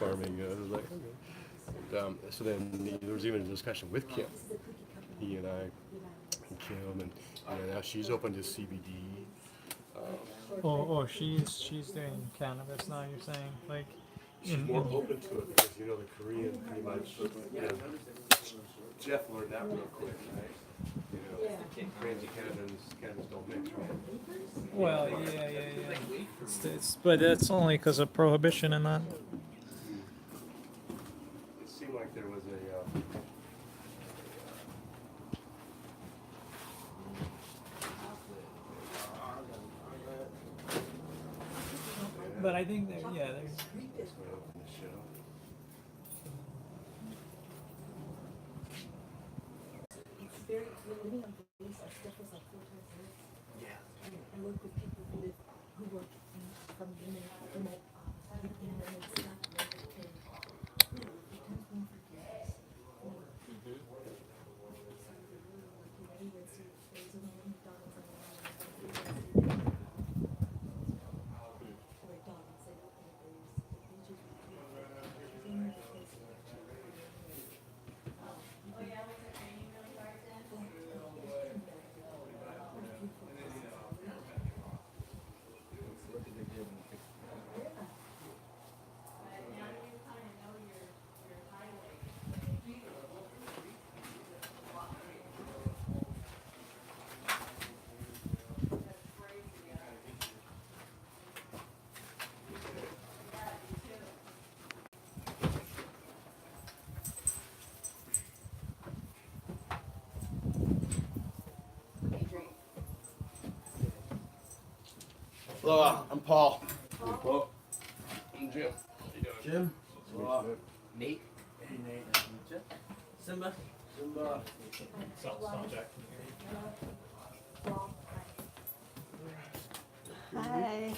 farming. I was like, okay. So then there was even a discussion with Kim, he and I, and Kim, and now she's open to CBD. She's doing cannabis now. You're saying like She's more open to it because the Korean pretty much. Jeff learned that real quick, right? Koreans and cannabis don't mix, right? Well, yeah. But that's only because of prohibition and that. It seemed like there was a. But I think there's. That's going to open the show. It's very, living on base, our stuff is like 4 times a week. Yeah. And I work with people who work from remote stuff. Hello, I'm Paul. Paul. I'm Jim. How you doing? Jim. Hello. Nate. Hey, Nate. Simba. Simba. Hi.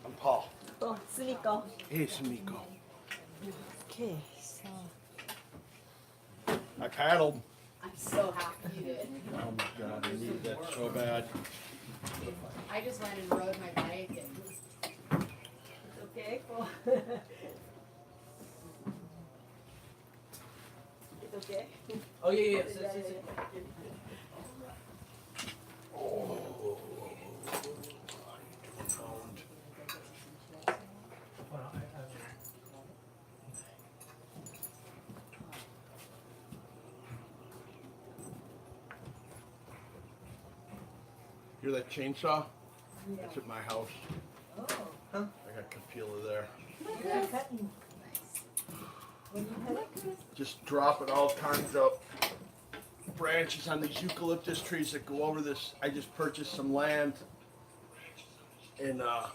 I'm Paul. Oh, Sumiko. Hey, Sumiko. Okay, so I paddled. I'm so happy you did. Oh my God, I needed that so bad. I just went and rode my bike and okay, cool. It's okay. Oh yeah. Oh. Hear that chainsaw? It's at my house. Oh, I got Kapila there. you're cutting. When you cut it, Just dropping all kinds of branches on these eucalyptus trees that go over this. I just purchased some land, and I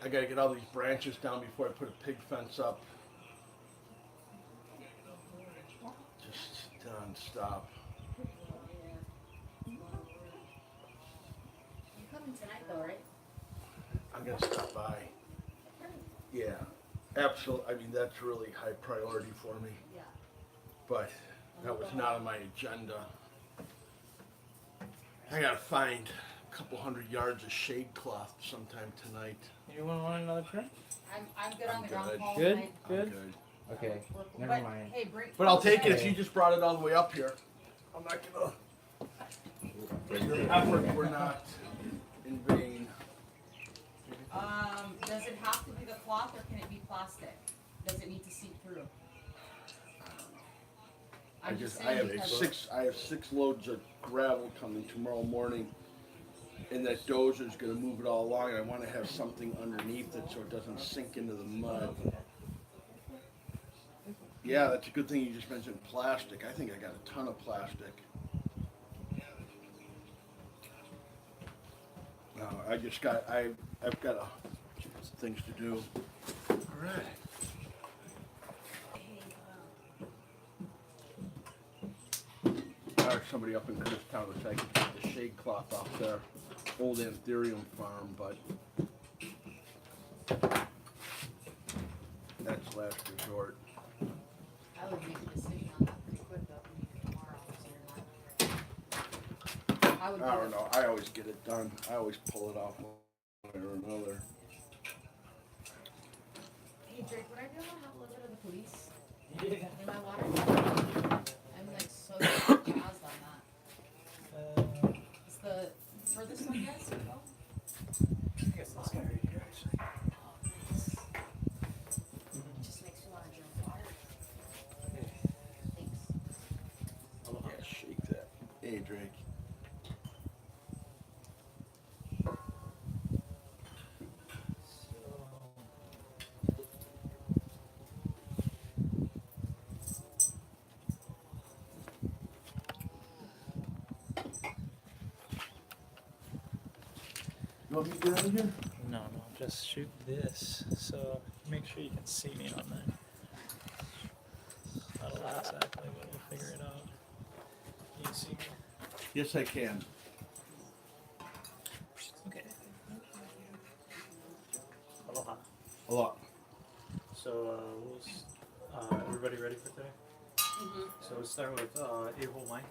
gotta get all these branches down before I put a pig fence up. Just non-stop. you're coming tonight though, right? I'm gonna stop by. Yeah, absolutely. I mean, that's really high priority for me. Yeah. But that was not on my agenda. I gotta find a couple 100 yards of shade cloth sometime tonight. You want another trip? I'm good on the ground good. call Good? tonight. I'm Good. good. Okay. But, Never mind. Hey, bring. But I'll take it if you just brought it all the way up here. I'm not gonna. Your efforts were not in vain. Does it have to be the cloth or can it be plastic? Does it need to seep through? I'm just I saying have because I have 6 loads of gravel coming tomorrow morning, and that dozer's gonna move it all along. And I want to have something underneath it so it doesn't sink into the mud. Yeah, that's a good thing you just mentioned plastic. I think I got a ton of plastic. No, I've got things to do. All right. There's somebody up in Christown that's I could get the shade cloth off their old anthurium farm, but that's last resort. I would make a decision on that pretty quick though, maybe tomorrow, so you're not. I would. I don't know. I always get it done. I always pull it off one way or another. Hey Drake, would I be able to have a little bit of the police Yeah. in my water? I'm like so jazzed on that. It's the furthest one yet, so go. I guess this guy right here, actually. Oh, nice. It just makes me want to drink water. Thanks. Yeah, shake that. Hey, Drake. You want me to get out of here? No, just shoot this. So make sure you can see me on that. That'll exactly, but we'll figure it out. Can you see me? Yes, I can. Okay. Aloha. A lot. So everybody ready for today? So we'll start with A-hole mine.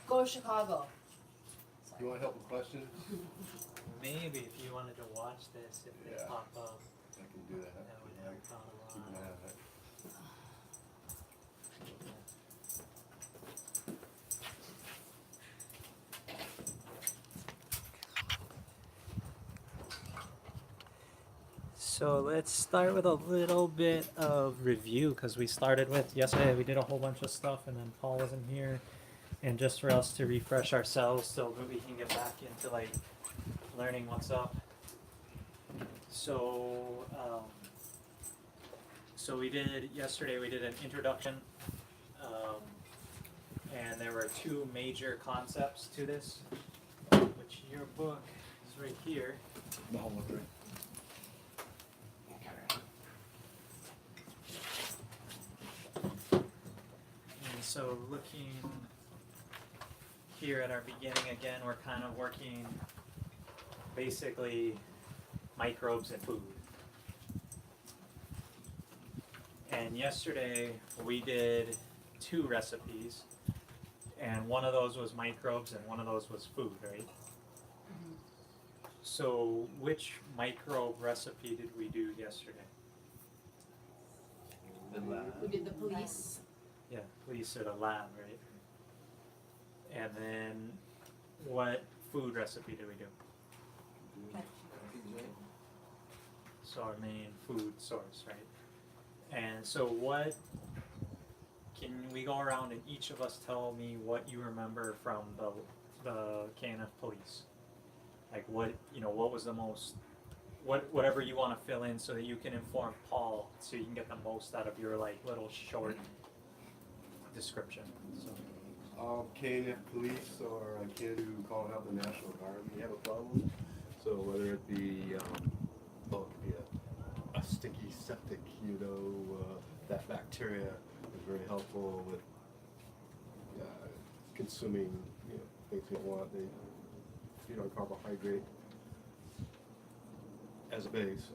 Go Chicago. You want help with questions? Maybe if you wanted to watch this, if they Yeah. pop up, I can do that. that would help out a Keep an lot. eye on it. So let's start with a little bit of review because we started with yesterday. We did a whole bunch of stuff, and then Paul wasn't here, and just for us to refresh ourselves so that we can get back into like learning what's up. So we did yesterday. We did an introduction, and there were two major concepts to this, which your book is right here. No, look right. And so looking here at our beginning again, we're kind of working basically microbes and food. And yesterday we did 2 recipes, and one of those was microbes and one of those was food, right? So which microbe recipe did we do yesterday? We did the police. Yeah, police at a lab, right? And then what food recipe did we do? So our main food source, right? And so what can we go around and each of us tell me what you remember from the KNF police? Like what was the most, whatever you want to fill in so that you can inform Paul so you can get the most out of your like little short description. So KNF police or a kid who called out the National Guard when you have a problem. So whether it be, it could be a sticky septic, that bacteria is very helpful with consuming, things you don't want. They feed on carbohydrate as a base.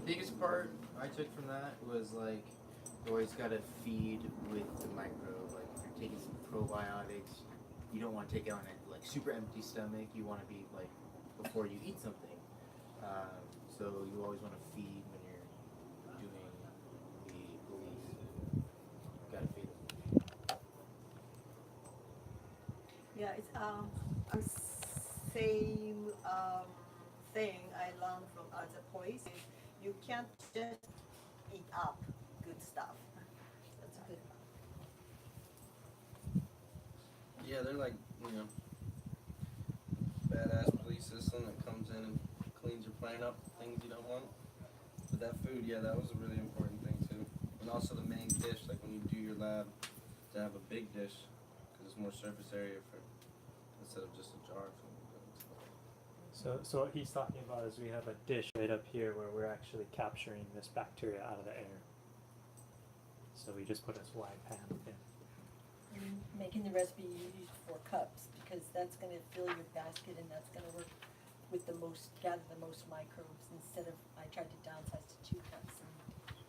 Biggest part I took from that was like you always gotta feed with the microbe. Like if you're taking some probiotics, you don't want to take it on a like super empty stomach. You want to be like before you eat something. So you always want to feed when you're doing the police. Gotta feed them. Yeah, it's a same thing I learned from other places. You can't just eat up good stuff. That's good. Yeah, they're like, badass police system that comes in and cleans your plane up, things you don't want. But that food, yeah, that was a really important thing too. And also the main dish, like when you do your lab, to have a big dish, because it's more surface area instead of just a jar. So what he's talking about is we have a dish right up here where we're actually capturing this bacteria out of the air. So we just put a wide pan in. Making the recipe you use 4 cups because that's going to fill your basket and that's going to work with gather the most microbes instead of, I tried to downsize to 2 cups. And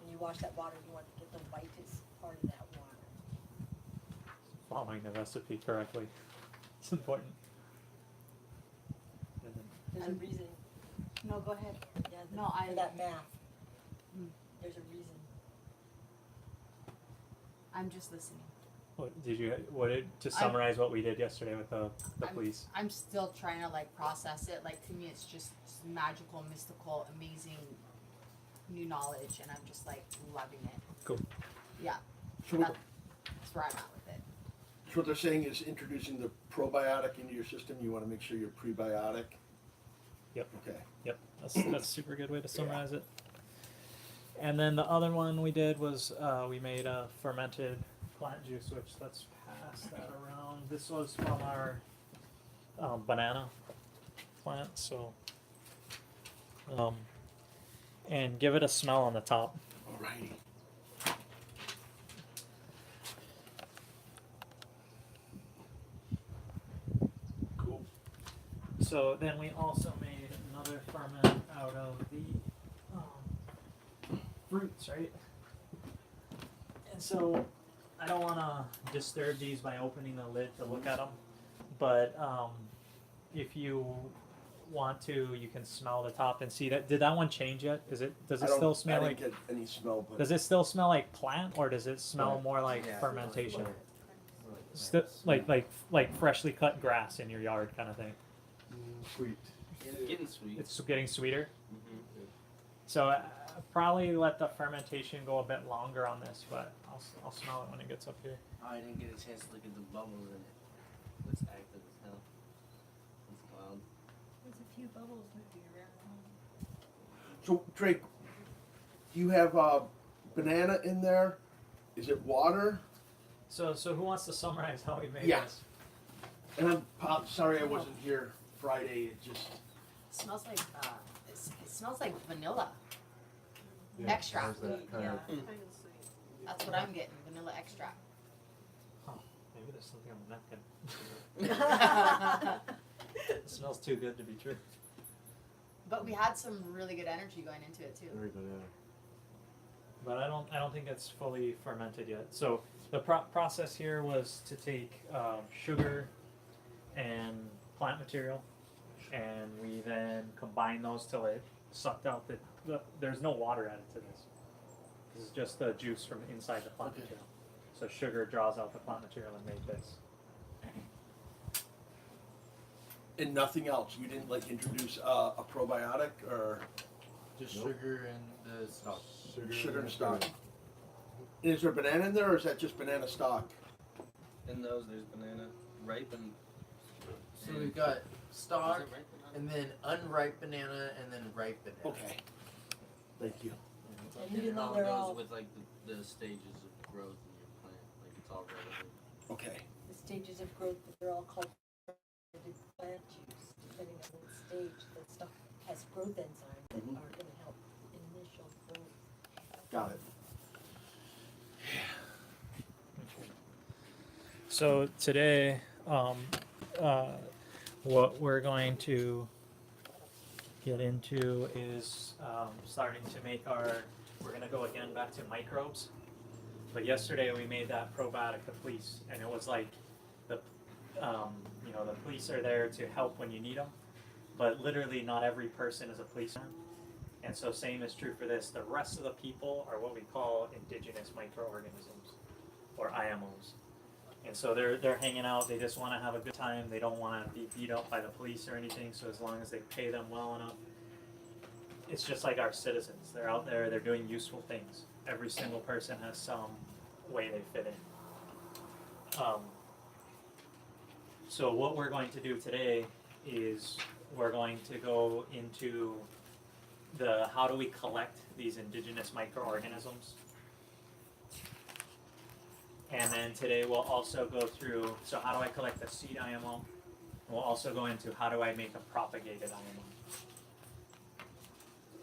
when you wash that water, you want to get the whitest part of that water. Following the recipe correctly. It's important. There's a reason. No, go ahead. Yeah, No, for that math. Mm. There's a reason. I'm just listening. To summarize what we did yesterday with the police? I'm still trying to like process it. Like to me, it's just magical, mystical, amazing new knowledge, and I'm just like loving it. Cool. Yeah, So that's where I'm at with it. So what they're saying is introducing the probiotic into your system, you want to make sure you're prebiotic. Yep. Okay. Yep, that's a super good way to summarize it. And then the other one we did was we made a fermented plant juice, which let's pass that around. This was from our banana plant, so and give it a smell on the top. Alrighty. Cool. So then we also made another ferment out of the fruits, right? And so I don't want to disturb these by opening the lid to look at them, but if you want to, you can smell the top and see that. Did that one change yet? Does it still smell I like? didn't get any smell, but Does it still smell like plant, or does it smell more like Yeah. fermentation? Like freshly cut grass in your yard kind of thing. Sweet. It's getting sweet. It's getting sweeter. Mm-hmm. So probably let the fermentation go a bit longer on this, but I'll smell it when it gets up here. Oh, I didn't get a chance to look at the bubbles in it. Looks active as hell. It's wild. There's a few bubbles moving around. So Drake, you have banana in there. Is it water? So who wants to summarize how we made Yeah. this? And I'm sorry I wasn't here Friday. It just It smells like it smells like vanilla Yeah, extract. how's that kind of- That's what I'm getting, vanilla extract. Huh, maybe there's something on the napkin. It smells too good to be true. But we had some really good energy going into it too. Very banana. But I don't think it's fully fermented yet. So the process here was to take sugar and plant material, and we then combine those till it sucked out there's no water added to this. This is just the juice from inside the plant Okay. material. So sugar draws out the plant material and made this. and nothing else. You didn't like introduce a probiotic or Just Nope. sugar and the stock. Sugar and stock. Is there banana in there, or is that just banana stock? In those, there's banana, ripe and. So we've got stock, Is it ripe or not? and then unripe banana, and then ripe banana. Okay. Thank you. And even though how it they're goes all, with like the stages of growth in your plant, like it's all relative. Okay. the stages of growth, but they're all called plant juice, depending on what stage, that stuff has growth enzymes that Mhm. are gonna help initial growth. Got it. So today, what we're going to get into is starting to make we're going to go again back to microbes. But yesterday we made that probiotic, the police, and it was like the police are there to help when you need them. But literally not every person is a policeman. And so same is true for this. The rest of the people are what we call indigenous microorganisms, or IMOs. And so they're hanging out, they just want to have a good time, they don't want to be beat up by the police or anything, so as long as they pay them well enough, it's just like our citizens. They're out there, they're doing useful things. Every single person has some way they fit in. So what we're going to do today is we're going to go into how do we collect these indigenous microorganisms. And then today we'll also go through, so how do I collect the seed IMO? We'll also go into how do I make a propagated IMO.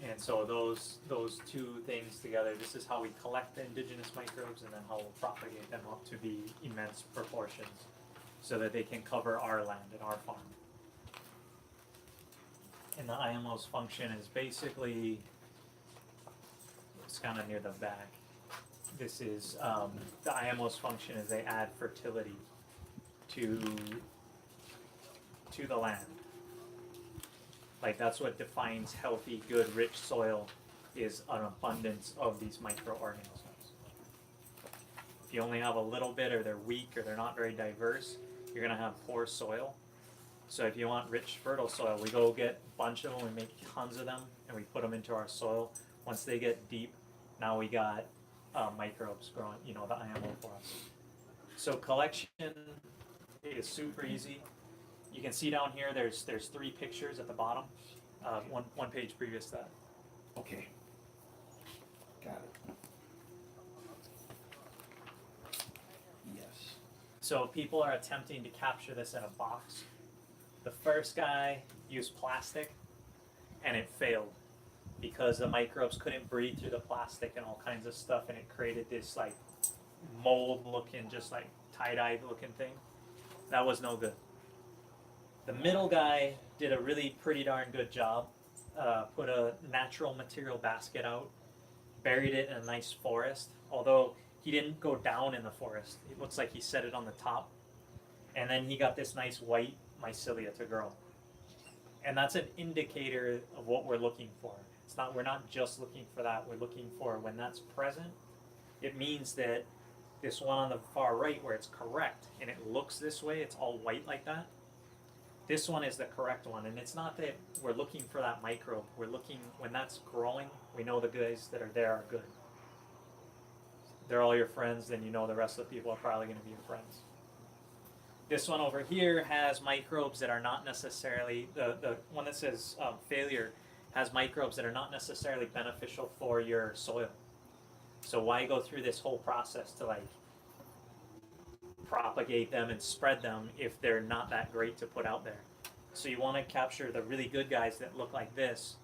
And so those two things together, this is how we collect the indigenous microbes and then how we'll propagate them up to be immense proportions so that they can cover our land and our farm. And the IMO's function is basically, it's kind of near the back. This is, the IMO's function is they add fertility to the land. Like that's what defines healthy, good, rich soil is an abundance of these microorganisms. If you only have a little bit or they're weak or they're not very diverse, you're gonna have poor soil. So if you want rich, fertile soil, we go get a bunch of them, we make tons of them, and we put them into our soil. Once they get deep, now we got microbes growing, the IMO for us. So collection is super easy. You can see down here, there's 3 pictures at the bottom, one page previous to that. Okay. Got it. Yes. So people are attempting to capture this in a box. The first guy used plastic, and it failed because the microbes couldn't breathe through the plastic and all kinds of stuff, and it created this like mold looking, just like tie-dye looking thing. That was no good. The middle guy did a really pretty darn good job. Put a natural material basket out, buried it in a nice forest, although he didn't go down in the forest. It looks like he set it on the top. And then he got this nice white mycelia to grow. And that's an indicator of what we're looking for. We're not just looking for that, we're looking for when that's present, it means that this one on the far right where it's correct and it looks this way, it's all white like that. This one is the correct one, and it's not that we're looking for that microbe. We're looking, when that's growing, we know the guys that are there are good. They're all your friends, then you know the rest of the people are probably going to be your friends. This one over here has microbes that are not necessarily, the one that says failure has microbes that are not necessarily beneficial for your soil. So why go through this whole process to like propagate them and spread them if they're not that great to put out there? So you want to capture the really good guys that look like this,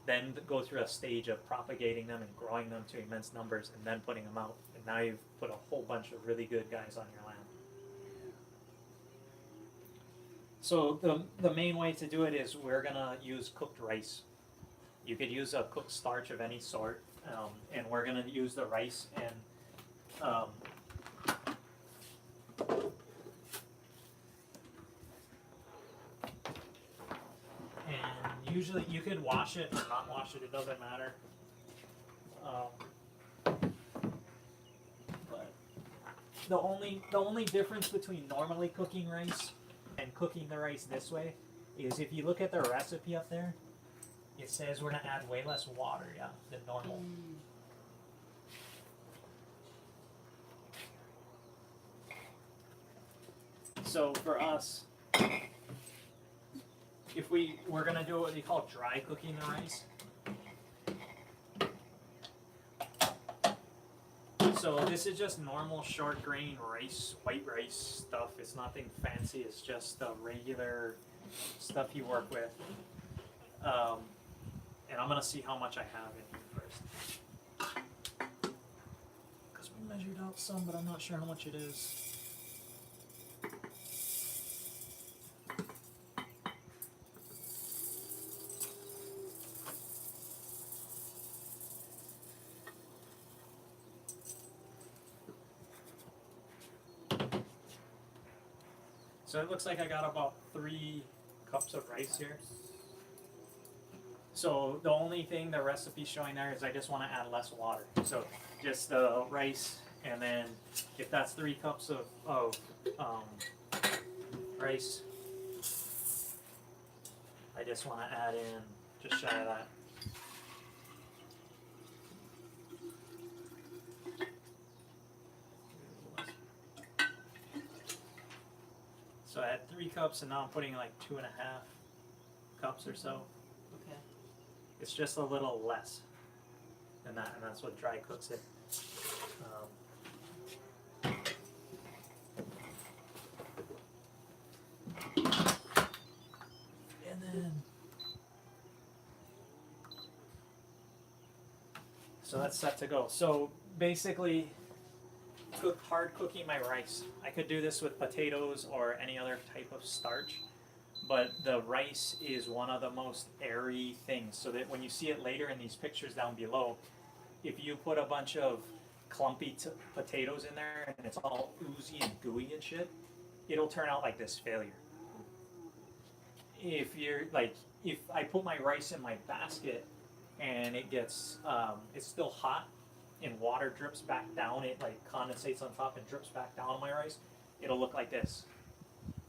then go through a stage of propagating them and growing them to immense numbers and then putting them out. And now you've put a whole bunch of really good guys on your land. So the main way to do it is we're gonna use cooked rice. You could use a cooked starch of any sort, and we're gonna use the rice and usually you could wash it or not wash it doesn't matter. But the only difference between normally cooking rice and cooking the rice this way is if you look at the recipe up there, It says we're gonna add way less water, yeah, than normal. So for us, if we're gonna do what we call dry cooking the rice. So this is just normal short grain rice, white rice stuff. It's nothing fancy. It's just the regular stuff you work with. And I'm gonna see how much I have in here first. Because we measured out some, but I'm not sure how much it is. So it looks like I got about 3 cups of rice here. So the only thing the recipe's showing there is I just want to add less water. So just the rice, and then if that's 3 cups of rice, I just want to add in just shy of that. So I had 3 cups, and now I'm putting like 2.5 cups or so. Okay. It's just a little less than that, and that's what dry cooks it. And then, so that's set to go. So basically, hard cooking my rice. I could do this with potatoes or any other type of starch, but the rice is one of the most airy things, so that when you see it later in these pictures down below, if you put a bunch of clumpy potatoes in there and it's all oozy and gooey and shit, it'll turn out like this failure. If you're like, if I put my rice in my basket and it gets, it's still hot, and water drips back down, it like condensates on top and drips back down on my rice, it'll look like this.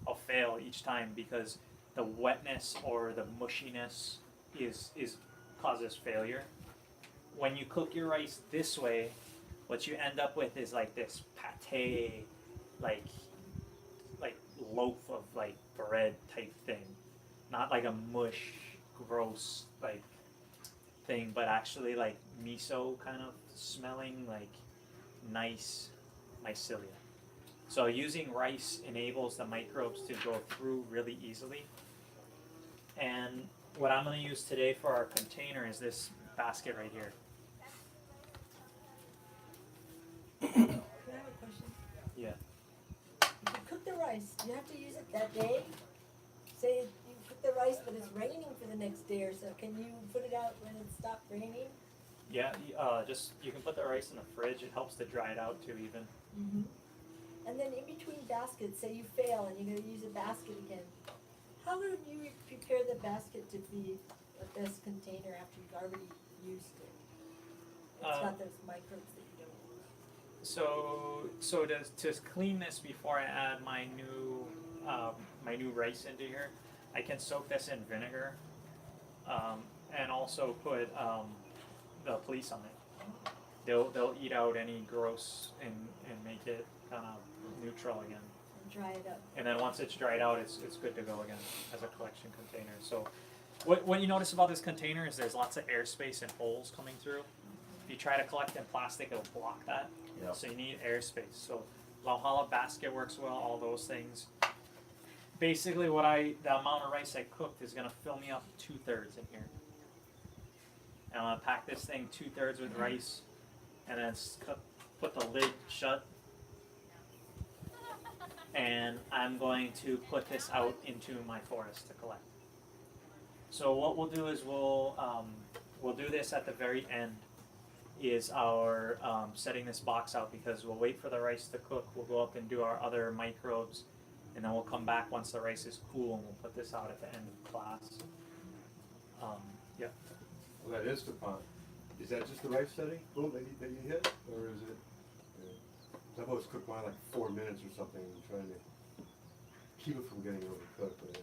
I'll fail each time because the wetness or the mushiness is causes failure. When you cook your rice this way, what you end up with is like this pate, like loaf of like bread type thing, not like a mush, gross like thing, but actually like miso kind of smelling, like nice mycelia. So using rice enables the microbes to go through really easily. And what I'm going to use today for our container is this basket right here. Can I have a question? Yeah. If you cook the rice, do you have to use it that day? Say you cook the rice, but it's raining for the next day or so. Can you put it out when it stopped raining? Yeah, just you can put the rice in the fridge. It helps to dry it out too, even. Mm-hmm. And then in between baskets, say you fail and you're going to use a basket again. How would you prepare the basket to be the best container after you've already used it? It's got those microbes that you don't want. So to clean this before I add my new rice into here, I can soak this in vinegar, and also put the police on it. They'll eat out any gross and make it kind of neutral again. And dry it up. And then once it's dried out, it's good to go again as a collection container. So what you notice about this container is there's lots of airspace and holes coming through. If you try to collect in plastic, it'll block that. Yep. So you need airspace. So Valhalla basket works well, all those things. Basically the amount of rice I cooked is gonna fill me up 2/3 in here. And I'm gonna pack this thing 2/3 with rice, and then put the lid shut. And I'm going to put this out into my forest to collect. So what we'll do is we'll do this at the very end, is our setting this box out, because we'll wait for the rice to cook, we'll go up and do our other microbes, and then we'll come back once the rice is cool and we'll put this out at the end of class. Yeah. Well, that is the fun. Is that just the rice setting, boom, that you hit, or is it? I've always cooked mine like 4 minutes or something, and trying to keep it from getting overcooked. But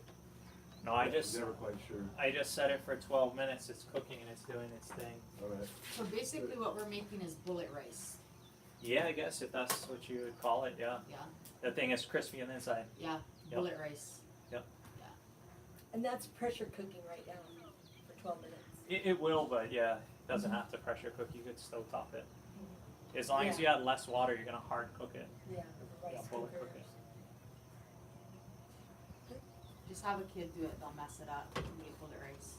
No, I just Never quite sure. set it for 12 minutes. It's cooking and it's doing its thing. All right. So basically what we're making is bullet rice. Yeah, I guess if that's what you would call it, yeah. Yeah, The thing is crispy on the inside. yeah, Yep. bullet rice. And that's pressure cooking right now for 12 minutes. It will, but yeah, it doesn't have to pressure cook. You could stove top it. As long as you add less water, you're gonna hard cook it. Yeah, with the rice bullet cooker. cook it. Just have a kid do it, they'll mess it up. Make bullet rice.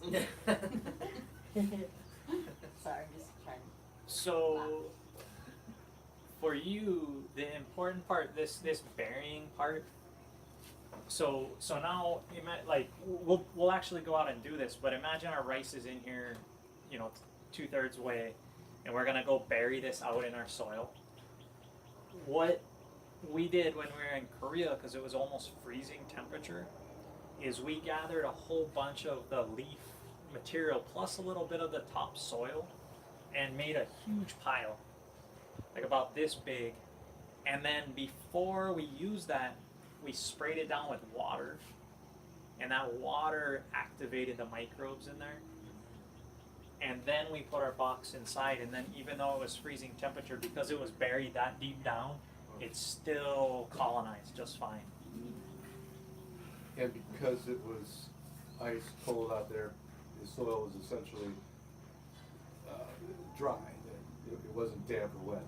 Sorry, I'm just trying. So, for you, the important part, this burying part. So now, like we'll actually go out and do this. But imagine our rice is in here, 2/3 way, and we're gonna go bury this out in our soil. What we did when we were in Korea, because it was almost freezing temperature, is we gathered a whole bunch of the leaf material plus a little bit of the topsoil and made a huge pile, like about this big. And then before we used that, we sprayed it down with water, and that water activated the microbes in there. And then we put our box inside, and then even though it was freezing temperature, because it was buried that deep down, it still colonized just fine. And because it was ice cold out there, the soil was essentially dry. It wasn't damp or wet.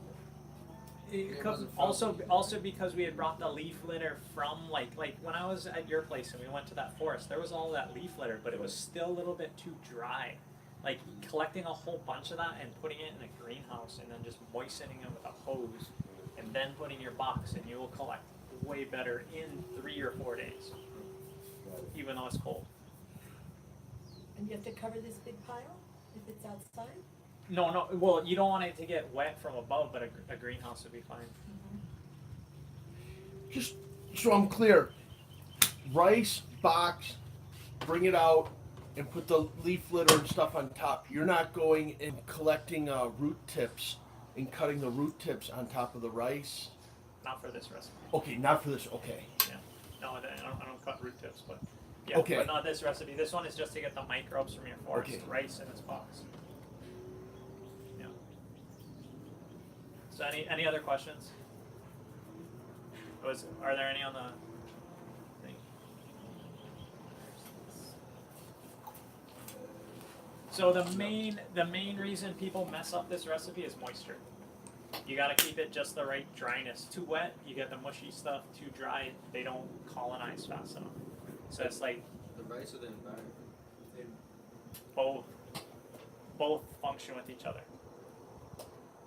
Also because we had brought the leaf litter from like when I was at your place and we went to that forest, there was all that leaf litter, but it was still a little bit too dry. Like collecting a whole bunch of that and putting it in a greenhouse and then just moistening it with a hose and then putting your box, and you will collect way better in 3 or 4 days, even though it's cold. And you have to cover this big pile if it's outside? No, well, you don't want it to get wet from above, but a greenhouse would be fine. Just so I'm clear, rice box, bring it out, and put the leaf litter and stuff on top. You're not going and collecting root tips and cutting the root tips on top of the rice. Not for this recipe. Okay, not for this. Okay. Yeah. No, I don't cut root tips, but yeah, Okay. but not this recipe. This one is just to get the microbes from your forest Okay. rice in this box. Yeah. So any other questions? Are there any on the thing? So the main reason people mess up this recipe is moisture. You gotta keep it just the right dryness. Too wet, you get the mushy stuff. Too dry, they don't colonize fast enough. So it's like The rice or the environment? both function with each other.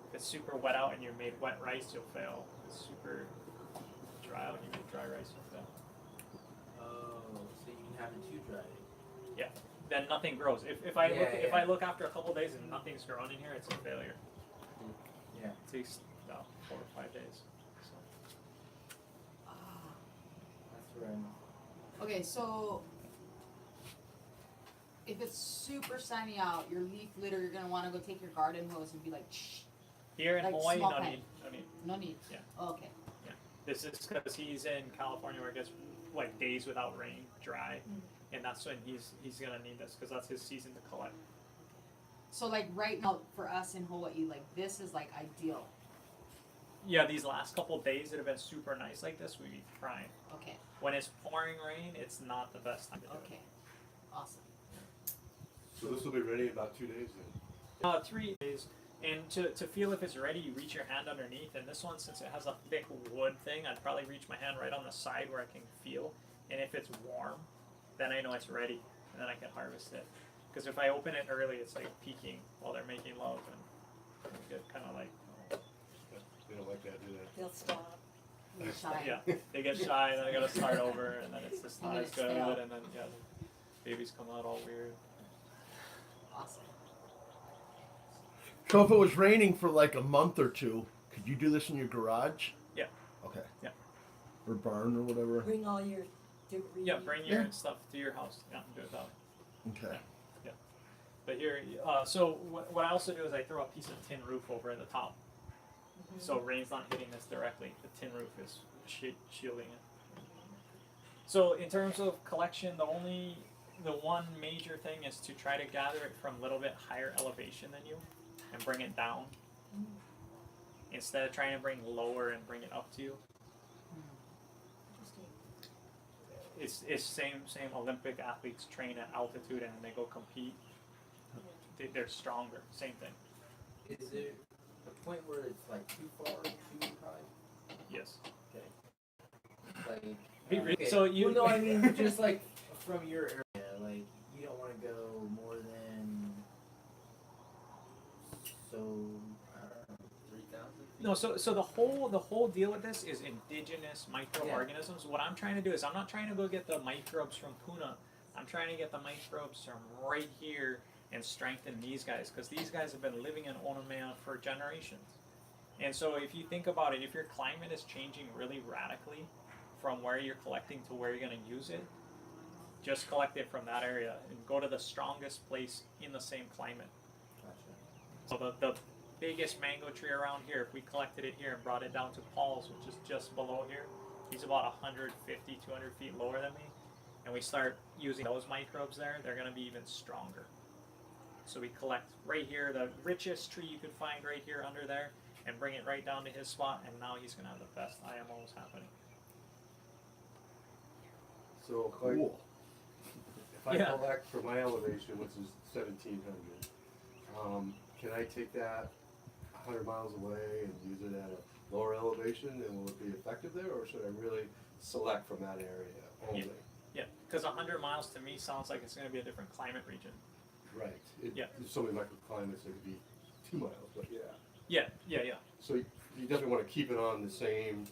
If it's super wet out and you made wet rice, you'll fail. If it's super dry out and you make dry rice, you'll fail. Oh, so you can have it too dry. Then nothing grows. If I Yeah, look yeah. if I look after a couple days and nothing's growing in here, it's a failure. Yeah. It takes about 4 or 5 days. So. That's where I'm. Okay, so if it's super sunny out, your leaf litter, you're gonna wanna go take your garden hose and be like, shh, Here in Like Hawaii, small no pen. need. no need. Yeah. Oh, okay. This is because he's in California where it gets like days without rain, dry, and that's when he's gonna need this because that's his season to collect. So like right now for us in Hawaii, like this is like ideal. Yeah, these last couple days that have been super nice like this, we'd be fine. Okay, When it's pouring rain, it's not the best time to do it. okay, awesome. So this will be ready in about 2 days then. 3 days, and to feel if it's ready, you reach your hand underneath. And this one, since it has a thick wood thing, I'd probably reach my hand right on the side where I can feel. And if it's warm, then I know it's ready, and then I can harvest it. Because if I open it early, it's like peeking while they're making love, and you get kind of like, They don't like that, do they? They'll stop. You're shy. yeah, they get shy, and then I gotta start over, and then it's just And not then as it's good, stale. and then yeah, the babies come out all weird. Awesome. So if it was raining for like a month or two, could you do this in your garage? Yeah. Okay. Yeah. Or barn or whatever. Bring all your debris. Yeah, bring your Yeah. stuff to your house. Yeah, do it that way. Okay. But here, so what I also do is I throw a piece of tin roof over the top, so rain's not hitting this directly. The tin roof is shielding it. So in terms of collection, the only the one major thing is to try to gather it from a little bit higher elevation than you and bring it down instead of trying to bring lower and bring it up to you. Interesting. It's same Olympic athletes train at altitude and they go compete. They're stronger. Same thing. Is there a point where it's like too far, too high? Yes. Like, Okay. So you. Well, no, I mean just like from your area, like you don't want to go more than so. I don't know. 3,000 feet. No, so the whole deal with this is indigenous microorganisms. What I'm trying to do is I'm not trying to go get the microbes from Puna. I'm trying to get the microbes from right here and strengthen these guys because these guys have been living in Onamea for generations. And so if you think about it, if your climate is changing really radically from where you're collecting to where you're going to use it, just collect it from that area and go to the strongest place in the same climate. Gotcha. So the biggest mango tree around here, if we collected it here and brought it down to Paul's, which is just below here, he's about 150, 200 feet lower than me, and we start using those microbes there, they're going to be even stronger. So we collect right here, the richest tree you could find right here under there, and bring it right down to his spot, and now he's going to have the best IMOs happening. So Cool. if I Yeah. collect from my elevation, which is 1,700, can I take that 100 miles away and use it at a lower elevation, and will it be effective there, or should I really select from that area only? Yeah, because 100 miles to me sounds like it's going to be a different climate region. Right. Yeah. There's so many microclimates that could be 2 miles, but yeah. Yeah. So you definitely want to keep it on the same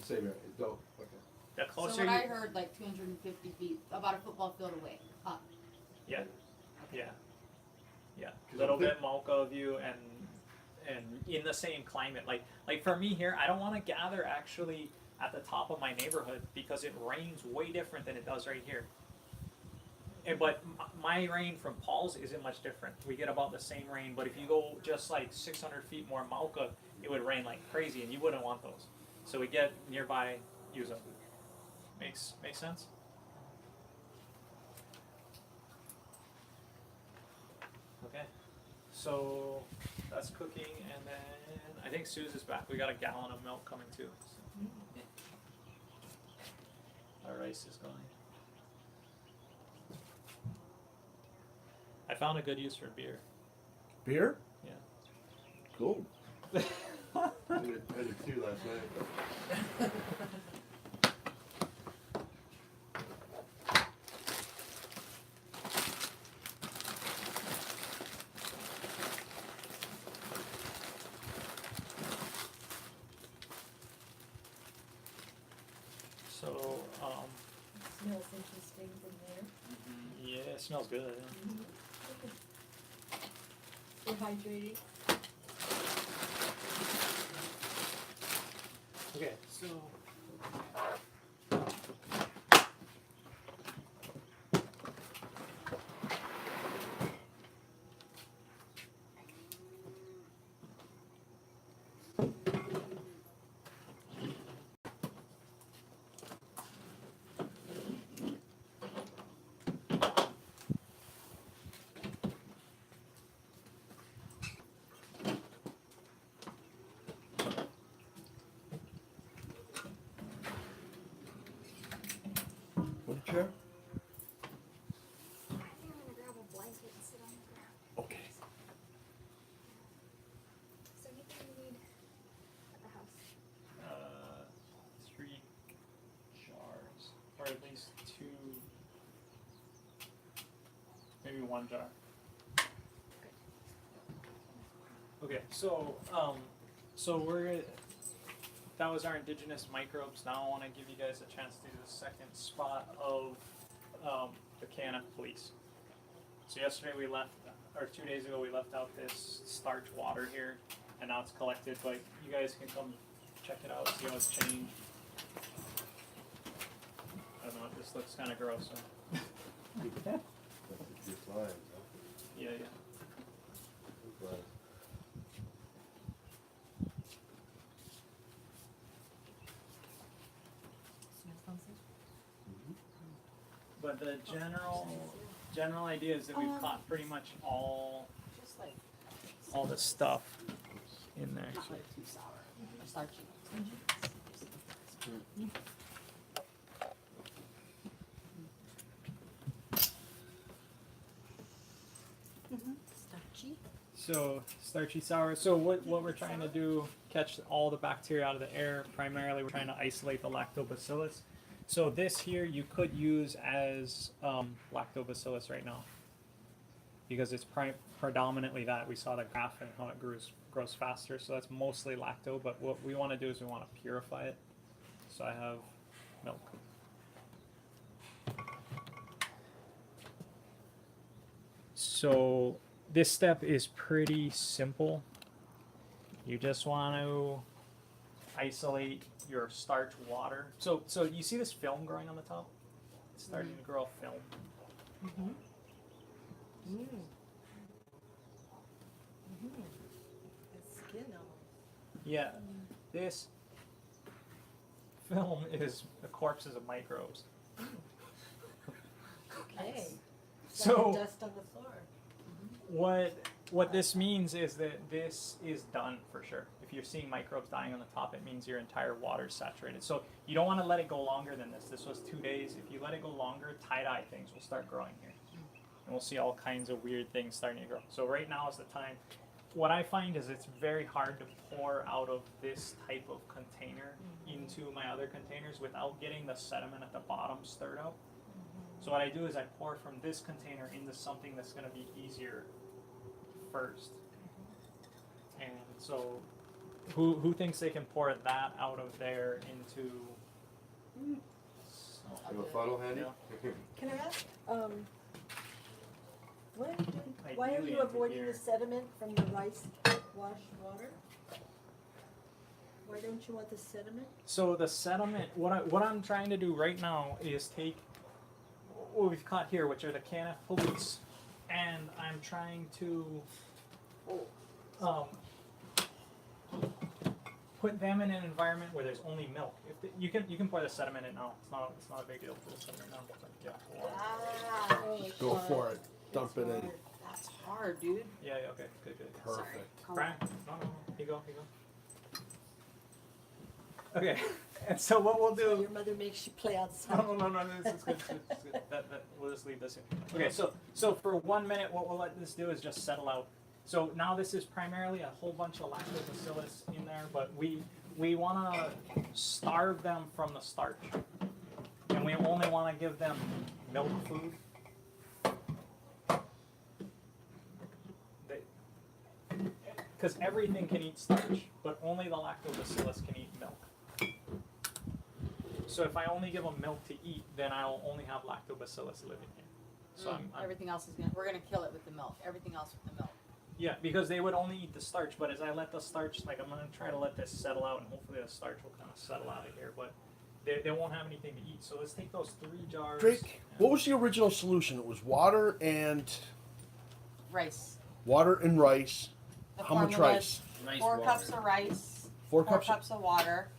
area. Don't. Okay. The So closer what you, I heard, like 250 feet, about a football field away, up. yeah, a 'Cause little I'm think- bit Malco of you and in the same climate. Like for me here, I don't want to gather actually at the top of my neighborhood because it rains way different than it does right here. But my rain from Paul's isn't much different. We get about the same rain, but if you go just like 600 feet more Malca, it would rain like crazy, and you wouldn't want those. So we get nearby, use them. Makes sense? Okay. So that's cooking, and then I think Suze is back. We got a gallon of milk coming too. So. Our rice is going. I found a good use for beer. Beer? Yeah. Cool. I did 2 last night. So, Smells interesting from there. yeah, it smells good. Yeah. We're hydrating. Okay, so. What a chair? I think I'm gonna grab a blanket and sit on the ground. Okay. Is there anything you need at the house? 3 jars, or at least 2, maybe 1 jar. Okay, so that was our indigenous microbes. Now I want to give you guys a chance to do the second spot of the KNF police. So yesterday we left, or 2 days ago we left out this starch water here, and now it's collected. But you guys can come check it out, see how it's changed. I don't know, this looks kind of gross. So. That's your slides, huh? Yeah. Good slides. but the general idea is that we've caught pretty much all Just like the stuff in there. not like too sour or starchy. Starchy. So starchy sour. So what we're trying to do, catch all the bacteria out of the air. Primarily, we're trying to isolate the lactobacillus. So this here you could use as lactobacillus right now, because it's predominantly that. We saw the graph and how it grows faster. So that's mostly lacto. But what we want to do is we want to purify it. So I have milk. So this step is pretty simple. You just want to isolate your starch water. So you see this film growing on the top? It's starting to grow a film. It's skin almost. Yeah. This film is the corpses of microbes. Okay. So- Like the dust on the floor. What this means is that this is done for sure. If you're seeing microbes dying on the top, it means your entire water is saturated. So you don't want to let it go longer than this. This was 2 days. If you let it go longer, tie-dye things will start growing here. And we'll see all kinds of weird things starting to grow. So right now is the time. What I find is it's very hard to pour out of this type of container into my other containers without getting the sediment at the bottom stirred out. So what I do is I pour from this container into something that's going to be easier first. And so who thinks they can pour that out of there into... You have a funnel handy? Yeah. Can I ask, why are Ideally you into avoiding here. the sediment from the rice wash water? Why don't you want the sediment? So the sediment, what I'm trying to do right now is take what we've caught here, which are the KNF pollutes, and I'm trying to put them in an environment where there's only milk. If you can pour the sediment in now. It's not a big deal to put the sediment now. But yeah. Go for it. Dump it in. That's hard, dude. Yeah. Okay. Good. Perfect. Brian, no. Here you go. Okay. And so what we'll So do. your mother makes you play outside. No, this is good. It's good. We'll just leave this here. Okay, so for 1 minute, what we'll let this do is just settle out. So now this is primarily a whole bunch of lactobacillus in there, but we want to starve them from the starch, and we only want to give them milk food. Because everything can eat starch, but only the lactobacillus can eat milk. So if I only give them milk to eat, then I'll only have lactobacillus living here. So I'm Everything else is we're gonna kill it with the milk. Everything else with the milk. yeah, because they would only eat the starch. But as I let the starch, like I'm gonna try to let this settle out, and hopefully the starch will kind of settle out of here. But they won't have anything to eat. So let's take those 3 jars. Drake, what was the original solution? It was water and Rice. rice. The How much formula rice? is Nice 4 water. cups of rice. 4 4 cups. cups of water.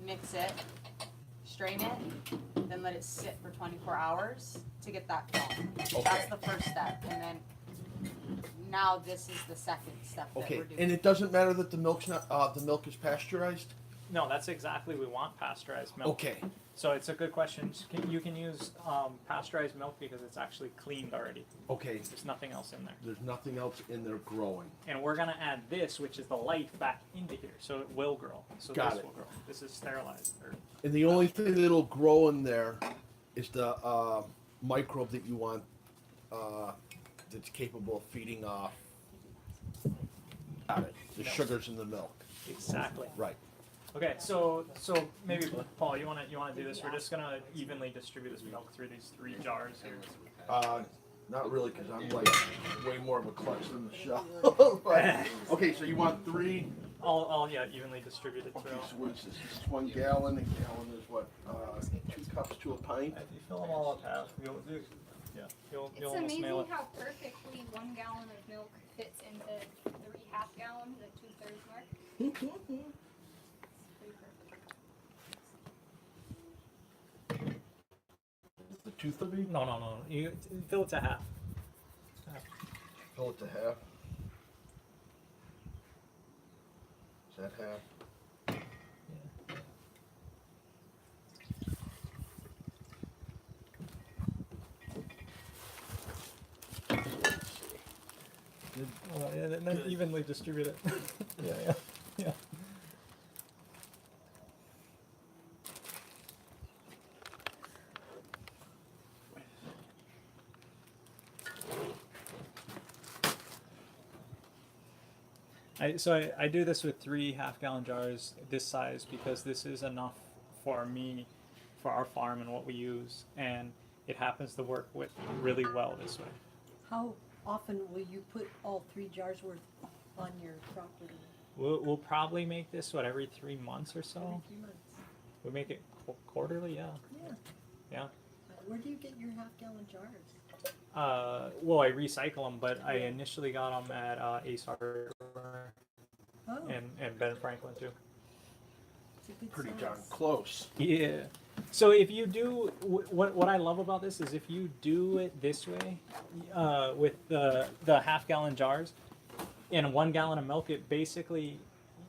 Mix it. Strain it. Then let it sit for 24 hours to get that foam. Okay. That's the first step, and then now this is the second step that Okay, we're doing. and it doesn't matter that the milk's not. The milk is pasteurized. No, that's exactly we want pasteurized milk. Okay. So it's a good question. You can use pasteurized milk because it's actually cleaned already. Okay. There's nothing else in there. There's nothing else in there growing. And we're gonna add this, which is the light, back into here, so it will grow. So Got this it. will grow. This is sterilized. And the only thing that'll grow in there is the microbe that you want that's capable of feeding off. Got it. The Milk. sugars in the milk. Exactly. Right. Okay, so maybe Paul, you wanna do this? We're just gonna evenly distribute this milk through these 3 jars here. Not really, because I'm like way more of a clutch than the show. But, okay, so you want 3. I'll evenly distribute it Okay, through. so what is this? This is 1 gallon. A gallon is what? 2 cups to a pint. If you fill them all up half, you'll It's almost nail amazing it. how perfectly 1 gallon of milk fits into 3 half gallons, the 2/3 mark. It's pretty perfect. The 230? No. You fill it to half. Fill it to half. Is that half? And then evenly distribute it. yeah. I do this with 3 half-gallon jars this size because this is enough for me, for our farm and what we use, and it happens to work with really well this way. How often will you put all 3 jars worth on your property? We'll probably make this every 3 months or so. Every 3 months. We make it quarterly, yeah. Yeah. Where do you get your half-gallon jars? Well, I recycle them, but I initially got them at Ace Hardware Oh, and Ben Franklin too. it's a good Pretty size. darn close. Yeah. So if you do, what I love about this is if you do it this way, with the half-gallon jars, and 1 gallon of milk, it basically,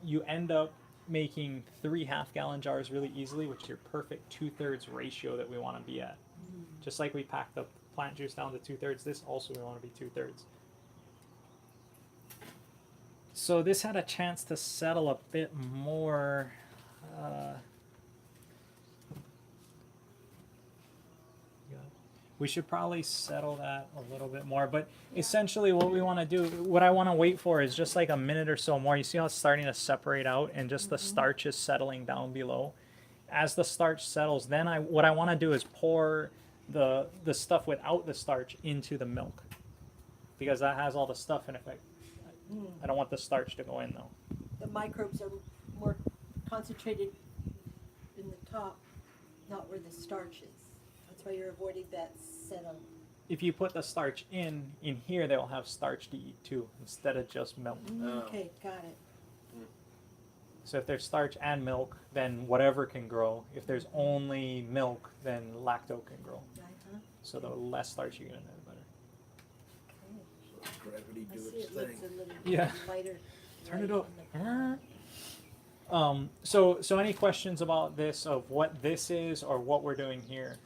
you end up making 3 half-gallon jars really easily, which is your perfect 2/3 ratio that we want to be at. Just like we pack the plant juice down to 2/3, this also we want to be 2/3. So this had a chance to settle a bit more. We should probably settle that a little bit more, but essentially what we want to do, what I want to wait for is just like a minute or so more. You see how it's starting to separate out and just the starch is settling down below. As the starch settles, then what I want to do is pour the stuff without the starch into the milk, because that has all the stuff in effect. I don't want the starch to go in though. The microbes are more concentrated in the top, not where the starch is. That's why you're avoiding that settle. If you put the starch in here, they'll have starch to eat too, instead of just milk. Okay, got it. So if there's starch and milk, then whatever can grow. If there's only milk, then lacto can grow. Uh-huh. So the less starch you get in there, the better. Okay. So gravity I do see its it looks thing. a little Yeah. lighter. Turn it light up. on the- So any questions about this, of what this is or what we're doing here?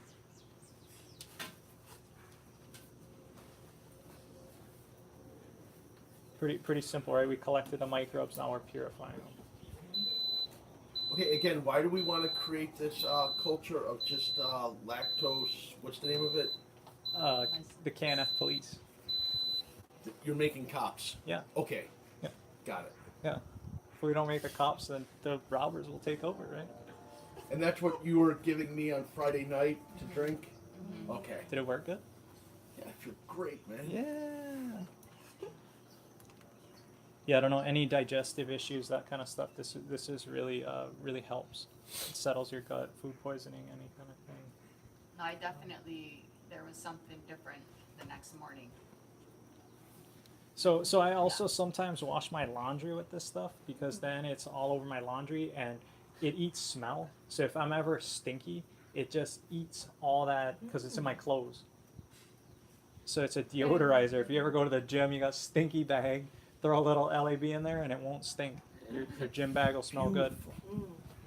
Pretty simple, right? We collected the microbes, now we're purifying them. Okay, again, why do we want to create this culture of just lactose? What's the name of it? The KNF police. You're making cops. Yeah. Okay. Yeah. Got it. Yeah. If we don't make the cops, then the robbers will take over, right? And that's what you were giving me on Friday night to drink? Okay. Did it work good? Yeah, I feel great, man. Yeah. Yeah, I don't know, any digestive issues, that kind of stuff. This is really really helps. It settles your gut, food poisoning, any kind of thing. No, I definitely, there was something different the next morning. So I also sometimes wash my laundry with this stuff, because then it's all over my laundry and it eats smell. So if I'm ever stinky, it just eats all that because it's in my clothes. So it's a deodorizer. If you ever go to the gym, you got stinky bag, throw a little LAB in there and it won't stink. Your gym bag will smell good.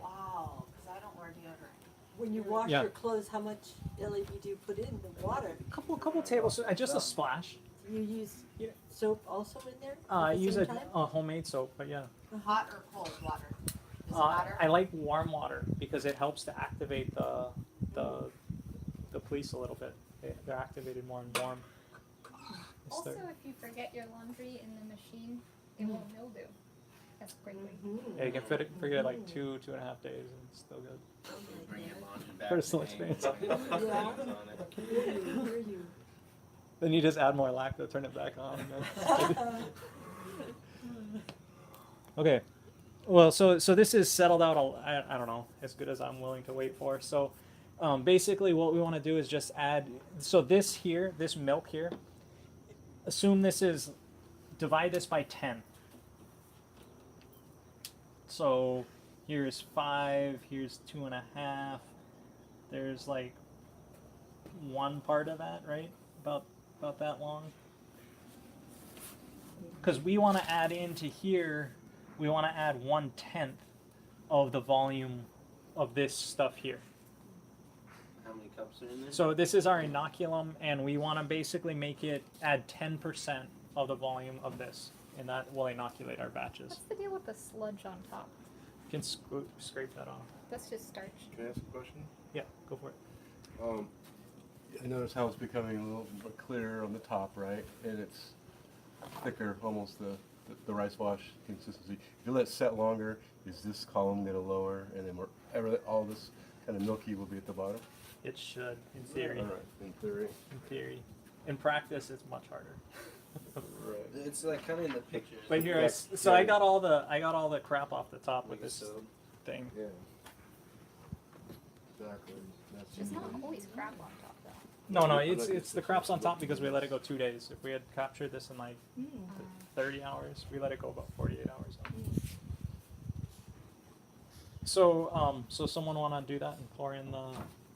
Wow, because I don't wear deodorant. When you wash Yeah. your clothes, how much LAB do you put in the water? Couple tablespoons, just a splash. Do you use Yeah. soap also in there? I at the use same a time? homemade soap, but yeah. Hot or cold water? Does it matter? I like warm water because it helps to activate the police a little bit. They're activated more and warm. It's Also, the- if you forget your laundry in the machine, it won't mildew as quickly. Mhm. yeah, you can forget like 2.5 days and it's still good. Bring your laundry back. Personal to hang experience. fucking Yeah. things on it. I hear you. Then you just add more lacto, turn it back on. and then- okay. Well, so this is settled out, I don't know, as good as I'm willing to wait for. So basically what we want to do is just add, so this here, this milk here, assume this is, divide this by 10. So here's 5, here's 2.5, there's like one part of that, right? About that long. Because we want to add into here, we want to add 1/10 of the volume of this stuff here. How many cups are in there? So this is our inoculum, and we want to basically make it add 10% of the volume of this, and that will inoculate our batches. What's the deal with the sludge on top? You can scrape that off. That's just starch. Can I ask a question? Yeah, go for it. I notice how it's becoming a little bit clearer on the top, right? And it's thicker, almost the rice wash consistency. If you let it set longer, is this column going to lower, and then all this kind of milky will be at the bottom? It should, in theory. All right, in theory. In theory. In practice, it's much harder. Right. It's like kind of in the pictures. But here, That's- so I got all the crap off the top Like with a this soap. thing. Yeah. Exactly. That's There's not usually- always crap on top though. No, it's the crap's on top because we let it go 2 days. If we had captured this in like 30 hours, we let it go about 48 hours. So, so someone want to do that and pour in the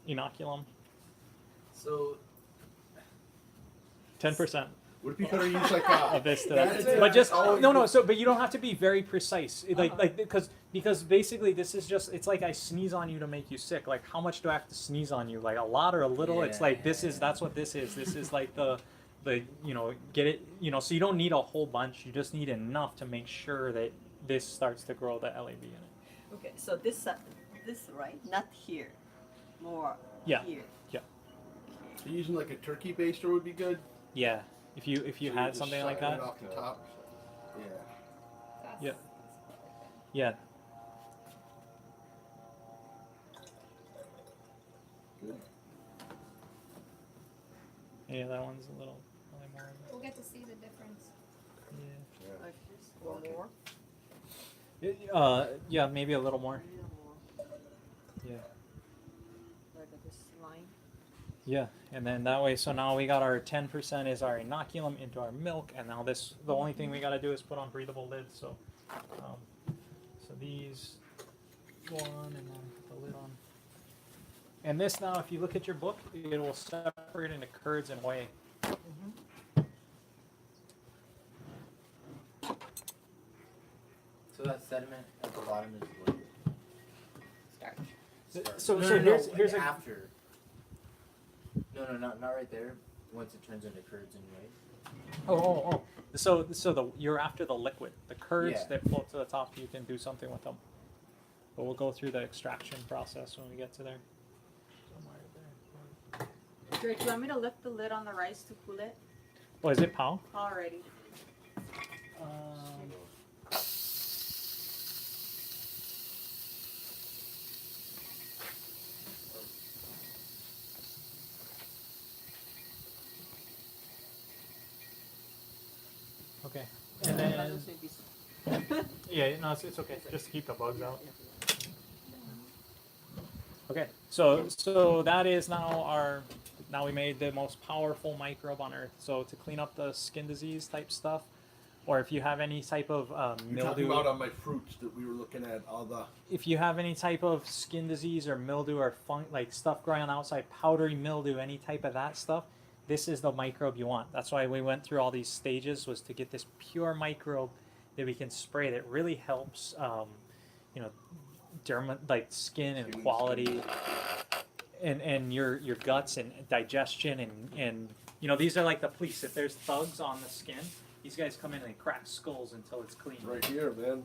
inoculum? So 10% What if you could use like of a this to That's that. it. But just Oh, no, so but you don't have to be very precise. Like because basically this is just, it's like I sneeze on you to make you sick. Like how much do I have to sneeze on you? Like a lot or a little? It's like that's what this is. This is like the get it, so you don't need a whole bunch. You just need enough to make sure that this starts to grow the LAB in it. Okay, so this right, not here, more Yeah. here. So using like a turkey baster would be good. Yeah. If you So had just something like suck it that. off the top. Yeah. That's, Yeah. Yeah. Good. Yeah, that one's a little more. we'll get to see the difference. Yeah. Yeah. Like this, or more. Yeah, maybe a little more. A little more. Yeah. Like this line. Yeah, and then that way, so now we got our 10% is our inoculum into our milk, and now this, the only thing we got to do is put on breathable lids. So, so these go on, and then put the lid on. And this now, if you look at your book, it will separate into curds and whey. So that sediment at the bottom is what? Starch. So no, here's a after. No, not right there. Once it turns into curds anyway. oh. So you're after the liquid, the curds Yeah. that float to the top. You can do something with them, but we'll go through the extraction process when we get to there. Somewhere there. Drake, do you want me to lift the lid on the rice to cool it? Oh, is it pow? Already. Okay. And then Those may be yeah, no, it's okay. Just to keep the bugs out. Okay, so that is now we made the most powerful microbe on Earth. So to clean up the skin disease type stuff, or if you have any type of You're talking mildew, about on my fruits that we were looking at, all the if you have any type of skin disease or mildew or like stuff growing on outside, powdery mildew, any type of that stuff, this is the microbe you want. That's why we went through all these stages, was to get this pure microbe that we can spray that really helps, like skin and Skin, quality, and your guts and digestion and these are like the police. If there's thugs on the skin, these guys come in and crack skulls until it's clean. Right here, man.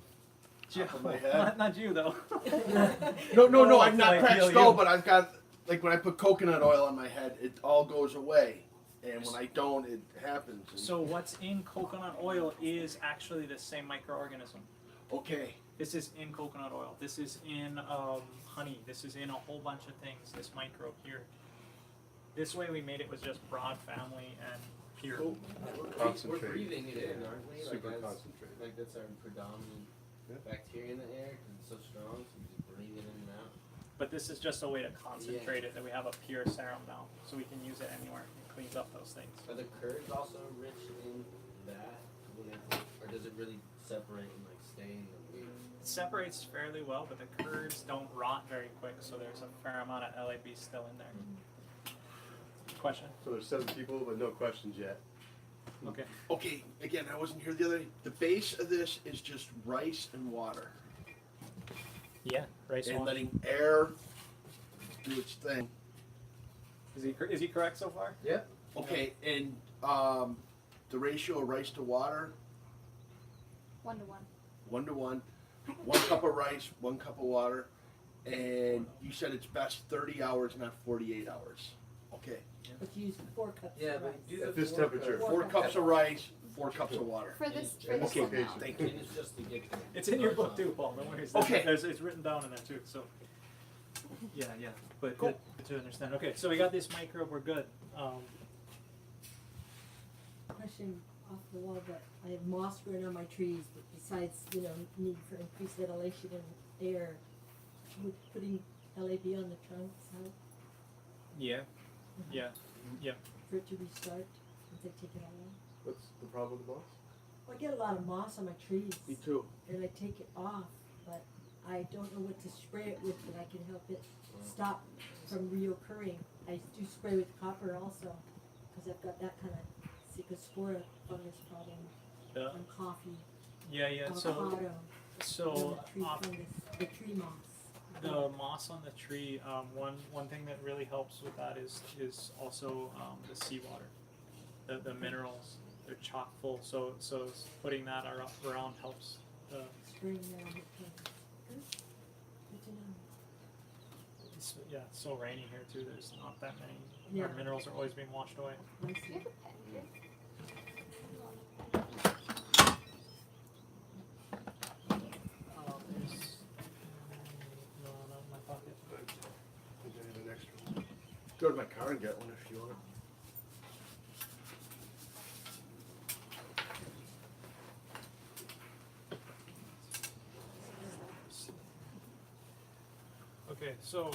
Joe, Top of my head. not you though. No, I'd I'm not like cracked heal skull, you. but I've got like when I put coconut oil on my head, it all goes away, and when I don't, it happens. And- So what's in coconut oil is actually the same microorganism. okay, This is in coconut oil. This is in honey. This is in a whole bunch of things. This microbe here. This way we made it was just broad family and pure. We're Concentrated. breathing it in, aren't we? Super like concentrated. Like that's our predominant Yeah. bacteria in the air because it's so strong. So we just breathe it in and out. But this is just a way to concentrate it, that we have a pure serum now, so we can use it anywhere. It cleans up those things. Are the curds also rich in that, or does it really separate and like stay in the meat? It separates fairly well, but the curds don't rot very quick, so there's a fair amount of LAB still in there. Question. So there's 7 people, but no questions yet. Okay. Okay, again, I wasn't here the other day. The base of this is just rice and water. Yeah. Rice And wash. letting air do its thing. Is he correct so far? Yeah. Okay, and the ratio of rice to water, 1 to 1. 1 to 1. 1 cup of rice, 1 cup of water. And you said it's best 30 hours, not 48 hours. Okay. But you use 4 cups Yeah, of rice. but do the At this 4 temperature. cups. 4 cups of rice, 4 cups of water. For this And one location. now. Thank you. And it's just to get the It's in your book too, Paul. No worries. Okay. It's written down in there too. So. Yeah. But Cool. good to understand. Okay, so we got this microbe. We're good. Question off the wall, but I have moss growing on my trees, but besides, need for increased ventilation and air, would putting LAB on the trunks help Yeah. for it to restart once I take it all off? What's the problem with the moss? Well, I get a lot of moss on my trees, Me too. and I take it off, but I don't know what to spray it with that I can help it stop from reoccurring. I do spray with copper also, because I've got that kind of Cicospora fungus problem Yeah. on coffee, Yeah. So avocado, so tree off fungus, the tree moss. the moss on the tree. One thing that really helps with that is also the seawater, the minerals. They're chock full. So putting that around helps. Spraying that on the plants. Good to know. It's so rainy here too. There's not that many. Yeah. Our minerals are always being washed away. I Do you see. have a pen here? There's no, not in my pocket. I think I have an extra one. Go to my car and get one if you want. Okay, so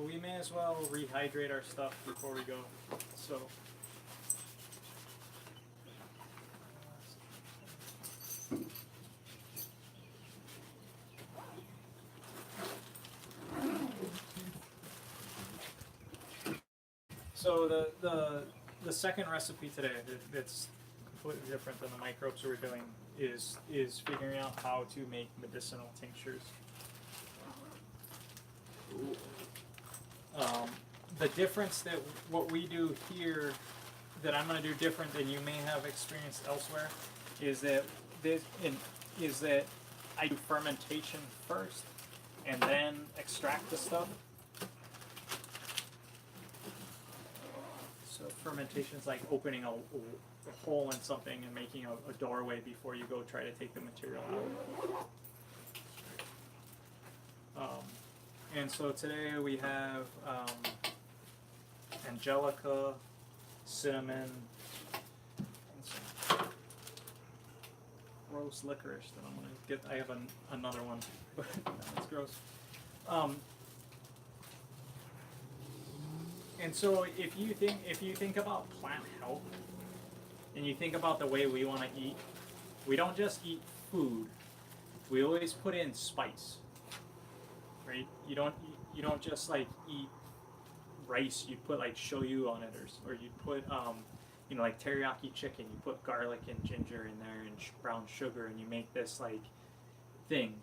we may as well rehydrate our stuff before we go. So the second recipe today, it's completely different than the microbes we're doing, is figuring out how to make medicinal tinctures. The difference that what we do here, that I'm going to do different than you may have experienced elsewhere, is that I do fermentation first and then extract the stuff. So fermentation is like opening a hole in something and making a doorway before you go try to take the material out. And so today we have angelica, cinnamon, and some gross licorice that I'm gonna get. I have another one, but that's gross. And so if you think about plant health, and you think about the way we want to eat, we don't just eat food. We always put in spice, right? You don't just like eat rice. You put like shoyu on it, or you put like teriyaki chicken. You put garlic and ginger in there and brown sugar, and you make this like thing.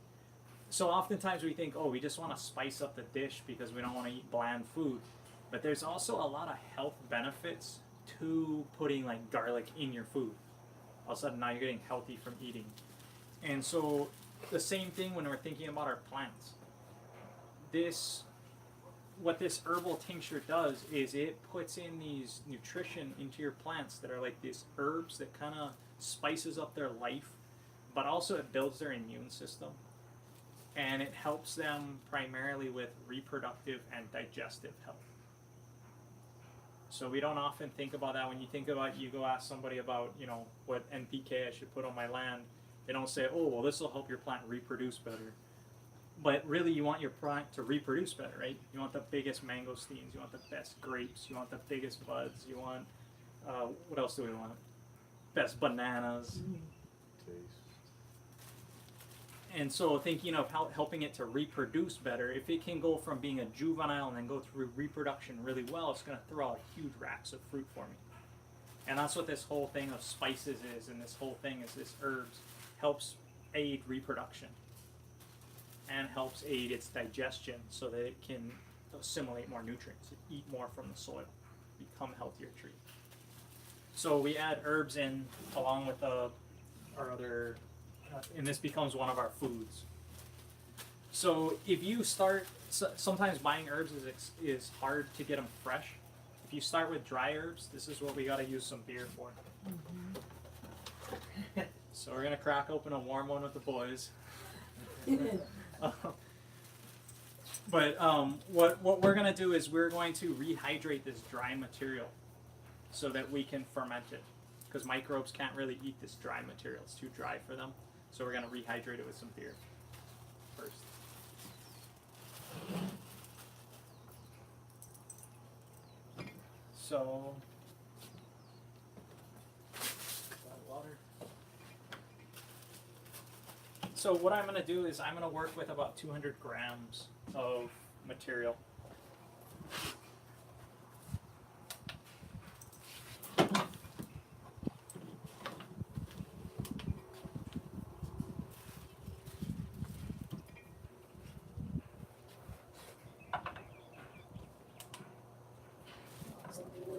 So oftentimes we think, oh, we just want to spice up the dish because we don't want to eat bland food. But there's also a lot of health benefits to putting like garlic in your food. All of a sudden now you're getting healthy from eating. And so the same thing when we're thinking about our plants. What this herbal tincture does is it puts in these nutrition into your plants that are like these herbs that kind of spices up their life, but also it builds their immune system. And it helps them primarily with reproductive and digestive health. So we don't often think about that. When you think about, you go ask somebody about, what NPK I should put on my land. They don't say, oh, well, this will help your plant reproduce better. But really, you want your plant to reproduce better, right? You want the biggest mangosteens. You want the best grapes. You want the biggest buds. You want, what else do we want? Best bananas. Taste. And so thinking of helping it to reproduce better, if it can go from being a juvenile and then go through reproduction really well, it's going to throw out huge racks of fruit for me. And that's what this whole thing of spices is, and this whole thing is this herbs helps aid reproduction and helps aid its digestion so that it can assimilate more nutrients, eat more from the soil, become a healthier tree. So we add herbs in along with our other, and this becomes one of our foods. So if you start, sometimes buying herbs is hard to get them fresh. If you start with dry herbs, this is what we got to use some beer for. So we're gonna crack open a warm one with the boys. But what we're gonna do is we're going to rehydrate this dry material so that we can ferment it, because microbes can't really eat this dry material; it's too dry for them. So we're gonna rehydrate it with some beer first. So, water. So what I'm going to do is I'm going to work with about 200 grams of material.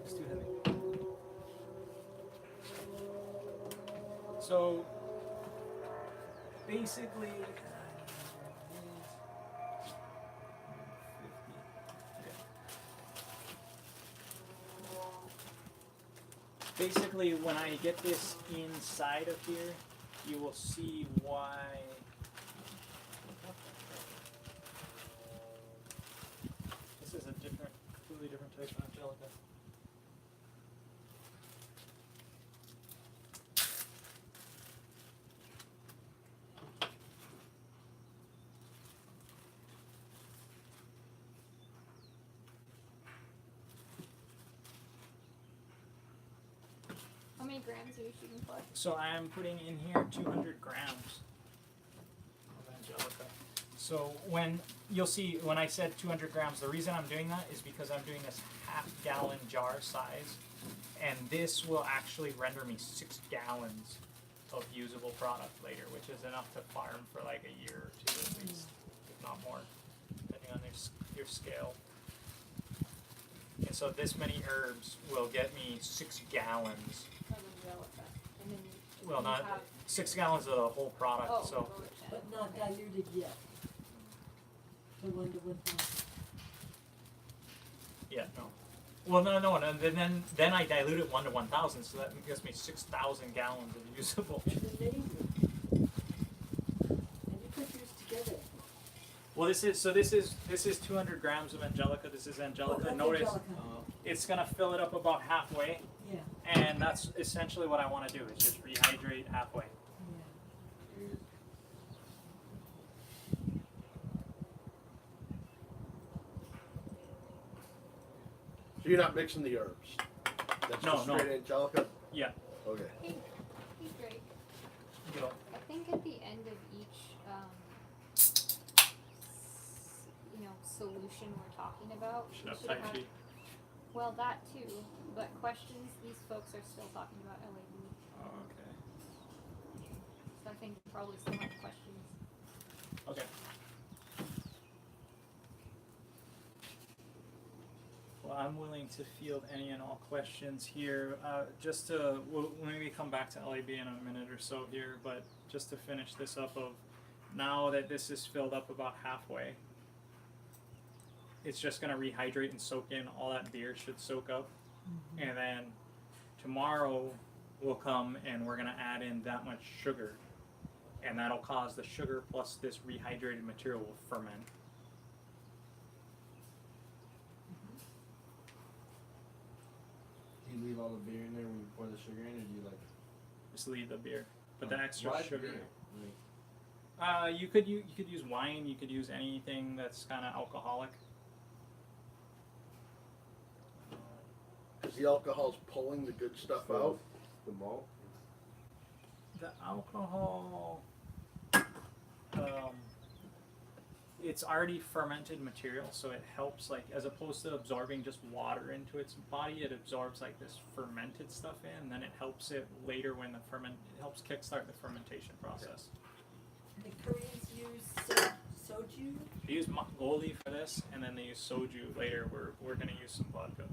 It's too heavy. So basically, basically when I get this inside of here, you will see why. This is a completely different type of angelica. How many grams are you shooting for? So I'm putting in here 200 grams of angelica. So when you'll see when I said 200 grams, the reason I'm doing that is because I'm doing this half-gallon jar size, and this will actually render me 6 gallons of usable product later, which is enough to farm for like a year or two at least, if not more, depending on your scale. And so this many herbs will get me 6 gallons. Of angelica. And then you Well, not have, 6 gallons of the whole product. oh, So But not diluted yet. To 1 to 1,000. yeah, no. Well, no. And then I dilute it 1 to 1,000, so that gives me 6,000 gallons of usable. It's amazing. And you put yours together. Well, this is 200 grams of angelica. This is angelica. That's Notice angelica. it's gonna fill it up about halfway, Yeah. and that's essentially what I want to do is just rehydrate halfway. Yeah. So you're not mixing the herbs? That's No, just no. straight angelica? Yeah. Okay. hey Drake, You know, I think at the end of each, solution we're talking about, should we have should type have, sheet. well, that too, but questions, these folks are still talking about LAB, Oh, okay. so I think we probably still have questions. Okay. Well, I'm willing to field any and all questions here. Just to, we'll maybe come back to LAB in a minute or so here, but just to finish this up of, now that this is filled up about halfway, it's just gonna rehydrate and soak in, all that beer should soak up. And then tomorrow we'll come and we're gonna add in that much sugar, and that'll cause the sugar plus this rehydrated material will ferment. Do you leave all the beer in there when you pour the sugar in, or do you like? Just leave the beer, but the extra Why sugar. beer? Like, You could use wine. You could use anything that's kind of alcoholic. Because the alcohol's pulling the good stuff out. The malt. The alcohol. it's already fermented material, so it helps, like, as opposed to absorbing just water into its body, it absorbs like this fermented stuff in, and then it helps it later when it helps kickstart the fermentation process. The Koreans use soju. They use makgeolli for this, and then they use soju later. We're gonna use some vodka.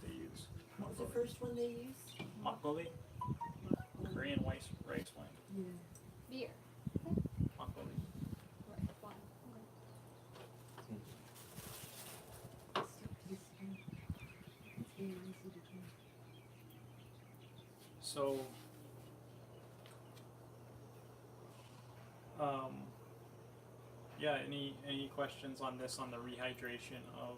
They use What was the first one they used? makgeolli, Korean rice wine. Beer. Makgeolli. Right, fine. So, yeah. Any questions on this, on the rehydration of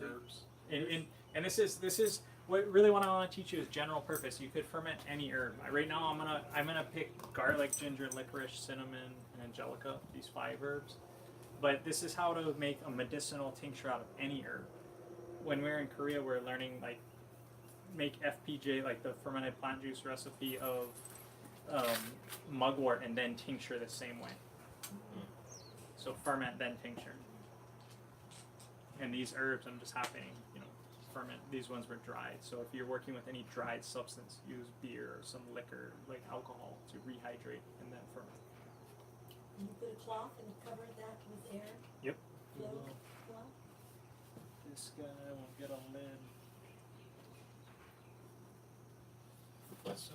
herbs? And this is what really what I want to teach you is general purpose. You could ferment any herb. Right now I'm gonna pick garlic, ginger, licorice, cinnamon, and angelica. These 5 herbs. But this is how to make a medicinal tincture out of any herb. When we're in Korea, we're learning like make FPJ, like the fermented plant juice recipe of mugwort, and then tincture the same way. So ferment, then tincture. And these herbs, I'm just happening, ferment. These ones were dried. So if you're working with any dried substance, use beer or some liquor, like alcohol, to rehydrate and then ferment. And you put a cloth and cover that with air. Yep. Flow cloth. This guy will get a lid. So.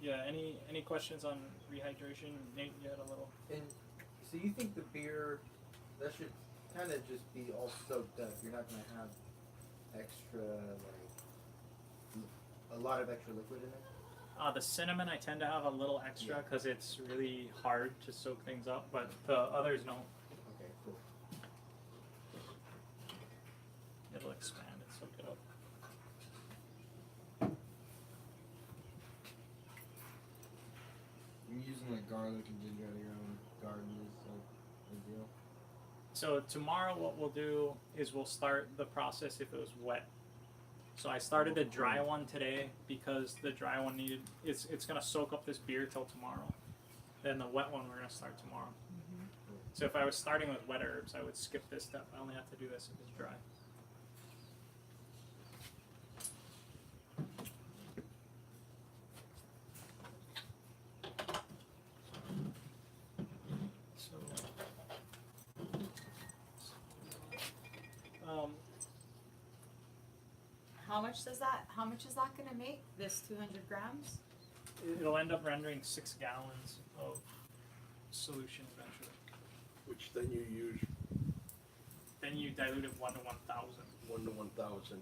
Yeah. Any questions on rehydration? Nate, you had a little. And so you think the beer, that should kind of just be all soaked up. You're not going to have extra, like, a lot of extra liquid in it? The cinnamon I tend to have a little extra because it's really hard to soak things up, but the others don't. Okay, cool. It'll expand and soak it up. I'm using like garlic and ginger out of your own garden is like a deal. So tomorrow what we'll do is we'll start the process if it was wet. So I started the dry one today because the dry one it's gonna soak up this beer till tomorrow. Then the wet one we're gonna start tomorrow. So if I was starting with wet herbs, I would skip this step. I only have to do this if it's dry. How much is that gonna make? This 200 grams? It'll end up rendering 6 gallons of solution eventually. Which then you use Then you dilute it 1 to 1,000. 1 to 1,000.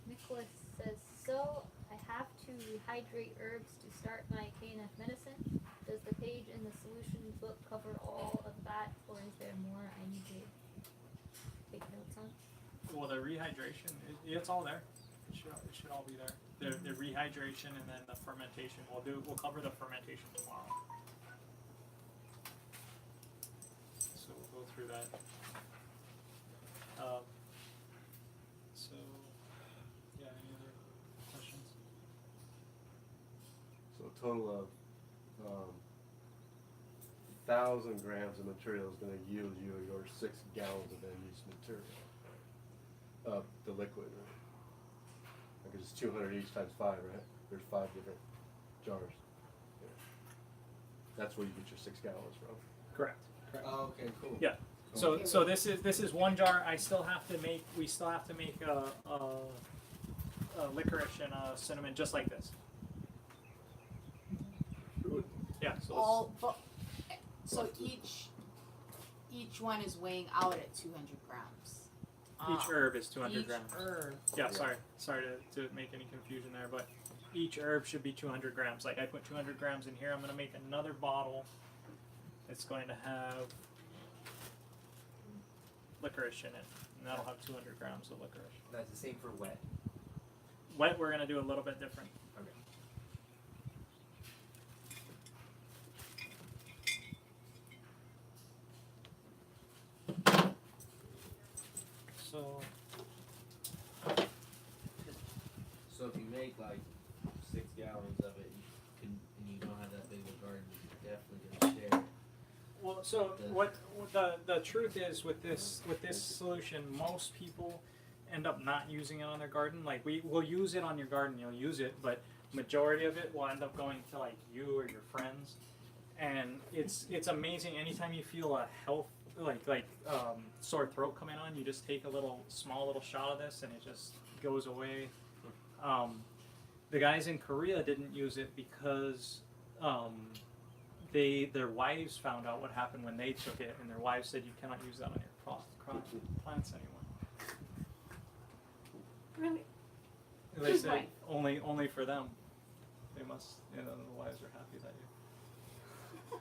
Nicholas says, so I have to rehydrate herbs to start my KNF medicine. Does the page in the solutions book cover all of that, or is there more I need to take notes on? Well, the rehydration, it's all there. It should all be there. The rehydration and then the fermentation. We'll cover the fermentation tomorrow. So we'll go through that. So yeah, any other questions? So a total of 1,000 grams of material is going to yield you your 6 gallons of end-use material. The liquid, right? Because it's 200 each times 5, right? There's 5 different jars. Yeah. That's where you get your 6 gallons from. Correct. Oh, okay, cool. Yeah. So this is 1 jar. We still have to make a licorice and a cinnamon just like this. Good. Yeah. So So each one is weighing out at 200 grams. each herb is 200 Each grams. herb. Yeah, sorry to make any confusion there, but each herb should be 200 grams. Like I put 200 grams in here. I'm going to make another bottle. It's going to have licorice in it, and that'll have 200 grams of licorice. That's the same for wet. Wet, we're going to do a little bit different. Okay. So So if you make like 6 gallons of it, and you don't have that big of a garden, you're definitely gonna share. Well, so the truth is with this solution, most people end up not using it on their garden. Like we will use it on your garden, you'll use it, but majority of it will end up going to like you or your friends. And it's amazing. Anytime you feel a health sore throat coming on, you just take a small little shot of this, and it just goes away. The guys in Korea didn't use it because their wives found out what happened when they took it, and their wives said you cannot use that on your plants anymore. Really? And they Whose said wife? only for them. They must, the wives are happy that you.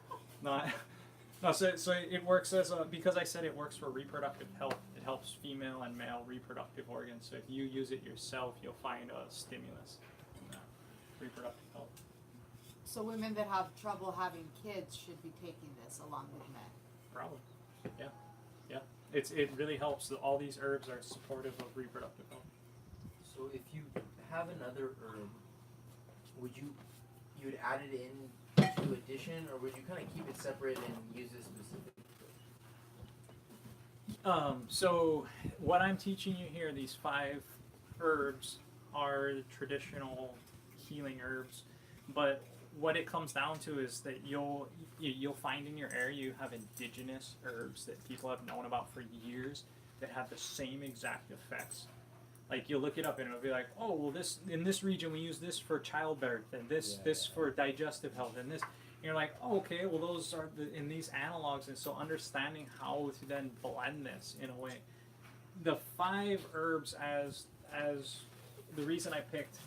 No, so it works as because I said it works for reproductive health. It helps female and male reproductive organs. So if you use it yourself, you'll find a stimulus in that reproductive health. So women that have trouble having kids should be taking this along with men. Probably, yeah. It really helps. All these herbs are supportive of reproductive health. So if you have another herb, you'd add it in to addition, or would you kind of keep it separate and use it specifically? So what I'm teaching you here, these 5 herbs are the traditional healing herbs, but what it comes down to is that you'll find in your area you have indigenous herbs that people have known about for years that have the same exact effects. Like you'll look it up and it'll be like, oh well, this in this region we use this for childbirth, and this for digestive health, and this. And you're like, oh, okay, well those are in these analogs, and so understanding how to then blend this in a way. The 5 herbs as the reason I picked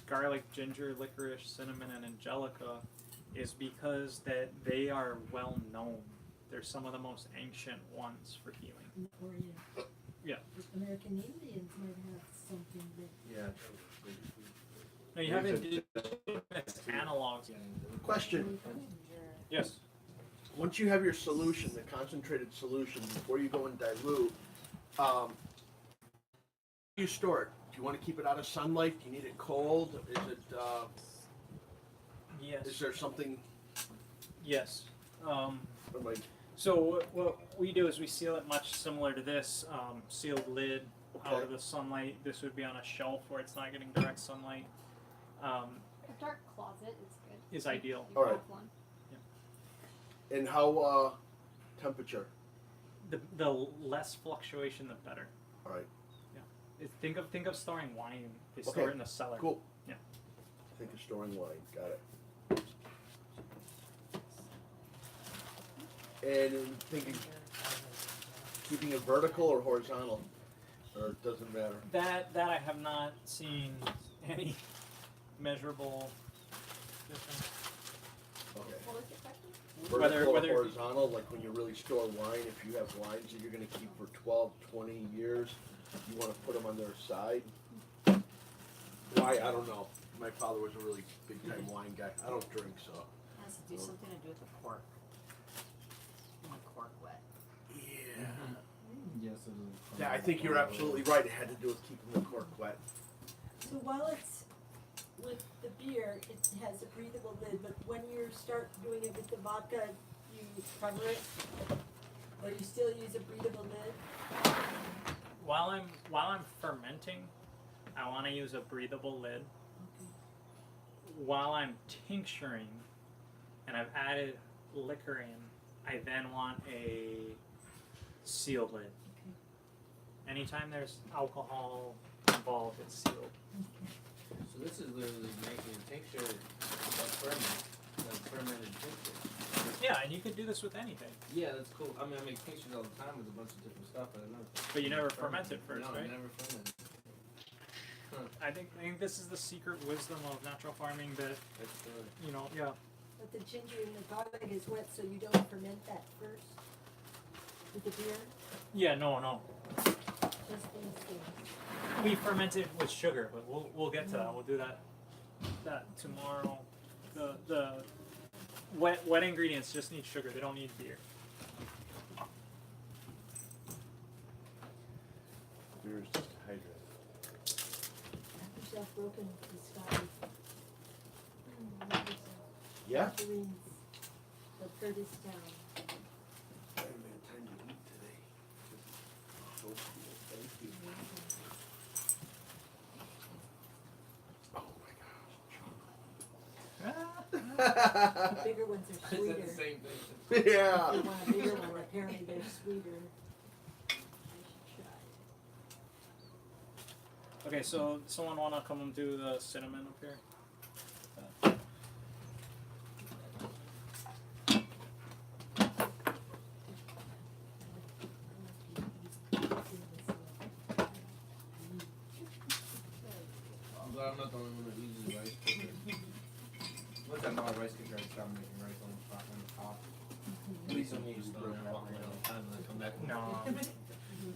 garlic, ginger, licorice, cinnamon, and angelica is because that they are well known. They're some of the most ancient ones for healing. In the Orient. Yeah. American Indians might have something that. Yeah. No, you have indigenous analogs. Question. Yes. Once you have your solution, the concentrated solution, before you go and dilute, you store it. Do you want to keep it out of sunlight? Do you need it cold? Is it? Yes. Is there something? Yes. Like, So what we do is we seal it much similar to this, sealed lid out Okay. of the sunlight. This would be on a shelf where it's not getting direct sunlight. A dark closet is good. Is ideal. You All right. have one. and how temperature? The less fluctuation, the better. All right. Think of storing wine. They store Okay. it in the cellar. Cool. Yeah. Think of storing wine. Got it. And in thinking, keeping it vertical or horizontal, or it doesn't matter. That I have not seen any measurable difference. Okay. What was your question? Vertical Whether or horizontal, like when you really store wine, if you have wines that you're going to keep for 12, 20 years, you want to put them on their side. Why? I don't know. My father was a really big time wine guy. I don't drink, so. It has to do something to do with the cork. And the cork wet. Yeah. Yes, it is. Yeah, I think you're absolutely right. It had to do with keeping the cork wet. So while it's with the beer, it has a breathable lid, but when you start doing it with the vodka, you cover it? Or you still use a breathable lid? while I'm fermenting, I want to use a breathable lid. While I'm tincturing, and I've added liquor in, I then want a sealed lid. Anytime there's alcohol involved, it's sealed. So this is literally making a tincture of ferment, like fermented tincture. Yeah, and you could do this with anything. Yeah, that's cool. I mean, I make tinctures all the time with a bunch of different stuff, but I never. But you never ferment it first, no, right? I never ferment. I think this is the secret wisdom of natural farming that, That's yeah. But the ginger and the garlic is wet, so you don't ferment that first with the beer? Yeah, no. Just these things. We ferment it with sugar, but we'll get to that. We'll do that tomorrow. The wet ingredients just need sugar. They don't need beer. Beer is just hydrated. broken biscotti. Yeah? The Curtis Town. I haven't had time to eat today. So cool. Thank you. Oh my The bigger ones are I said sweeter. the same thing. If Yeah. you want a bigger one, apparently they're sweeter. I should try. Okay, so someone wanna come and do the cinnamon up here? I'm glad I'm not the only one that uses rice cooker. What's that not rice cooker? I start making rice on the top. Please don't use those. All the time when I come back. No.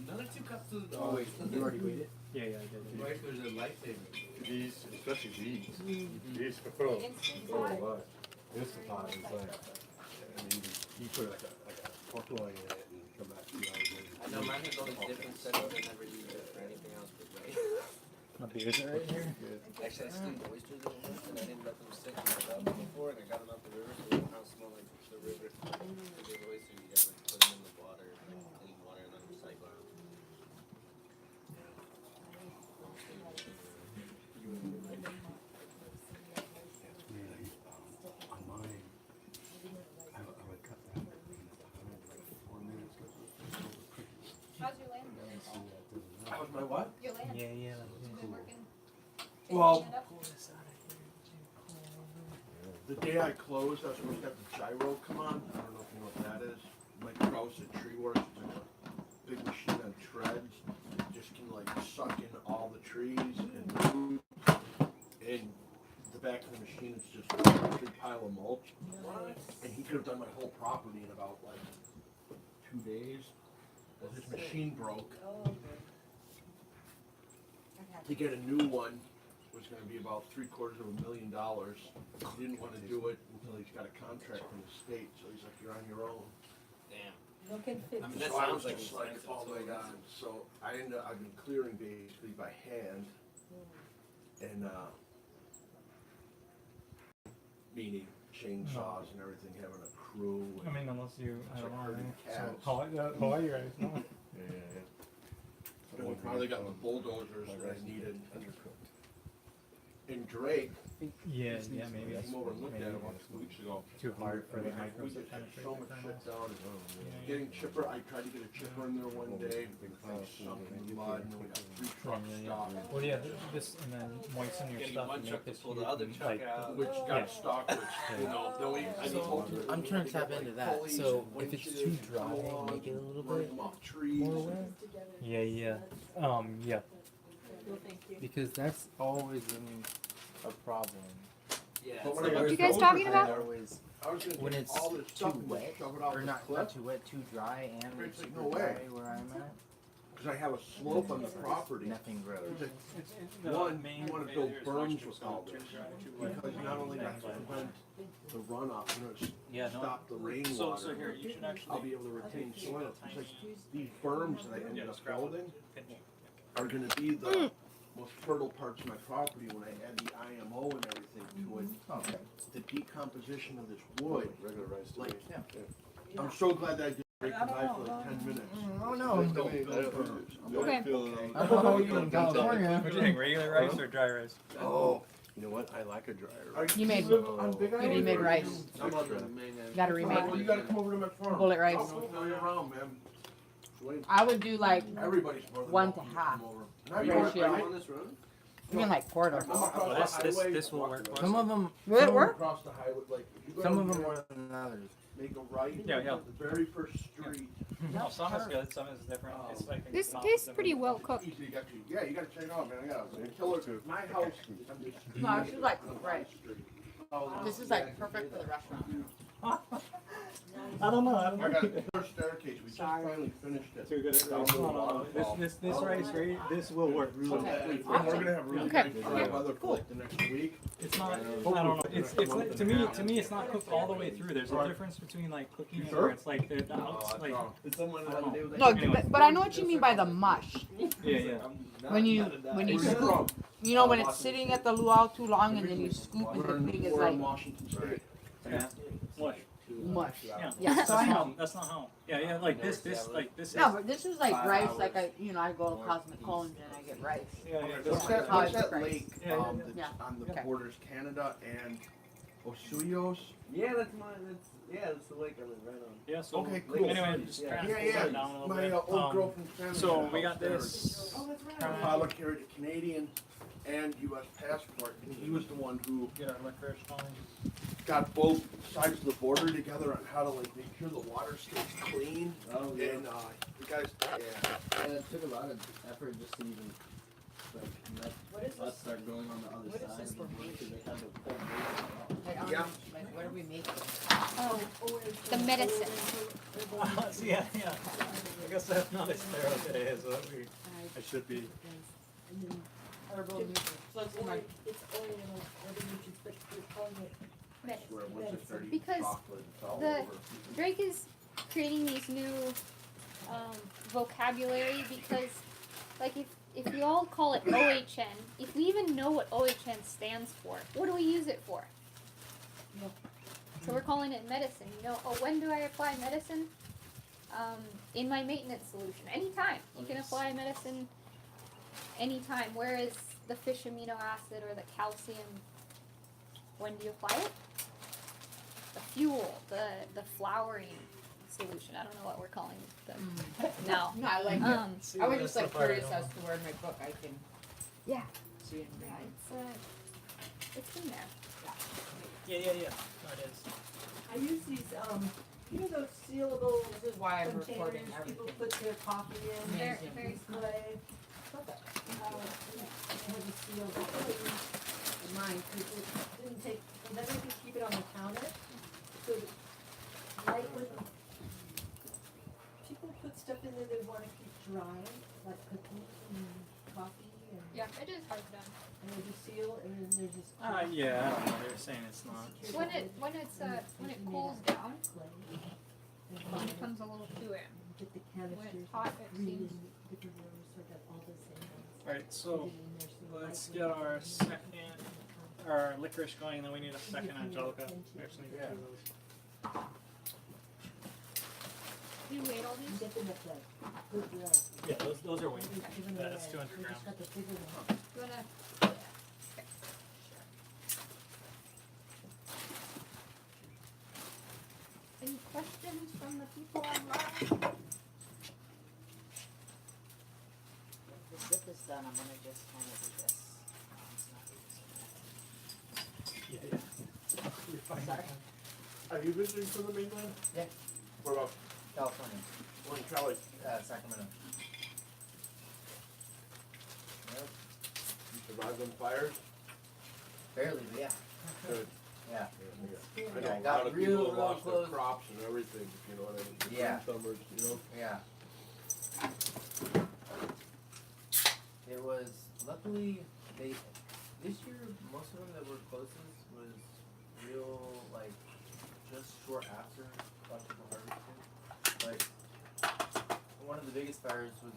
Another 2 cups to the Oh wait, you already weighed it? Yeah, I did. Rice cookers are a lifesaver. These, especially these. These, Instant oh, pot. what? Instant pot is like, I mean, you put like a pork loin in it and come back 2 hours later. I know mine has all these different settings. I never use it for anything else but rice. My beers are right here. Actually, I steamed oysters in it once and I didn't let them sit in the oven before and I got them out the river so they don't how smell like the river. Because those oysters, you gotta like put them in the water, like clean water and then recycle them. On mine, I would cut that in like 4 minutes. How's your land? How's my what? Your land? Yeah. Has it been working? Well, Stand up? the day I closed, I was supposed to have the gyro come on. I don't know if you know what that is. Like Kraus at Tree Works, it's like a big machine on treads. It just can like suck in all the trees and food. And the back of the machine is just a big pile of mulch. And he could have done my whole property in about like 2 days. Well, his machine broke. To get a new one was going to be about $750,000. He didn't want to do it until he's got a contract from the state, so he's like, "You're on your own." Damn. Looking I mean, fit. that So I was sounds like just it's like, expensive, "Oh my too. god!" So I've been clearing basically by hand, and meaning chainsaws and everything, having a crew. I mean, unless you, I don't know, Herding right? So cats. Hawaii guys, no? And we finally got the bulldozers that I needed. And Drake Yeah, maybe it's came over and looked at it 2 weeks ago. too hard for the I mean, microbes we to just had penetrate so the much kernels. shit down. Getting chipper, I tried to get a chipper in there one day, the thing sunk in the mud, and then we got 3 trucks stopped. Well, yeah, this, and then moisten your Getting stuff one and truck make to this pull the huge, other truck like, out. Which Yeah. got stuck, which, you know, then we, I So, told I'm trying to tap into that. So, if it's too dry, make it a little bit more wet. Yeah. Yeah. Yeah. Well, thank you. Because that's always been a problem. Yeah. But it's when I like- got What you the guys talking dozer about? there, Always, I was gonna when take it's all this too stuff and wet, just shove it off or the not cliff, too wet, too dry, and It's like, super no way. dry where I'm at, cause I have a slope on the property. nothing grows. One, you wanna build berms with all this, because not only does it prevent the runoff, you know, Yeah, no. stop the So rainwater. here, you should actually. I'll be able to retain soil. It's like these berms that I ended up building are gonna be the most fertile parts of my property when I add the IMO and everything to it. Okay. The decomposition of this wood, Regular rice. to like, me. I'm so glad that I did break the knife for like 10 minutes. Oh no. Don't build berms. I'm Okay. like, okay. Oh, you in California. What do you think, regular rice or dry rice? Oh, You know what? I like a dry are rice. You made- live on Big You Island? made rice. I'm on the main end. Gotta remake. Well, you gotta come over to my farm. Bullet rice. I'll show you around, man. Wait, I would do like, everybody's more than One welcome to half. come over. And Are I you, go- are you Ratio. on this road? you mean like quarter. I'm across Well, the this highway, will work walking for us. Some of them, Will it Going work? across the highway, like, if you go some down of them here, more than others. make a right. Yeah. The very first street. No, some is good, some is different. It's like This not tastes different. pretty well cooked. Easy, got you. Yeah, you gotta check it out, man. I got a killer. My house. I'm just. No, this is like on a right. street. This is like perfect for the restaurant. I don't know. I don't I got know. a staircase. We just Sorry. finally finished it. Too good at Down race. to the No, no, no. waterfall. This race, right? This will work. So, Okay. we're gonna have really Okay. nice dry weather for like the next week. It's not. I don't know. It's like, to me, it's not cooked all the way through. There's a difference between like cooking You it sure? where it's like the outs, like Did someone have to do with No, Anyways. but I know what you mean by the mush. yeah. When you scoop, you know, when it's sitting at the luau too long and then you scoop and the thing is We're in like Washington State. Yeah. What? mush. Yeah. Yeah, That's so I not. know. That's not how. Yeah. Like this No, is. but this is like rice. Like I go to Cosmic Cones and I get rice. Yeah. What's Yeah. that, what's that Right. lake Yeah. that's on the Okay. borders, Canada and Osuios? Yeah, that's mine. That's the lake I live right on. Yeah. So Okay, cool. anyway, just Yeah. trying Yeah, to yeah. slow it down a little My bit. old girlfriend's family. So had a we got house there. this. Oh, that's right. My father carried a Canadian and U.S. passport, and he was the one who Get our licorice going. got both sides of the border together on how to like make sure the water stays clean. Oh, yeah. And the guys, yeah. And it took a lot of effort just to even like What let is us this? start going on the other What is side this of the for border me? because they had the whole base. Like, Yeah. like what are we making? Oh, the medicine. Yeah. I guess that's not as thorough today as what I should be. And then Herbal nutrients. So it's oil, like it's oil and other nutrients, but we're calling it Medicine. Where once it's dirty Because chocolate, it's all the- over. Drake is creating these new vocabulary because, like, if we all call it OHN, if we even know what OHN stands for, what do we use it for? Yeah. So we're calling it medicine. You know, oh, when do I apply medicine? In my maintenance solution. Anytime. You can apply medicine anytime. Whereas the fish amino acid or the calcium, when do you apply it? The fuel, the flowering solution. I don't know what we're calling them now. no, I like it. See, I was that's just the like part I curious don't as to where in my book I can Yeah. see it. Yeah, it's in there. Yeah. No, it is. I use these, you know those sealable This is why I'm recording containers people everything. put their coffee in? Very, Amazing. very small. Clay. I have a seal in mine, because it didn't take, and then I just keep it on the counter, so that light wouldn't. People put stuff in there they wanna keep dry, like cookies and coffee and. Yeah, it is hard done. And they just seal, and then there's just. Yeah. I don't know. They're saying it's not. When it cools down, Clay. And it fire. becomes a little too Get the canisters, hot, it green seems- and different rooms, so I got all the same ones. Alright, so Put it in there so the let's light get wouldn't our come in. second, our licorice going, and then we need a second Angelica. We actually need two of those. you weighed all You these? get them at the Goodwill. Yeah, those are weight. They give them That's away. 200 They grams. just got the bigger one. You wanna? Any questions from the people online? Let's get this done. I'm gonna just kind of do this. Yeah. You're fine. Sorry. Are you visiting from the mainland? Yeah. Where about? California, One in Cali. Sacramento. Yep. You survived them fires? Barely, but yeah. Good. Yeah. I Yeah, know a got lot of real, people have real lost their close. crops and everything, if you know what I mean. The Yeah. Summers, you know? Yeah. It was luckily this year most of them that were closest was real like just short after electrical harvesting. Like one of the biggest fires was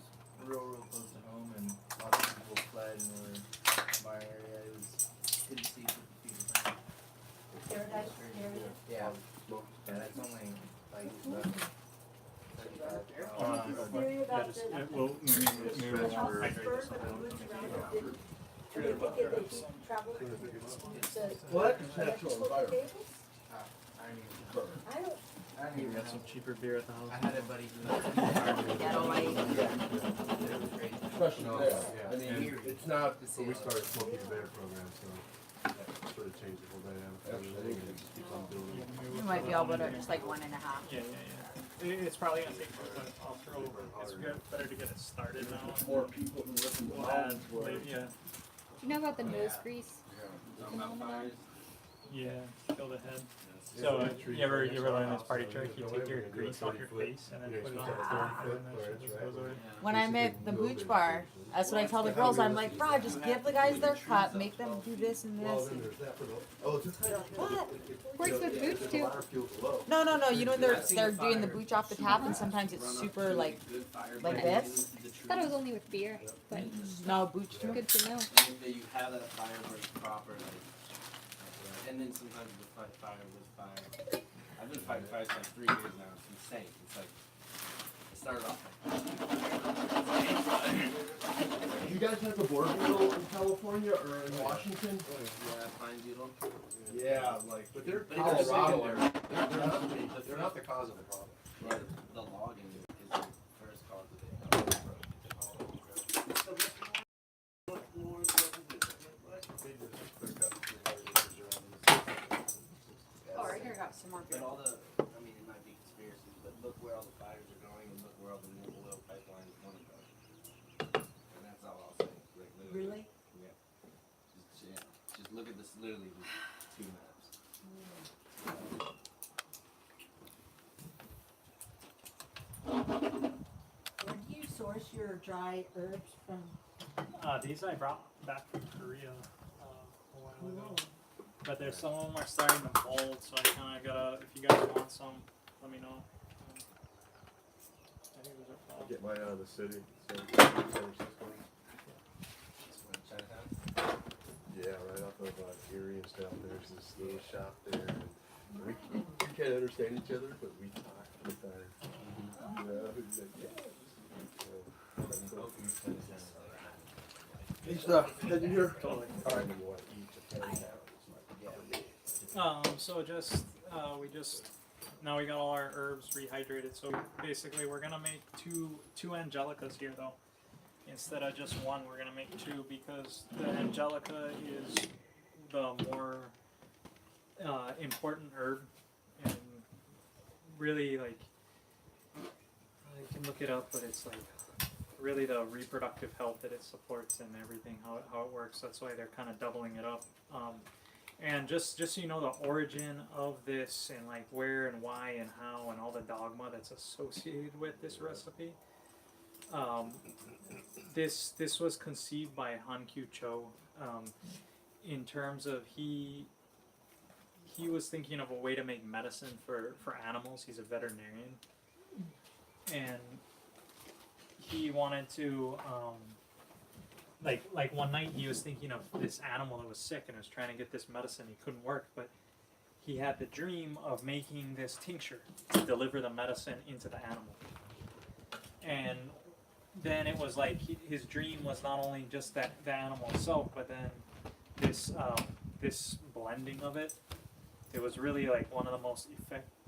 real close to home and lots of people fled and were my area. It was couldn't see 50 feet in front. Paradise area. Yeah. Smoke. Yeah, that's only like about 35 This area about the. Well, maybe we'll hydrate Spur, this but one. the woods around it didn't- I mean, they get the heat travel. What? The electrical cables? I don't, I don't We even got know. some cheaper beer at the house. I had a buddy who Ghetto light. it was great. Especially No, there. yeah. I mean, it's not, To So see we it. started smoking tobacco program, so that sort of changed the whole dynamic of everything and it just keeps on building. You might be able to just like 1.5. Yeah. It's probably gonna take more, but I'll throw. It's better to get it started now. more people who live in the We'll add, mountains where. yeah. Do you know about the nose grease phenomenon? Yeah, kill the head. So Yeah, trees you ever right next to our learn this house, party so trick? there's You no take way your we're gonna do a grease off your 30 foot. face and then Yeah, put it you're on supposed your to have back, 30 and then foot it clearance, just right? goes away. When I'm at the booch bar, that's what I tell the How girls. good I'm is like, it? bro, just give the guys their cut, make them do this and Well, this. then there's that for the, oh, it's What? Works with boots the too. water feels low. No. You know when I've seen they're a doing the fire booch off the tap, and sometimes it's super like this. I thought it was only with beer, but No booch too. good to know. And that you have that fire where it's proper, like, and then sometimes the fight fire with fire. I've been fighting fires for like 3 years now. It's insane. It's like it started off like You guys have the board beetle in California or in Washington? yeah, pine beetle. Yeah, like, But they're But it's Colorado, secondary. they're not the cause of the problem. Right. The logging is the first cause of it. Oh, right here, I got some more But all the, I mean, it might be conspiracies, but look where all the fires are going and look where all the new oil pipelines want to go. And that's all I'll say. Like, literally. Really? Yeah. Just look at this, literally, these 2 maps. Where do you source your dry herbs from? These I brought back from Korea a while ago. But there's some of them are starting to mold, so I kind of gotta. If you guys want some, let me know. I think those are I fall. get mine out of the city, so San Francisco. Chinatown? Yeah, right off of Erie and stuff. There's this little shop there. And we can't understand each other, but we talk all the time. He's like, yeah. He's heading here. Totally. All right. What each of them So just we just now we got all our herbs rehydrated. So basically, we're gonna make two angelicas here though. Instead of just one, we're gonna make 2 because the angelica is the more important herb, and really like you can look it up, but it's like really the reproductive health that it supports and everything, how it works. That's why they're kind of doubling it up. And just so you know the origin of this and like where and why and how and all the dogma that's associated with this recipe. This was conceived by Han Kyu Cho in terms of he was thinking of a way to make medicine for animals. He's a veterinarian, and he wanted to like one night he was thinking of this animal that was sick and was trying to get this medicine. He couldn't work, but he had the dream of making this tincture to deliver the medicine into the animal. And then it was like his dream was not only just the animal itself, but then this blending of it. It was really like one of the most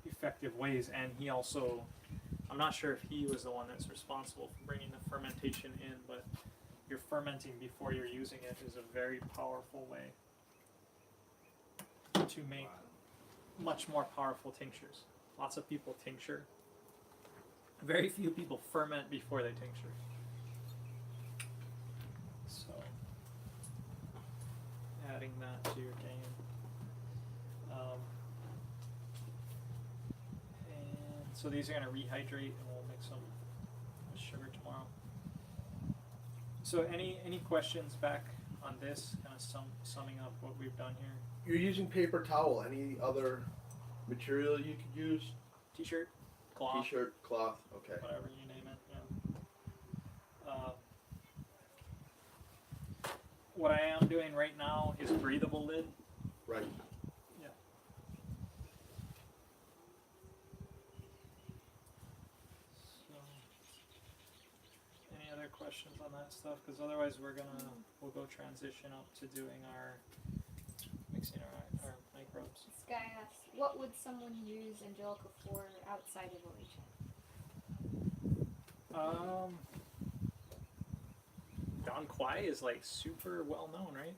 effective ways. And he also, I'm not sure if he was the one that's responsible for bringing the fermentation in, but you're fermenting before you're using it is a very powerful way to make much more powerful tinctures. Lots of people tincture. Very few people ferment before they tincture. So, adding that to your game. And so these are going to rehydrate, and we'll mix them with sugar tomorrow. So any questions back on this? Kind of summing up what we've done here. You're using paper towel. Any other material you could use? T-shirt, cloth, T-shirt, cloth. Okay. whatever you name it. Yeah. What I am doing right now is breathable lid. Right. So, any other questions on that stuff? Because otherwise we'll go transition up to doing mixing our microbes. This guy asks, what would someone use Angelica for outside of OHA? Don Quai is like super well known, right?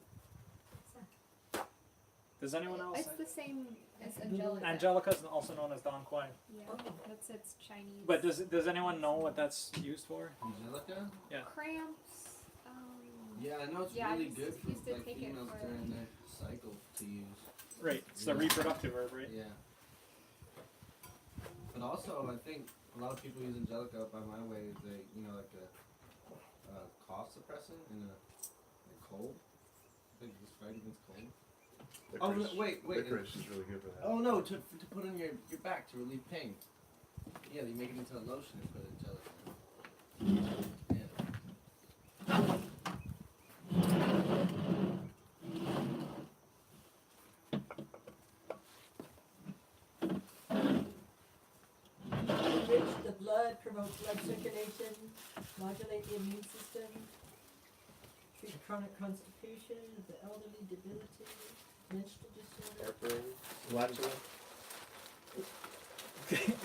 Does anyone else? It's the same as Angelica. Angelica is also known as Don Quai. Yeah, that's its Chinese. But does anyone know what that's used for? Angelica? Cramps. Yeah, I know it's Yeah, I really used good to for like take it females for- during their cycle to use. Right, it's the reproductive herb, right? Yeah. But also, I think a lot of people use Angelica up by my way is a, you know, like a cough suppressant and a cold. I think this fight against cold. Oh, Licorice. wait. Licorice is really good for that. Oh no, to put on your back to relieve pain. Yeah, you make it into a lotion and put Angelica. Yeah. Enrich the blood, promote blood circulation, modulate the immune system, treat chronic constipation, the elderly, debilitated, menstrual disorder. Heartburn, flatulence.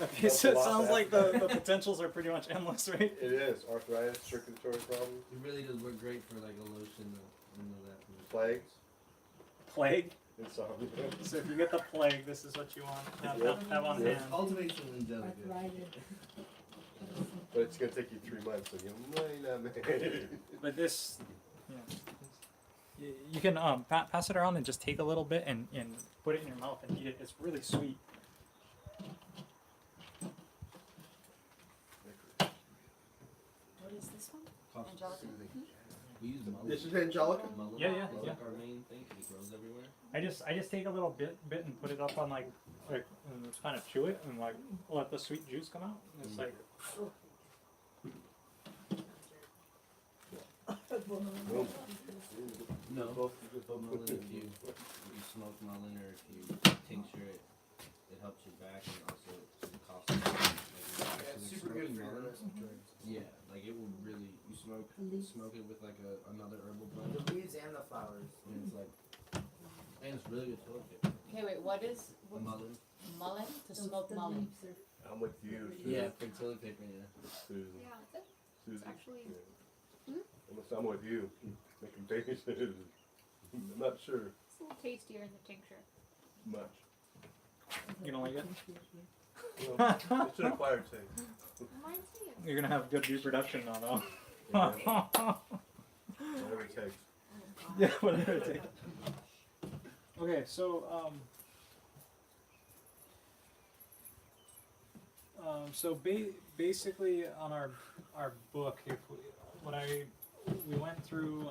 Okay, so it sounds like the potentials are pretty much endless, right? It is. Arthritis, circulatory problems, It really does work great for like a lotion. You know that. plagues, Plague. insomnia. So if you get the plague, this is what you want. Have on Yeah. hand. Cultivate some Angelica. Arthritis. But it's gonna take you 3 months, so you might not make it. But this, yeah. You can pass it around and just take a little bit and put it in your mouth and eat it. It's really sweet. What is this one? Cough Angelica? soothing. We use mullet. This is Angelica? Mullet. Yeah, yeah, Mullet, yeah. our main thing. It grows everywhere. I just take a little bit and put it up on like and just kind of chew it and like let the sweet juice come out. And it's like No. Both Mullet, if you smoke mullet or if you tincture it, it helps your back and also the cough. Yeah, it's super good for your Yeah, like it will really. You smoke it with like another herbal blend, The leaves and the flowers. and it's like, and it's really good toilet paper. Okay, wait, what is Mullet. mullet? To smoke mullet. I'm with you. Yeah, for toilet paper. Yeah. Susan. Yeah, it's Susan. actually- I'm with you. Making babies. I'm not sure a little tastier in the tincture. much. you don't like it. Well, it's an acquired taste. Reminds me of You're gonna have good reproduction now, though. Whatever it takes. Yeah, whatever it takes. Okay, so basically on our book, we went through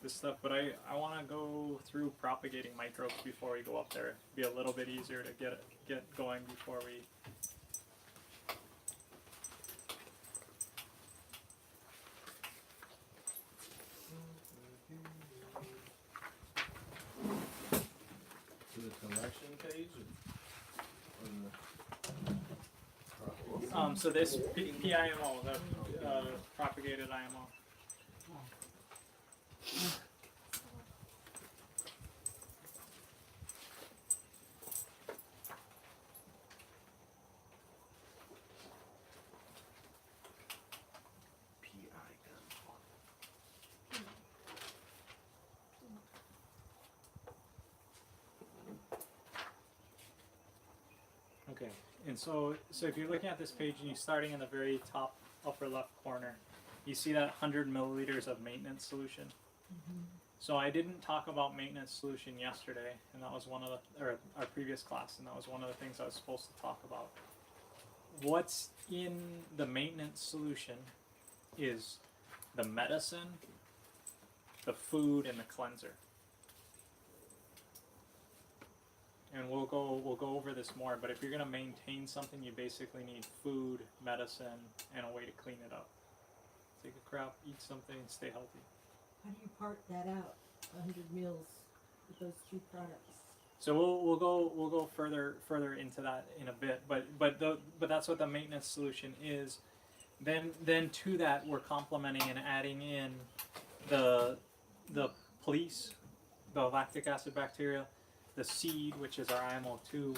this stuff, but I want to go through propagating microbes before we go up there. It'd be a little bit easier to get going before we. To the collection page. So this PIMO, the propagated IMO. Okay, and so if you're looking at this page and you're starting in the very top upper left corner, you see that 100 milliliters of maintenance solution. So I didn't talk about maintenance solution yesterday, and that was one of the, or our previous class, and that was one of the things I was supposed to talk about. What's in the maintenance solution is the medicine, the food, and the cleanser. And we'll go over this more, but if you're gonna maintain something, you basically need food, medicine, and a way to clean it up. Take a crap, eat something, and stay healthy. How do you part that out, 100 mils with those two products? So we'll go further into that in a bit, but that's what the maintenance solution is. Then to that we're complementing and adding in the police, the lactic acid bacteria, the seed, which is our IMO2,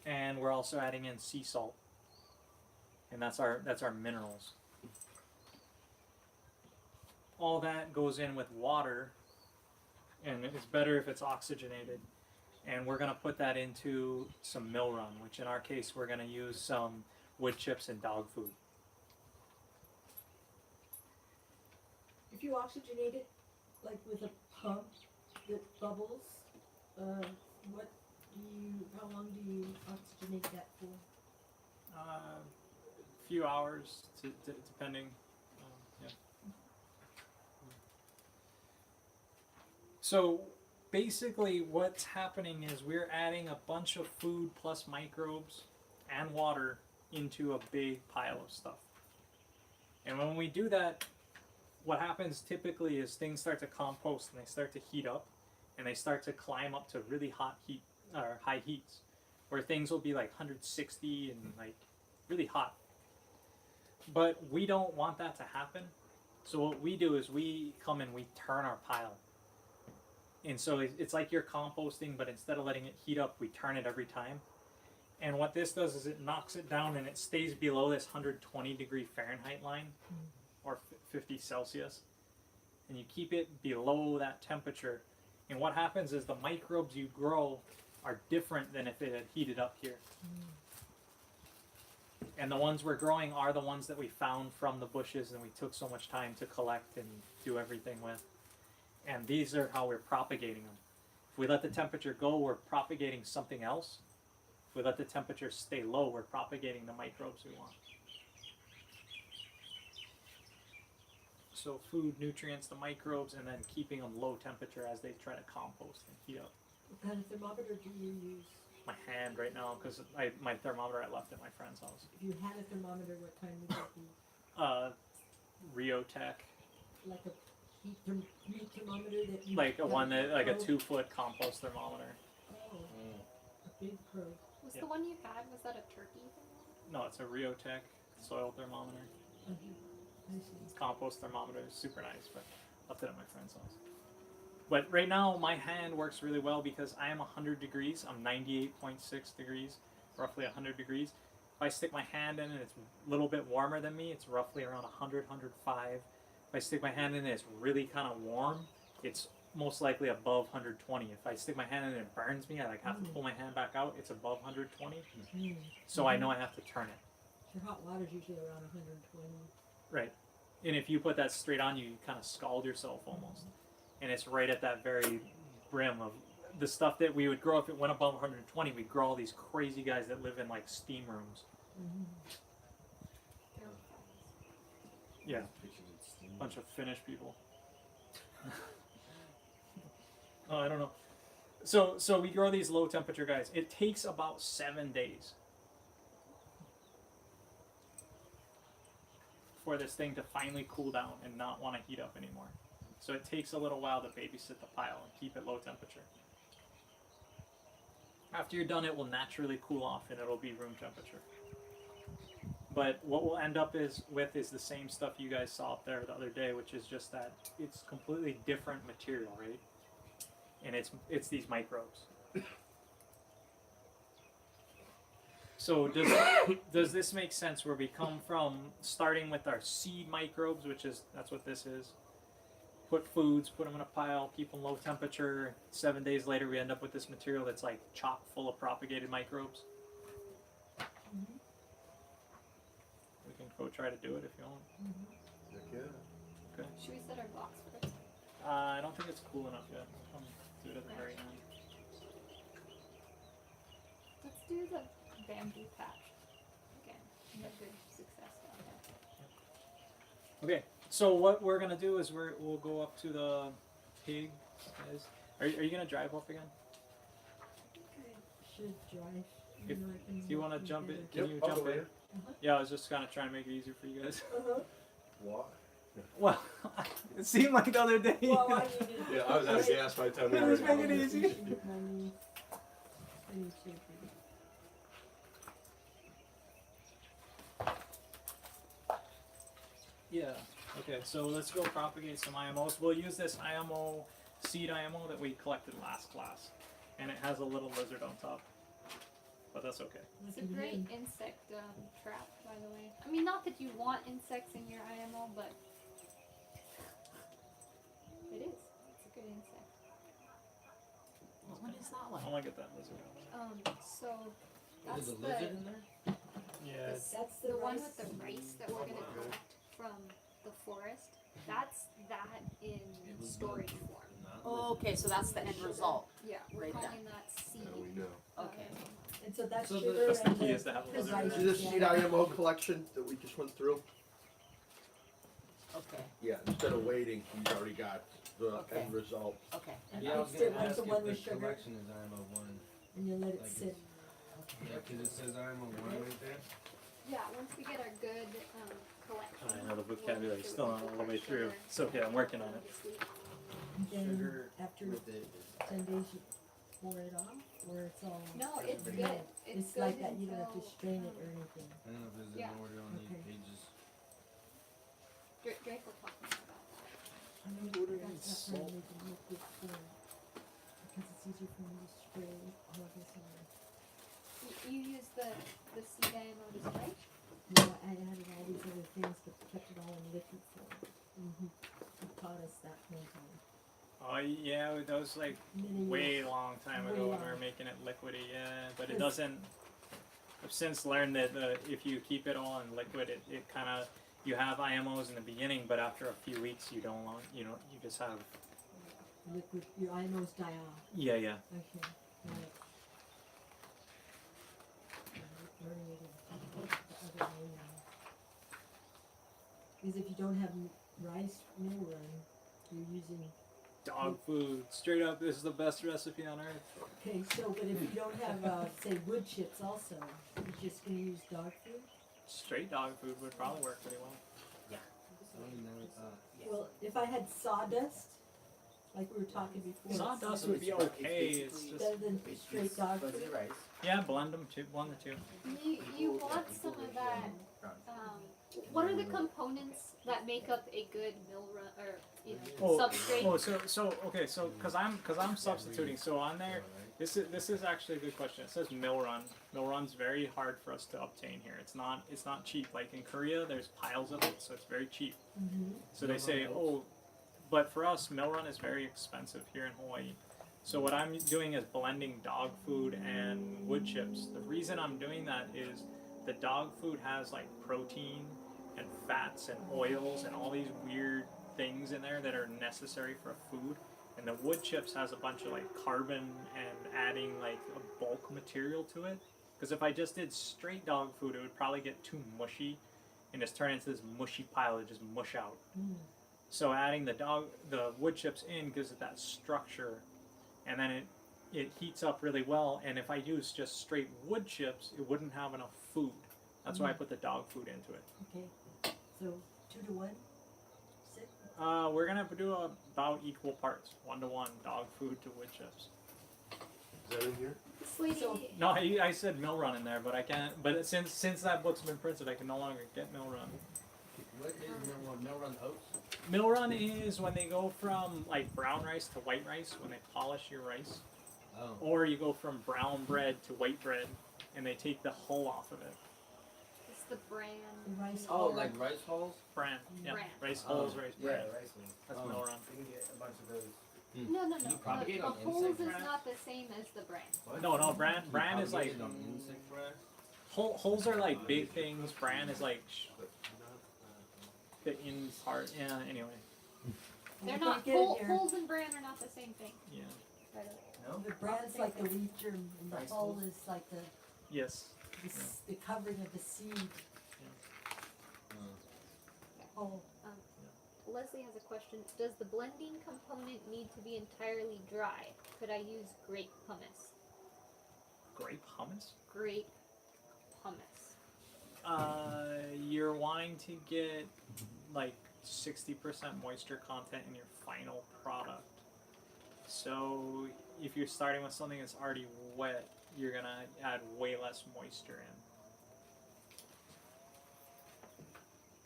and we're also adding in sea salt, and that's our minerals. All that goes in with water, and it's better if it's oxygenated. And we're gonna put that into some mill run, which in our case we're gonna use some wood chips and dog food. If you oxygenate it, like with a pump that bubbles, how long do you oxygenate that for? few hours, depending. Yeah. So basically, what's happening is we're adding a bunch of food plus microbes and water into a big pile of stuff. And when we do that, what happens typically is things start to compost and they start to heat up, and they start to climb up to really hot heat or high heats, where things will be like 160 and like really hot. But we don't want that to happen. So what we do is we come and we turn our pile. And so it's like you're composting, but instead of letting it heat up, we turn it every time. And what this does is it knocks it down and it stays below this 120 degree Fahrenheit line, or 50 Celsius. And you keep it below that temperature. And what happens is the microbes you grow are different than if it had heated up here. And the ones we're growing are the ones that we found from the bushes and we took so much time to collect and do everything with. And these are how we're propagating them. If we let the temperature go, we're propagating something else. If we let the temperature stay low, we're propagating the microbes we want. So food, nutrients, the microbes, and then keeping them low temperature as they try to compost and heat up. What kind of thermometer do you use? My hand right now, because my thermometer I left at my friend's house. If you had a thermometer, what kind would that be? Riotech. Like a heat thermometer that you... Like a one that, like a probe? 2-foot compost thermometer. Oh, a big probe. Was Yeah. the one you had, was that a turkey thermometer? No, it's a Riotech soil thermometer. I see. Compost thermometer is super nice, but left it at my friend's house. But right now, my hand works really well because I am 100 degrees. I'm 98.6 degrees, roughly 100 degrees. If I stick my hand in and it's a little bit warmer than me, it's roughly around 100, 105. If I stick my hand in and it's really kind of warm, it's most likely above 120. If I stick my hand in and it burns me, I like have to pull my hand back out, it's above 120. So I know I have to turn it. Your hot water's usually around 120. Right. And if you put that straight on you, you kind of scald yourself almost. And it's right at that very brim of the stuff that we would grow. If it went above 120, we'd grow all these crazy guys that live in like steam rooms. Yeah. Bunch of Finnish people. Oh, I don't know. So we grow these low temperature guys. It takes about 7 days for this thing to finally cool down and not want to heat up anymore. So it takes a little while to babysit the pile and keep it low temperature. After you're done, it will naturally cool off and it'll be room temperature. But what we'll end up with is the same stuff you guys saw up there the other day, which is just that it's completely different material, right? And it's these microbes. So does this make sense where we come from starting with our seed microbes, that's what this is. Put foods, put them in a pile, keep them low temperature. 7 days later, we end up with this material that's like chock full of propagated microbes. We can go try to do it if you want. Heck yeah. Okay. Should we set our box first? I don't think it's cool enough yet. I'll do it at the very end. Let's do the bamboo patch again. We had good success down there. Okay, so what we're gonna do is we'll go up to the pig. Guys, are you gonna drive up again? Should drive. If you want to jump in, Yep, can you I'll jump go in? in. Yeah, I was just kind of trying to make it easier for you guys. Why? Well, it seemed like the other day. Well, I needed... Yeah, I was out of gas by the time we Let's were make it easy. Yeah. Okay, so let's go propagate some IMOs. We'll use this IMO, seed IMO that we collected last class. And it has a little lizard on top. But that's okay. It's a great insect trap, by the way. I mean, not that you want insects in your IMO, but it is. It's a good insect. What is that I one? want to get that lizard out. So that's Is the a lizard in there? Yeah. That's the one with the rice that we're gonna collect from the forest. That's that in storage form. Oh, okay, so that's the end result. Yeah, we're Right calling that seed. Now we know. Okay. And so that's So sugar that's the and key the is to have a the little rice. bit See this yeah. seed IMO collection that we just went through? Okay, Yeah, instead of waiting, he's already got the Okay. end result. okay, And Yeah, I was mixed it gonna with ask the if one the with sugar, collection is IMO one. and you let it Like sit. Yeah, 'cause it says IMO one right there. Yeah, once we get our good collection. I know the we'll vocabulary's make still sure not we all the put way our through. sugar It's okay, I'm working on it. And then Sugar after with it. 10 days you pour it off, or it's all. No, it's Yeah. good. It's good like that, you don't have to until, strain it or anything. I don't know if there's Yeah. an order on Okay. these pages. Drake will talk more about that. I know that's not how I make the liquid form, because it's easier for me to spray all of this on. You use the seed IMO to spray? No, I added all these other things, but kept it all in liquid form. Mm-hmm. He taught us that one time. Oh yeah, that was like Many way years. long time Way ago when we were long. making it liquidy, yeah. But it Yes. doesn't. I've since learned that if you keep it all in liquid, it kind of you have IMOs in the beginning, but after a few weeks you don't want you just have Liquid, your IMOs die off. yeah. Okay, right. Learning it in the other way now. Because if you don't have rice mill run, you're using, Dog food, straight up. This is the best recipe on earth. okay, so, but if you don't have, say, wood chips also, you're just gonna use dog food? Straight dog food would probably work pretty well. I never thought. Well, if I had sawdust, like we were talking before. Sawdust So would it's be ba- it's okay. It's basically- just Better than straight dog Fuzzy food. rice. yeah, blend them too, blend the two. You want some of that. What are the components that make up a good mill run or substrate? Oh, so okay, so because I'm substituting, so on there, this is actually a good question. It says mill run. Mill run's very hard for us to obtain here. It's not cheap. Like in Korea, there's piles of it, so it's very cheap. Mm-hmm. So they say, oh, but for us, mill run is very expensive here in Hawaii. So what I'm doing is blending dog food and wood chips. The reason I'm doing that is the dog food has like protein and fats and oils and all these weird things in there that are necessary for food. And the wood chips has a bunch of like carbon and adding like a bulk material to it. Because if I just did straight dog food, it would probably get too mushy and just turn into this mushy pile that just mush out. Mm. So adding the wood chips in gives it that structure, and then it heats up really well. And if I use just straight wood chips, it wouldn't have enough food. That's why I put the dog food into it. Okay, so 2 to 1? 6? We're gonna do about equal parts, 1-to-1 dog food to wood chips. Is that in here? This lady, So- No, I said mill run in there, but I can't. But since that book's been printed, I can no longer get mill run. What is mill run oats? Mill run is when they go from like brown rice to white rice when they polish your rice. Oh. Or you go from brown bread to white bread, and they take the hull off of it. it's the brand. The rice Oh, hull. like rice hulls? Bran, yeah, Bran. rice Oh, hulls, rice Yeah, bran. rice wing. That's Oh. mill run. You can get a bunch of those. No. You propagate The on holes insect is bran? not the same as the brand. What? No, bran is like on insect bread? holes are like big things. Bran is like the in part. Yeah. Anyway, They're Okay, not get it here. holes and brand are not the same thing. yeah. By the way. No? The brand's like the wheat germ, and the Rice hull hulls? is like Yes. the covering of the seed. Hull. Leslie has a question. Does the blending component need to be entirely dry? Could I use grape hummus? Grape hummus. Grape hummus. You're wanting to get like 60% moisture content in your final product. So if you're starting with something that's already wet, you're gonna add way less moisture in.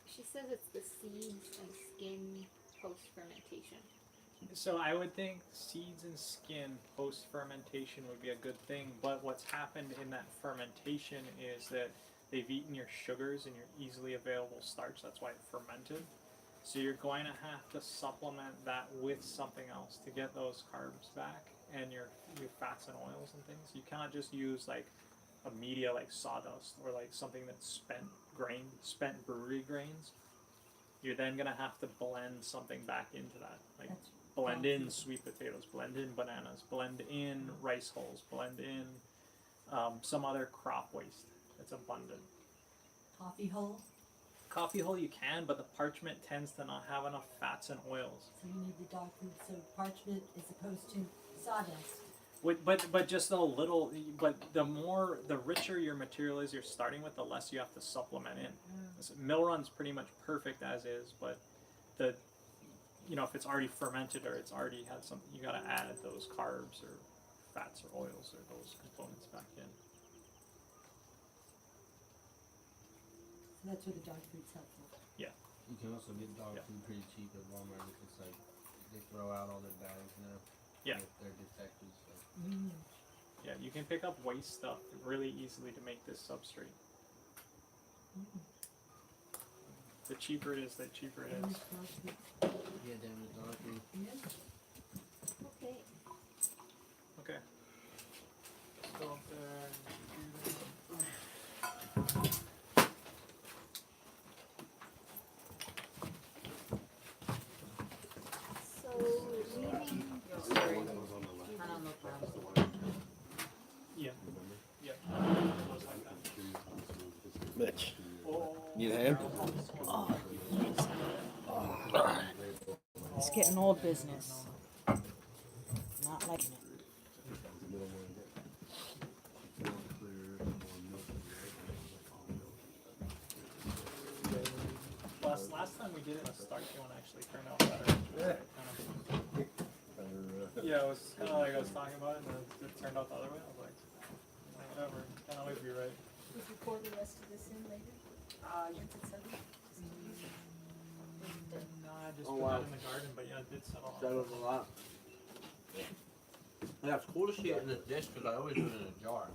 She says it's the seeds and skin post fermentation. So I would think seeds and skin post fermentation would be a good thing, but what's happened in that fermentation is that they've eaten your sugars and your easily available starch. That's why it fermented. So you're going to have to supplement that with something else to get those carbs back and your fats and oils and things. You cannot just use like a media like sawdust or like something that's spent brewery grains. You're then gonna have to blend something back into that, like That's blend in sweet potatoes, blend in bananas, blend in rice hulls, blend in some other crop waste that's abundant. Coffee hull, Coffee hull you can, but the parchment tends to not have enough fats and oils. so you need the dog food, so parchment as opposed to sawdust. But just a little. But the richer your material is you're starting with, the less you have to supplement in. Mill run's pretty much perfect as is, but if it's already fermented or it's already had some, you gotta add those carbs or fats or oils or those components back in. So that's where the dog food's helpful. You can also get dog Yeah. food pretty cheap at Walmart if it's like they throw out all their bags now. Yeah. If they're defective, so. Yeah, you can pick up waste stuff really easily to make this substrate. The cheaper it is, the cheaper it is. Yeah, damn it, dog food. Okay. Okay. Go up there. So leaving. Yeah. Yeah. Mitch, Oh. need a hand? It's getting old business. Not liking it. Last time we did it, the starchy one actually turned out better. Yeah, it was kind of like I was talking about it, and then it turned out the other way. I was like, whatever, can't always be right. We'll record the rest of this in later. Once it's settled. Nah, I just Oh, put wow. that in the garden, but yeah, it did settle. Settles a lot. Yeah, it's cool to see it in a dish because I always do it in a jar.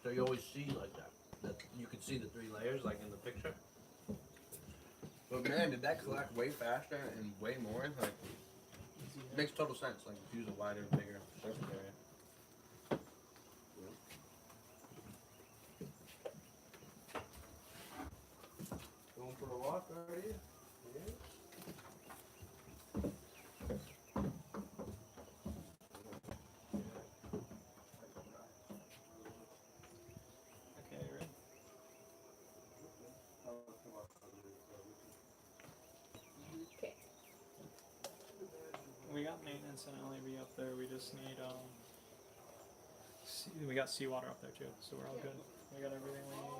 So you always see like that. That you can see the 3 layers like in the picture. But man, did that collect way faster and way more? Like, it makes total sense. Like, use a wider, bigger surface area. Going for a walk already? Yeah. Okay, ready? Okay. We got maintenance and LAB up there. We just need we got seawater up there too, so we're all good. We got everything we need.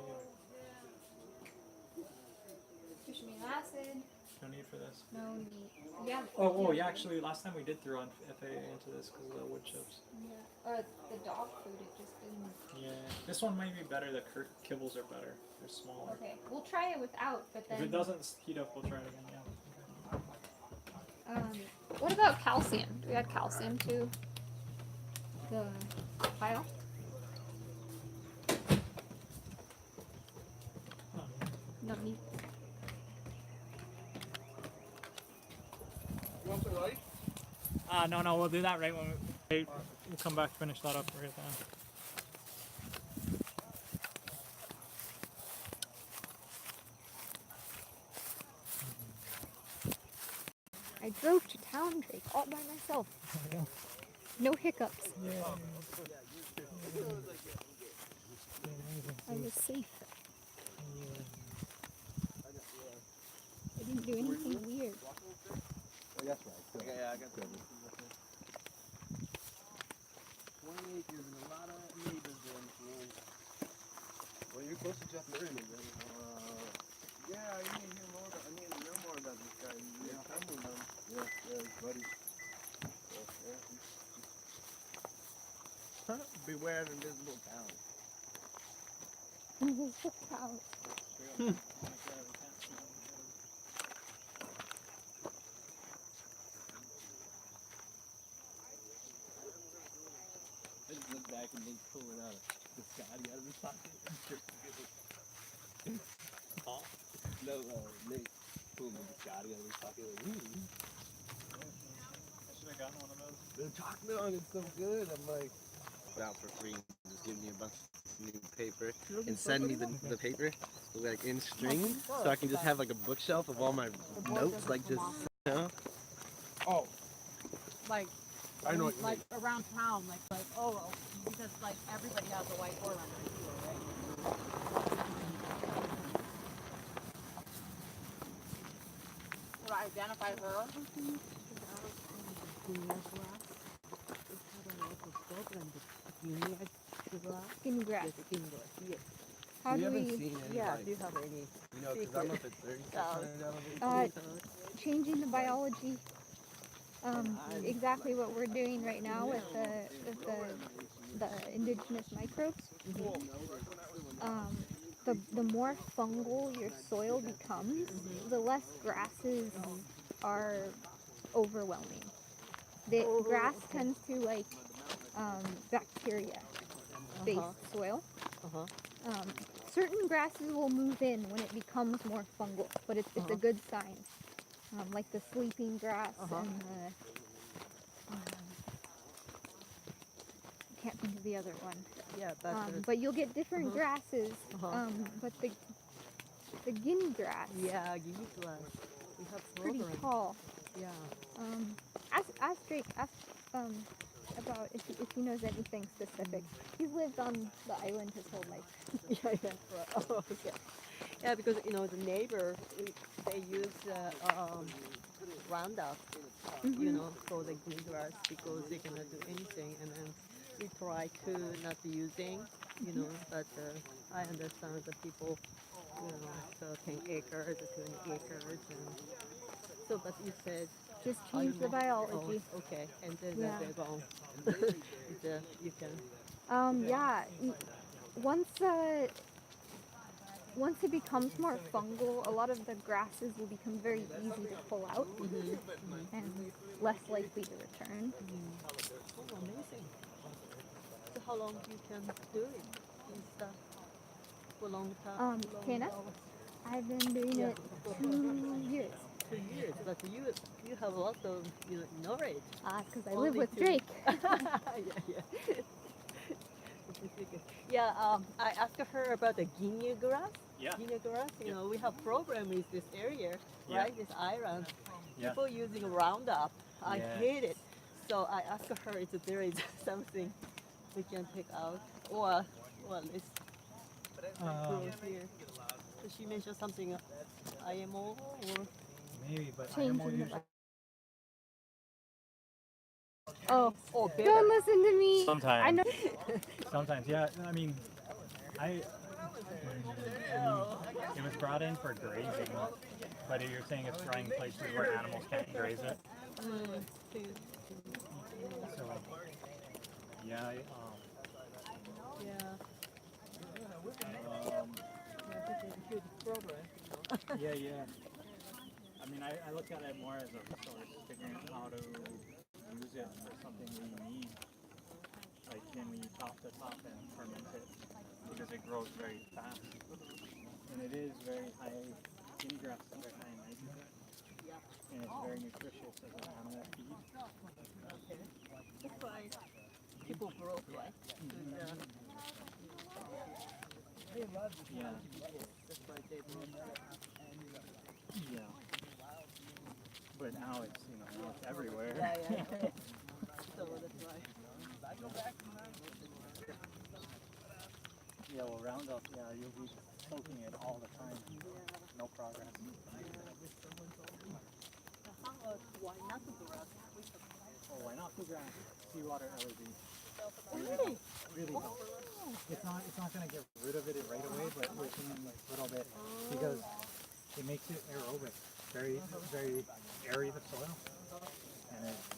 Fishmeal acid. No need for this. No meat. Yeah. Oh yeah. Actually, last time we did throw on FAA into this because of the wood chips. Yeah. The dog food, it just didn't. Yeah, this one might be better. The kibbles are better. They're smaller. Okay. We'll try it without, but then. If it doesn't heat up, we'll try it again. Yeah. What about calcium? Do we add calcium to the pile? No need. You want some light? No, we'll do that right when we'll come back, finish that up right then. I drove to town, Drake, all by myself. No hiccups. I was safe. I didn't do anything weird. That's right. Yeah, I got that. 20 acres and a lot of neighbors there. Well, you're close to Jeff Merriman then. Yeah, I need to hear more. I need to know more about this guy. Yeah, I'm with him. Yeah, his buddy. Beware of invisible talent. Invisible cows. I just look back and Nate's pulling out the Scotty out of his pocket. Paul? No, Nate pulling the Scotty out of his pocket. Like, ooh, Should have gotten one of those. the chalk milk is so good. I'm like, Out for free. Just give me a bunch of new paper and send me the paper like in string so I can just have like a bookshelf of all my notes like just, you know? Oh. Like I know what you like around town, like oh, because like everybody has a white board on their field, right? Would I identify her? Skinny grass. How We do haven't we seen any, Yeah, like, do you have any? you know, because I'm up at 3600 changing the biology? Exactly what we're doing right now with the indigenous microbes. The more fungal your soil becomes, the less grasses are overwhelming. The grass tends to like bacteria based soil. Certain grasses will move in when it becomes more fungal, but it's a good sign. Like the sleeping grass and the can't think of the other one. Yeah, But you'll get different grasses. But the guinea grass yeah, give me glass. We have is pretty program. tall. Yeah. Ask Drake. Ask about if he knows anything specific. He's lived on the island his whole life. Yeah, yeah. Right. Oh, okay. Yeah, because you know the neighbor, they use Roundup, you know, for the green grass because they cannot do anything, and then we try to not using, you know, but I understand the people, you know, so 10 acres, 20 acres, and so. But you said Just change the biology. Oh, okay, and then Yeah. they're wrong. You can. Yeah. Once it becomes more fungal, a lot of the grasses will become very easy to pull out and less likely to return. Oh, amazing. So how long you can do it and stuff? For long time? KNF? I've been doing it 2 years. 2 years, but you have a lot of knowledge. Because I live with Drake. Yeah. Yeah, I asked her about the guinea grass. Yeah. Guinea grass, you know, we have problem with this area, Yeah. right? This island. Yeah. People using Roundup. I Yeah. hate it. So I asked her if there is something we can take out or let's grow here. So she mentioned something IMO or Maybe, but Changing IMO the usually or better. Don't listen to me. I sometimes. know. Sometimes, yeah. I mean, it was brought in for grazing, but you're saying it's growing places where animals can't graze it. So, yeah. Yeah. I mean, I look at it more as a resource, figuring out how to use it for something we need. Like, can we top this up and ferment it? Because it grows very fast. And it is very high, guinea grass is very high in nitrogen. And it's very nutritious as an animal feed. That's why people grow, right? Yeah. That's why they grow. Yeah. But now it's, now it's everywhere. Yeah. So that's why. Yeah, well, Roundup, you'll be soaking it all the time. No progress. How about why not the grass? Oh, why not bluegrass? Seawater allergy. Really? Really helps. It's not going to get rid of it right away, but within a little bit, because it makes it aerobic. Very, very airy, the soil.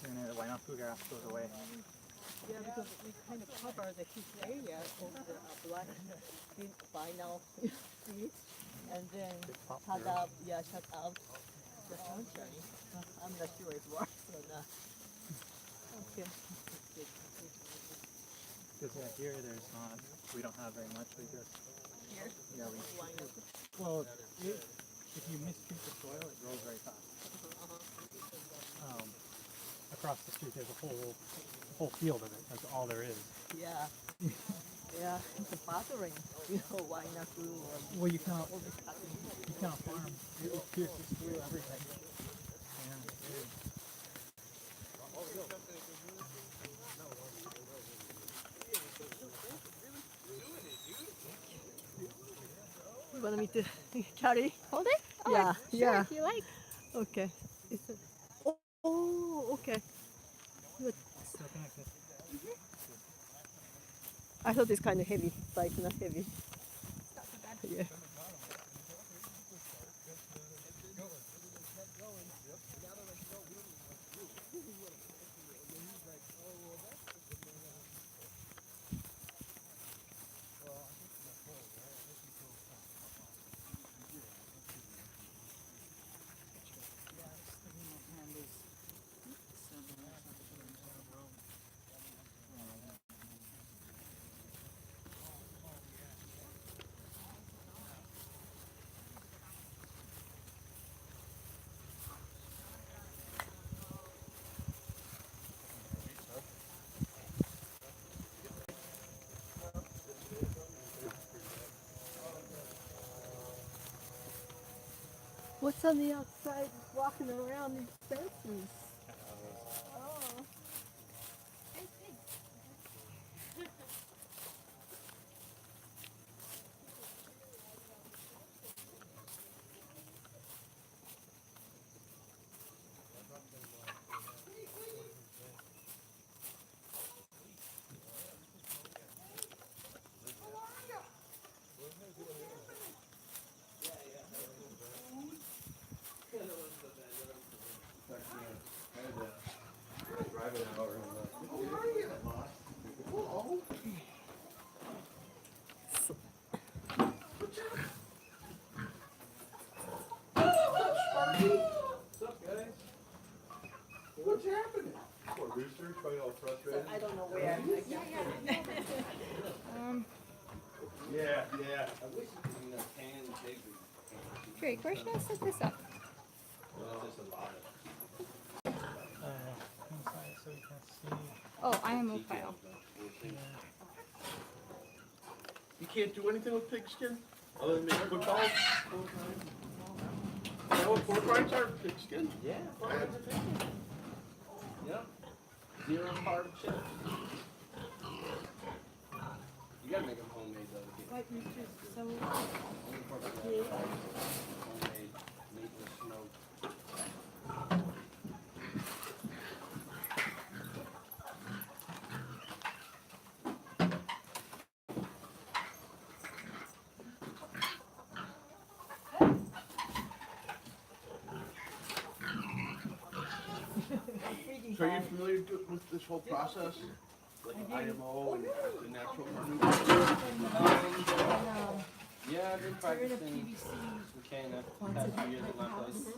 And why not bluegrass goes away. Yeah, because we kind of cover the huge area of the black vinyl seeds, and then shut out the sunshine. I'm not sure it works or not. Okay. Because here we don't have very much. We just, Here? yeah, well, if you mistreat the soil, it grows very fast. Across the street, there's a whole field of it. That's all there is. Yeah. Yeah, it's bothering. Why not do Well, you cannot farm. It pierces through everything. Yeah, it is. want me to carry? Hold it? Oh, Yeah, sure, yeah. if you like. Okay. It's a, oh, okay. Good. Still connected. I thought it's kind of heavy, but it's not heavy. It's not too bad. Yeah. What's on the outside walking around these fences? Oh. Drive an hour. What's up, guys? What's happening? Poor Rooster, probably all frustrated. I don't know where. Yeah, yeah. I wish you could, pan big. Drake, where should I set this up? Well, there's a lot of. Inside so you can see. Oh, IMO file. You can't do anything with pigskin other than make food balls? You know what pork rinds are? Pigskin? Yeah, Yep. 0 carb chips. You gotta make them homemade though. Like Mr. So, Homemade meatless smoke. So are you familiar with this whole process? Like IMO and the natural farming? Yeah, I've been practicing some KNF the past few years at my place. It's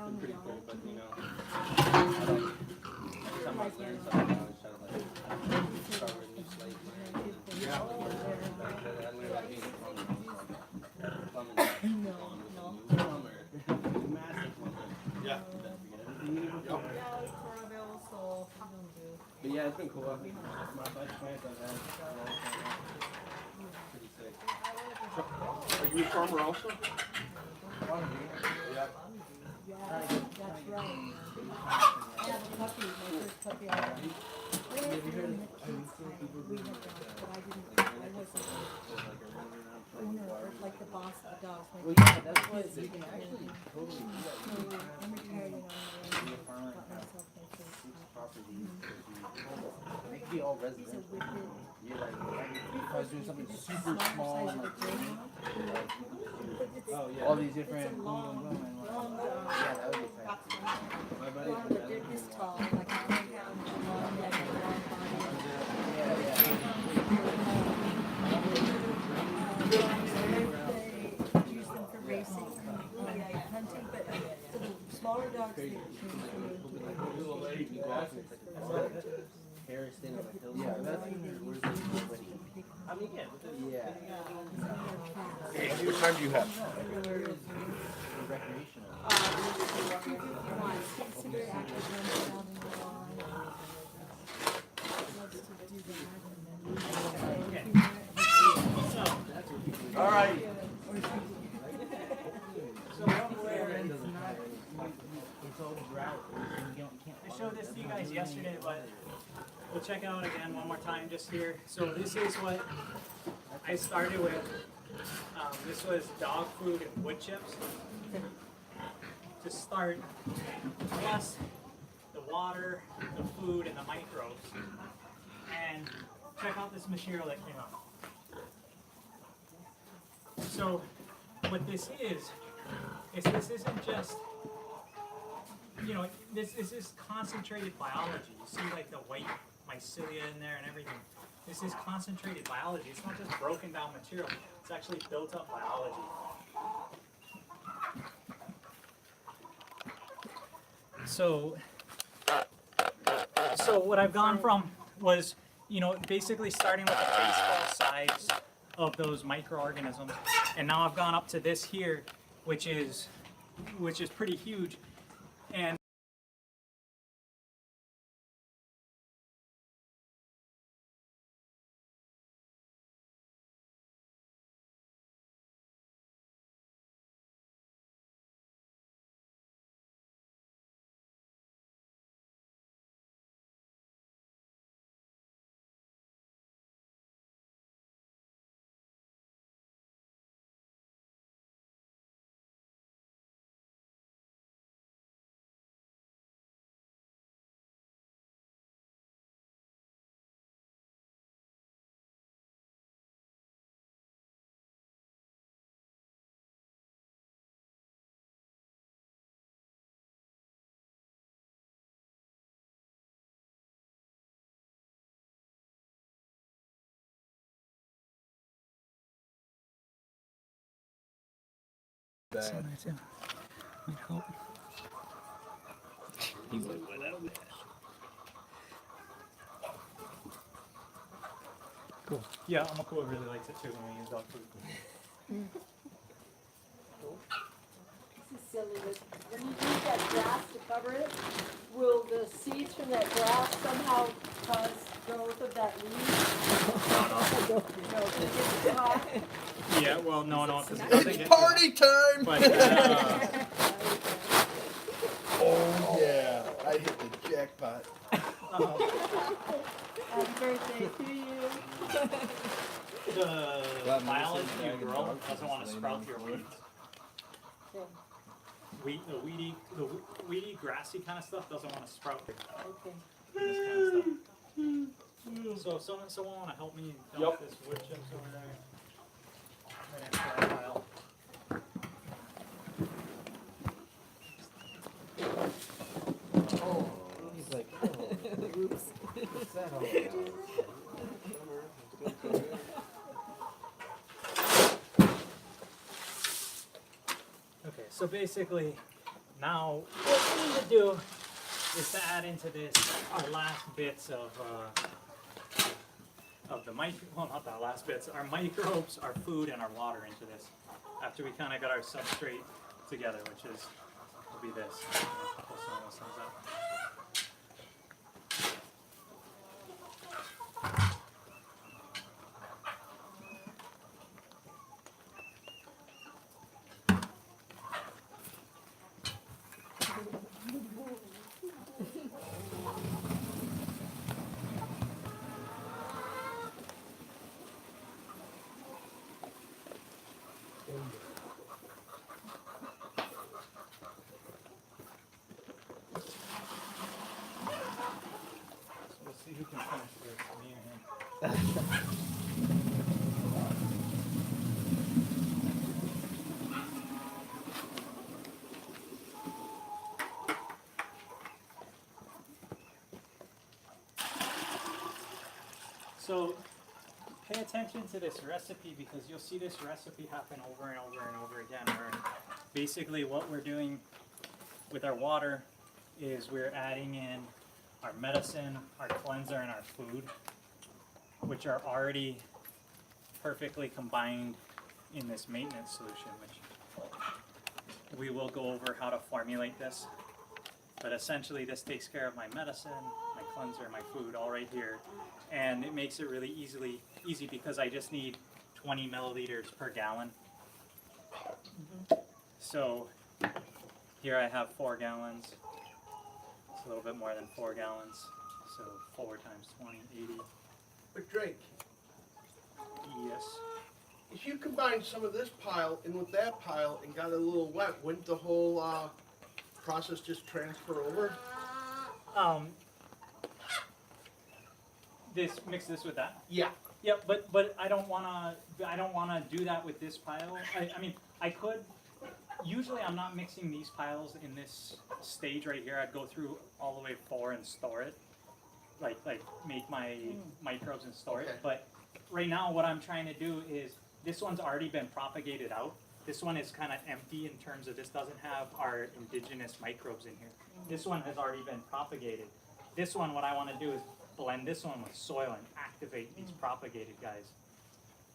been pretty cool, but I like, every time I learn something, I always try to start with a new slate. Yeah. I learned like being a plumber. Plumbing. Plumber. Massive plumber. Yeah. But yeah, it's been cool. My best plants I've had. Pretty sick. Are you a farmer also? Yeah. That's right. I have a puppy, my first puppy I had. We had dogs, but I wasn't owner or like the boss of the dogs. My Well, yeah, that's why it's kids, actually totally So I'm retired and got myself into properties. They could be all He's a residential. wicked. You're like, if I was doing something super small, Size of a like, greyhound. Oh yeah. all these It's different, a long, yeah, long, that would be fancy. My buddy long, but they're this tall, like a greyhound, long neck, long body. Yeah, yeah. They use them for racing, hunting, but so the smaller dogs they Harrison on the hill. Yeah, that's where's the nobody. I mean, yeah. Yeah. How much time do you have? Recreational. All right. So I showed this to you guys yesterday, but we'll check it out again one more time just here. So this is what I started with This was dog food and wood chips to start, plus the water, the food, and the microbes. And check out this material that came out. So what this is this isn't just, you know, this is concentrated biology. You see like the white mycelia in there and everything. This is concentrated biology. It's not just broken down material. It's actually built up biology. So what I've gone from was, you know, basically starting with the baseball size of those microorganisms, and now I've gone up to this here, which is pretty huge. And Bad. might help. He's like, whatever. Cool. Yeah, Amako really likes it too when we use dog food. This is silly, but when you use that grass to cover it, will the seeds from that grass somehow cause growth of that weed? No, because it gets hot. Yeah, well, no, because it doesn't It's get party time! But Oh yeah, I hit the jackpot. Happy birthday to you. the biology you grow doesn't want to sprout your weeds. The weedy, grassy kind of stuff doesn't want to sprout this kind of stuff. So someone want to help me dump this wood chips over there? Right next to that pile. He's like, oh, oops. What's that all about? Okay, so basically, now what we need to do is to add into this our last bits of the well, not the last bits, our microbes, our food, and our water into this. After we kind of got our substrate together, which will be this. Pull some of those things out. We'll see who can finish this, me or him. So pay attention to this recipe because you'll see this recipe happen over and over and over again, where basically what we're doing with our water is we're adding in our medicine, our cleanser, and our food, which are already perfectly combined in this maintenance solution, which we will go over how to formulate this. But essentially this takes care of my medicine, my cleanser, my food, all right here. And it makes it really easy because I just need 20 milliliters per gallon. So here I have 4 gallons. It's a little bit more than 4 gallons. So 4 times 20, 80. But Drake, Yes. you if you combine some of this pile in with that pile and got it a little wet, wouldn't the whole process just transfer over? Mix this with that. Yeah. Yeah, but I don't wanna do that with this pile. I mean, I could. Usually, I'm not mixing these piles in this stage right here. I'd go through all the way 4 and store it, like make my microbes and store Okay. it. But right now, what I'm trying to do is this one's already been propagated out. This one is kind of empty in terms of this doesn't have our indigenous microbes in here. This one has already been propagated. This one, what I want to do is blend this one with soil and activate these propagated guys.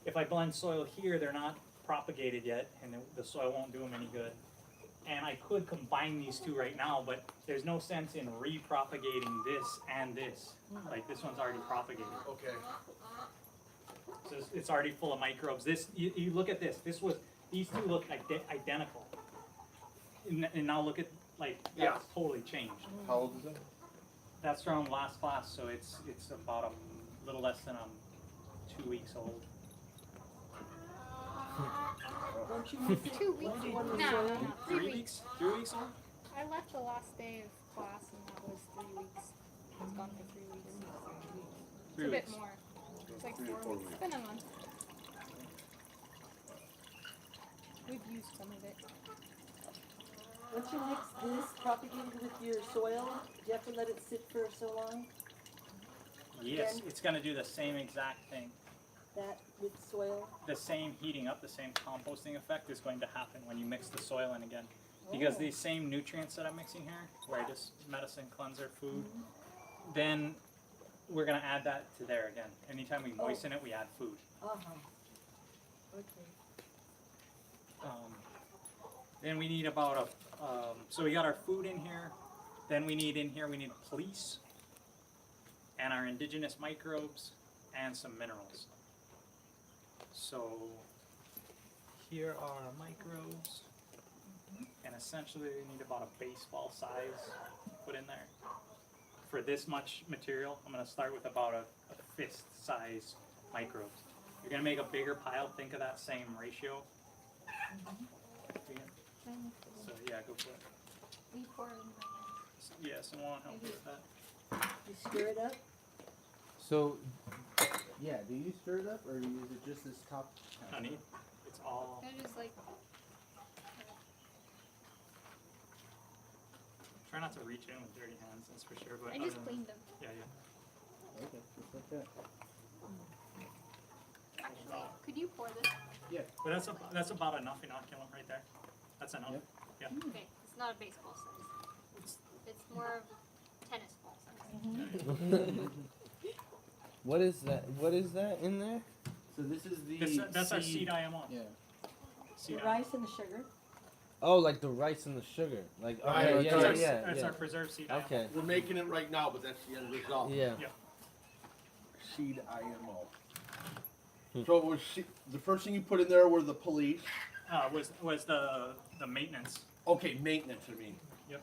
If I blend soil here, they're not propagated yet, and the soil won't do them any good. And I could combine these two right now, but there's no sense in repropagating this and this. Like this one's already propagated. Okay. So it's already full of microbes. This, you look at this. These two look identical. And now look at that's totally changed. How old is it? That's from last class, so it's about a little less than 2 weeks old. Don't you mix it? 2 weeks. Don't you want to No, soil? no, 3 weeks. 3 weeks old? I left the last day of class and that was 3 weeks. It's gone for 3 weeks. It's 3 a weeks. bit more. It's like 3 or 4 4 weeks. It's been a month. We've used some of it. Once you mix this propagated with your soil, do you have to let it sit for so long? Yes, Again? it's gonna do the same exact thing. That with soil? The same heating up, the same composting effect is going to happen when you mix the soil in again. Because Oh. these same nutrients that I'm mixing here, where I just medicine, cleanser, food, then we're gonna add that to there again. Anytime we moisten it, we add food. Uh-huh. Okay. Then we need about so we got our food in here. Then we need police and our indigenous microbes and some minerals. So here are our microbes, and essentially we need about a baseball size put in there. For this much material, I'm gonna start with about a fist size microbes. You're gonna make a bigger pile, think of that same ratio. So yeah, go for it. We pour it in my So, yeah, someone want to help me with that? You stir it up? So, yeah, do you stir it up or do you use it just this top? No need. It's all. hand. I just like Try not to reach in with dirty hands, that's for sure. But I just other than- cleaned them. Yeah, yeah. Okay, just like that. Actually, could you pour this? But that's about enough inoculum right there. That's enough. Yep. Yeah. Okay, it's not a baseball size. It's more of tennis ball size. What is that? What is that in there? So this is the That's our seed IMO. Yeah. Seed The IMO. rice and the sugar? Oh, like the rice and the sugar. Like Right, okay, that's yeah, our- yeah, That's yeah. our preserved seed IMO. Okay. We're making it right now, but that's the end result. Yeah. Seed IMO. So it was the first thing you put in there were the police. Was the maintenance. Okay, maintenance, I mean. Yep.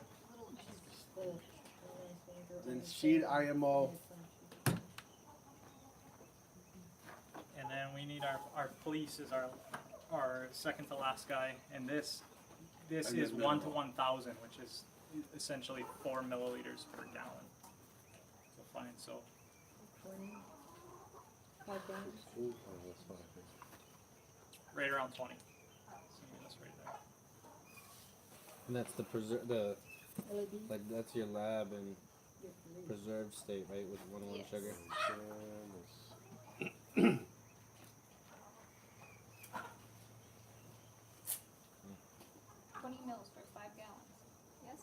Then seed IMO. And then we need our police is our second to last guy, and this And is then 1 to minimal. 1,000, which is essentially 4 milliliters per gallon. So fine. So 20? 5 gallons? Ooh, oh, that's fine, I think. right around 20. So yeah, that's right there. And that's the LAB? like that's your lab and Your police. preserved state, right, with 101 Yes. sugar. And 20 mils for 5 gallons. Yes?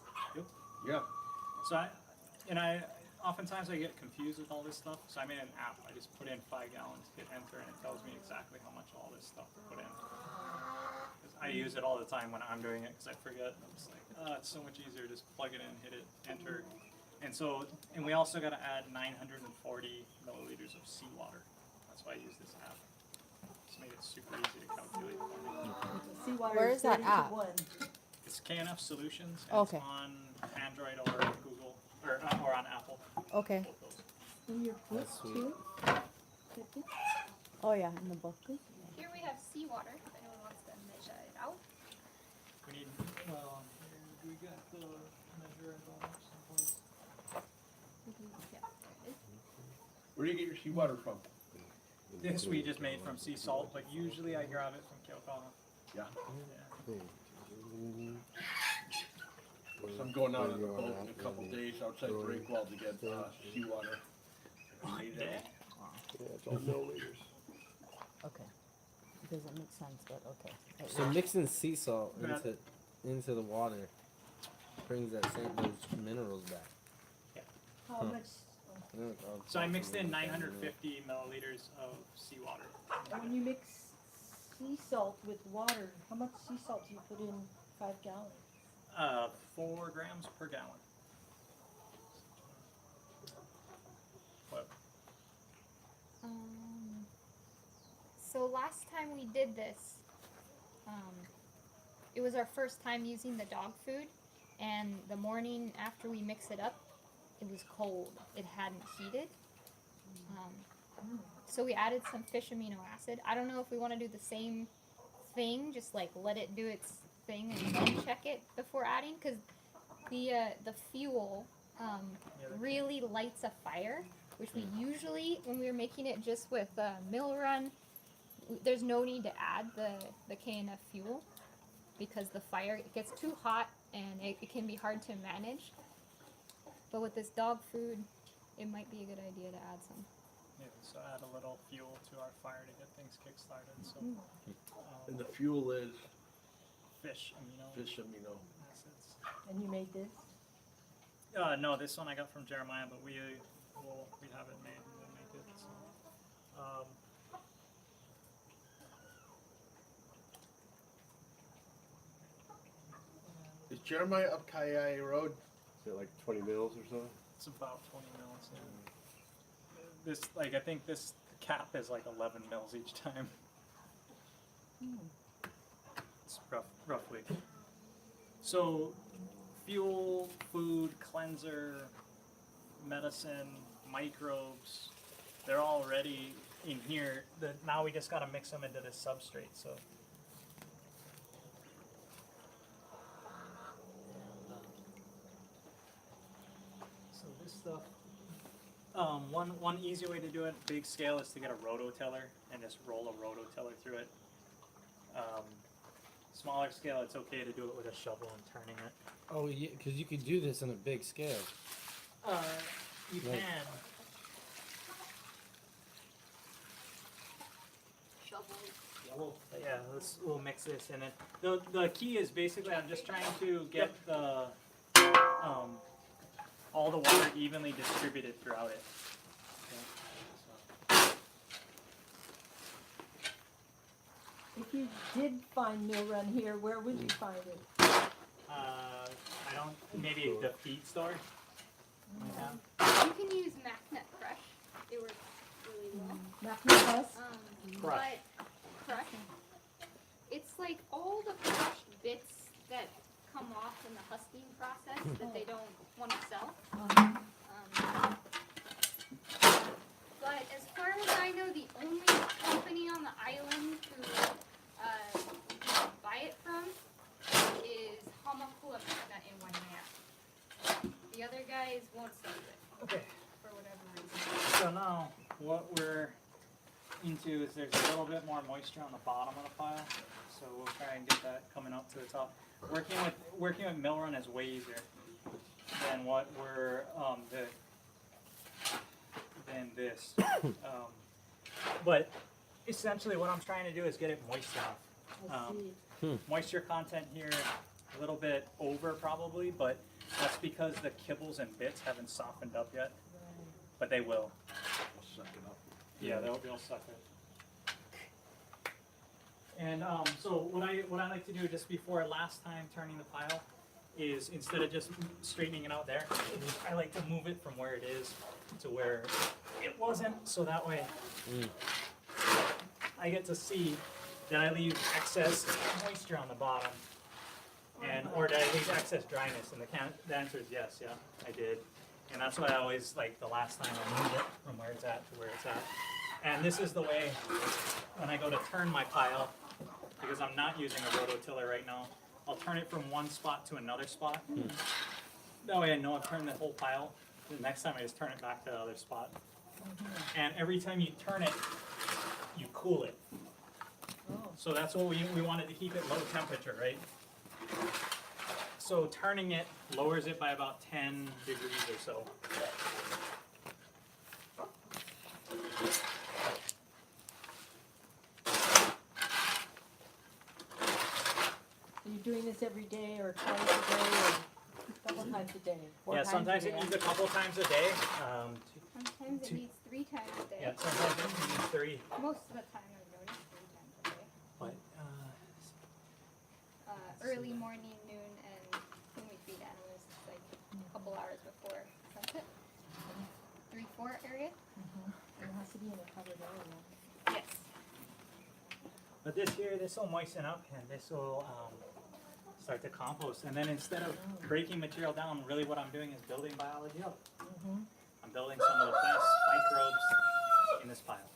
Yeah. So oftentimes I get confused with all this stuff. So I made an app. I just put in 5 gallons, hit enter, and it tells me exactly how much all this stuff to put in. 'Cause I use it all the time when I'm doing it because I forget. I'm just like, it's so much easier. Just plug it in, hit it, enter. And we also got to add 940 milliliters of seawater. That's why I use this app. It's made it super easy to calculate for me. Seawater Where is that 30 to app? 1. It's KNF Solutions, and Okay. it's on Android or Google or on Apple. Okay. Both those. In your book That's sweet. too? 50? Oh yeah, in the book. Here we have have seawater if anyone wants to measure it out. We need, we got the measure and all someplace. Yeah, there it is. Where do you get your seawater from? This we just made from sea salt, but usually I grab it from PureKNF. Yeah. Yeah. So I'm going out on a boat in a couple days outside Drakewell to get seawater. I need it. Yeah, it's all milliliters. Okay. Doesn't make sense, but okay. So mixing sea salt Yeah. into the water brings those minerals back. How much, So I mixed in 950 milliliters of seawater. when you mix sea salt with water, how much sea salt do you put in 5 gallons? 4 grams per gallon. What? So last time we did this, it was our first time using the dog food, and the morning after we mix it up, it was cold. It hadn't heated. So we added some fish amino acid. I don't know if we want to do the same thing, just like let it do its thing and then check it before adding, because the fuel really lights a fire, which we usually, when we were making it just with mill run, there's no need to add the KNF fuel, because the fire, it gets too hot and it can be hard to manage. But with this dog food, it might be a good idea to add some. Yeah, so add a little fuel to our fire to get things kick-started. So, And the fuel is fish amino fish amino. acids. And you made this? No, this one I got from Jeremiah, but we have it made and we'll make it. So, Is Jeremiah up Kayai Road? Is it like 20 mils or so? it's about 20 mils. Yeah. This, like, I think this cap is like 11 mils each time. It's roughly. So, fuel, food, cleanser, medicine, microbes, they're already in here. Now we just gotta mix them into this substrate. So. So this stuff. One easy way to do it, big scale, is to get a rototiller and just roll a rototiller through it. Smaller scale, it's okay to do it with a shovel and turning it. Oh yeah, because you could do this on a big scale. You Right. can. Yeah, we'll mix this in it. The key is basically I'm just trying to get the all the water evenly distributed throughout it. If you did find mill run here, where would you find it? I don't, maybe the feed store. Might have. You can use MacNet Crush. It works really well. Macna Plus? Crush. But crush, it's like all the crushed bits that come off in the husking process that they don't want to sell. But as far as I know, the only company on the island who buy it from is Hamakua MacNet in Waimea. The other guys won't sell it. Okay. For whatever reason. So now what we're into is there's a little bit more moisture on the bottom of the pile, so we'll try and get that coming up to the top. Working with mill run is way easier than what we're than this. But essentially, what I'm trying to do is get it moist enough. I see. Moisture content here a little bit over probably, but that's because the kibbles and bits haven't softened up yet, but they will. Suck it up. Yeah, they'll suck it. And so what I like to do just before last time turning the pile is, instead of just straightening it out there, I like to move it from where it is to where it wasn't, so that way I get to see that I leave excess moisture on the bottom, and or did I leave excess dryness? And the answer is yes, yeah, I did. And that's why I always, like, the last time I moved it from where it's at to where it's at. And this is the way when I go to turn my pile, because I'm not using a rototiller right now, I'll turn it from one spot to another spot. That way I know I've turned the whole pile. The next time I just turn it back to the other spot. And every time you turn it, you cool it. So that's what we wanted to keep it low temperature, right? So turning it lowers it by about 10 degrees or so. You're doing this every day or twice a day or a couple times a day? Four Yeah, times sometimes a it day? needs a couple times a day. Sometimes it needs 3 times a day. Yeah, sometimes it needs 3. Most of the time I've noticed 3 times a day. But Early morning, noon, and when we feed animals, it's like a couple hours before sunset. 3-4 area. It has to be in a covered area. Yes. But this here, this will moisten up and this will start to compost. And then instead of breaking material down, really what I'm doing is building biology up. I'm building some of the best microbes in this pile.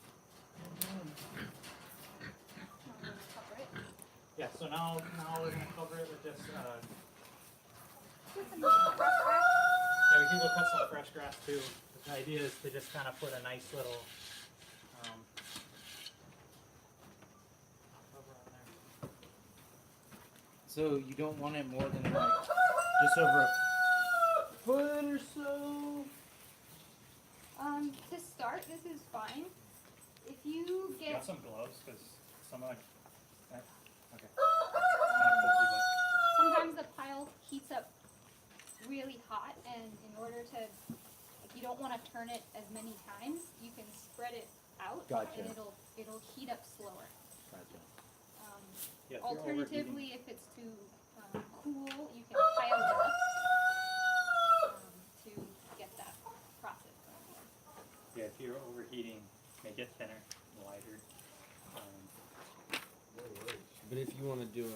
Cover it. Yeah, so now we're going to cover it with this. Put some fresh grass. Yeah, we can go cut some fresh grass too. The idea is to just kind of put a nice little cover on there. So you don't want it more than like just over a foot or so? To start, this is fine. If you Got get some gloves because some of that. Okay. Kind of pokey, but. sometimes the pile heats up really hot, and in order to, if you don't want to turn it as many times, you can spread it out, Gotcha. and it'll heat up slower. Gotcha. Yeah, if you're Alternatively, if it's too cool, you can pile it up to get that process going. Yeah, if you're overheating, make it thinner, lighter. But if you want to do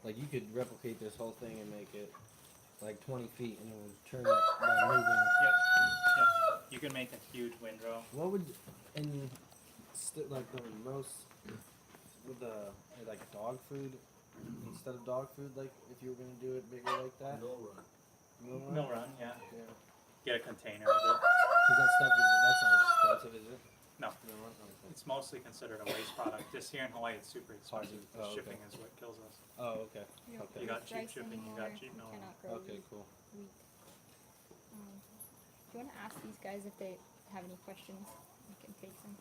like you could replicate this whole thing and make it like 20 feet and it would turn it by moving. Yep. You can make a huge windrow. What would, and like the most, with like dog food, instead of dog food, like if you were going to do it bigger like that? Mill run. Mill run, yeah. Yeah. Get a container of it. Because that stuff that's not expensive, is it? No. Mill run? Okay. It's mostly considered a waste product. Just here in Hawaii, it's super expensive. The Oh, okay. shipping is what kills us. Oh, okay. You don't Okay. You got produce cheap rice shipping, you anymore, got cheap mill run. cannot grow Okay, wheat. cool. Do you want to ask these guys if they have any questions? We can take them.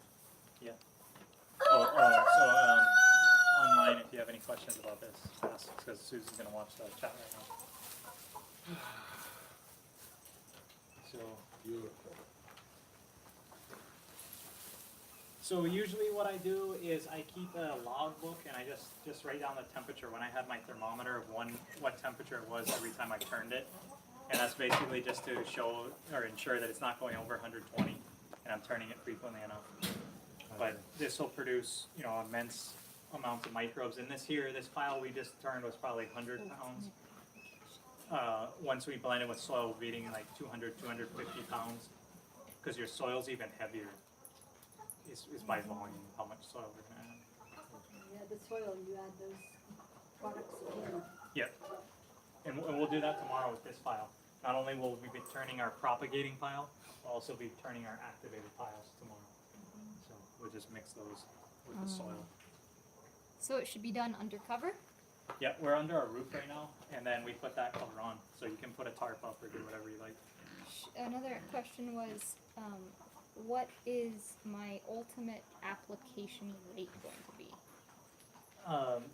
Online, if you have any questions about this, ask, because Susan's gonna watch the chat right now. So. Beautiful. So usually what I do is I keep a log book and I just write down the temperature when I had my thermometer of what temperature it was every time I turned it. And that's basically just to show or ensure that it's not going over 120 and I'm turning it frequently enough. But this will produce, immense amounts of microbes. And this pile we just turned was probably 100 pounds. Once we blend it with soil, we're eating like 200, 250 pounds because your soil's even heavier. Is by volume how much soil we're gonna add. Yeah, the soil, you add those products in. Yep. And we'll do that tomorrow with this file. Not only will we be turning our propagating pile, we'll also be turning our activated piles tomorrow. So we'll just mix those with the soil. So it should be done undercover? Yeah, we're under our roof right now, and then we put that cover on, so you can put a tarp up or do whatever you like. Another question was, what is my ultimate application rate going to be?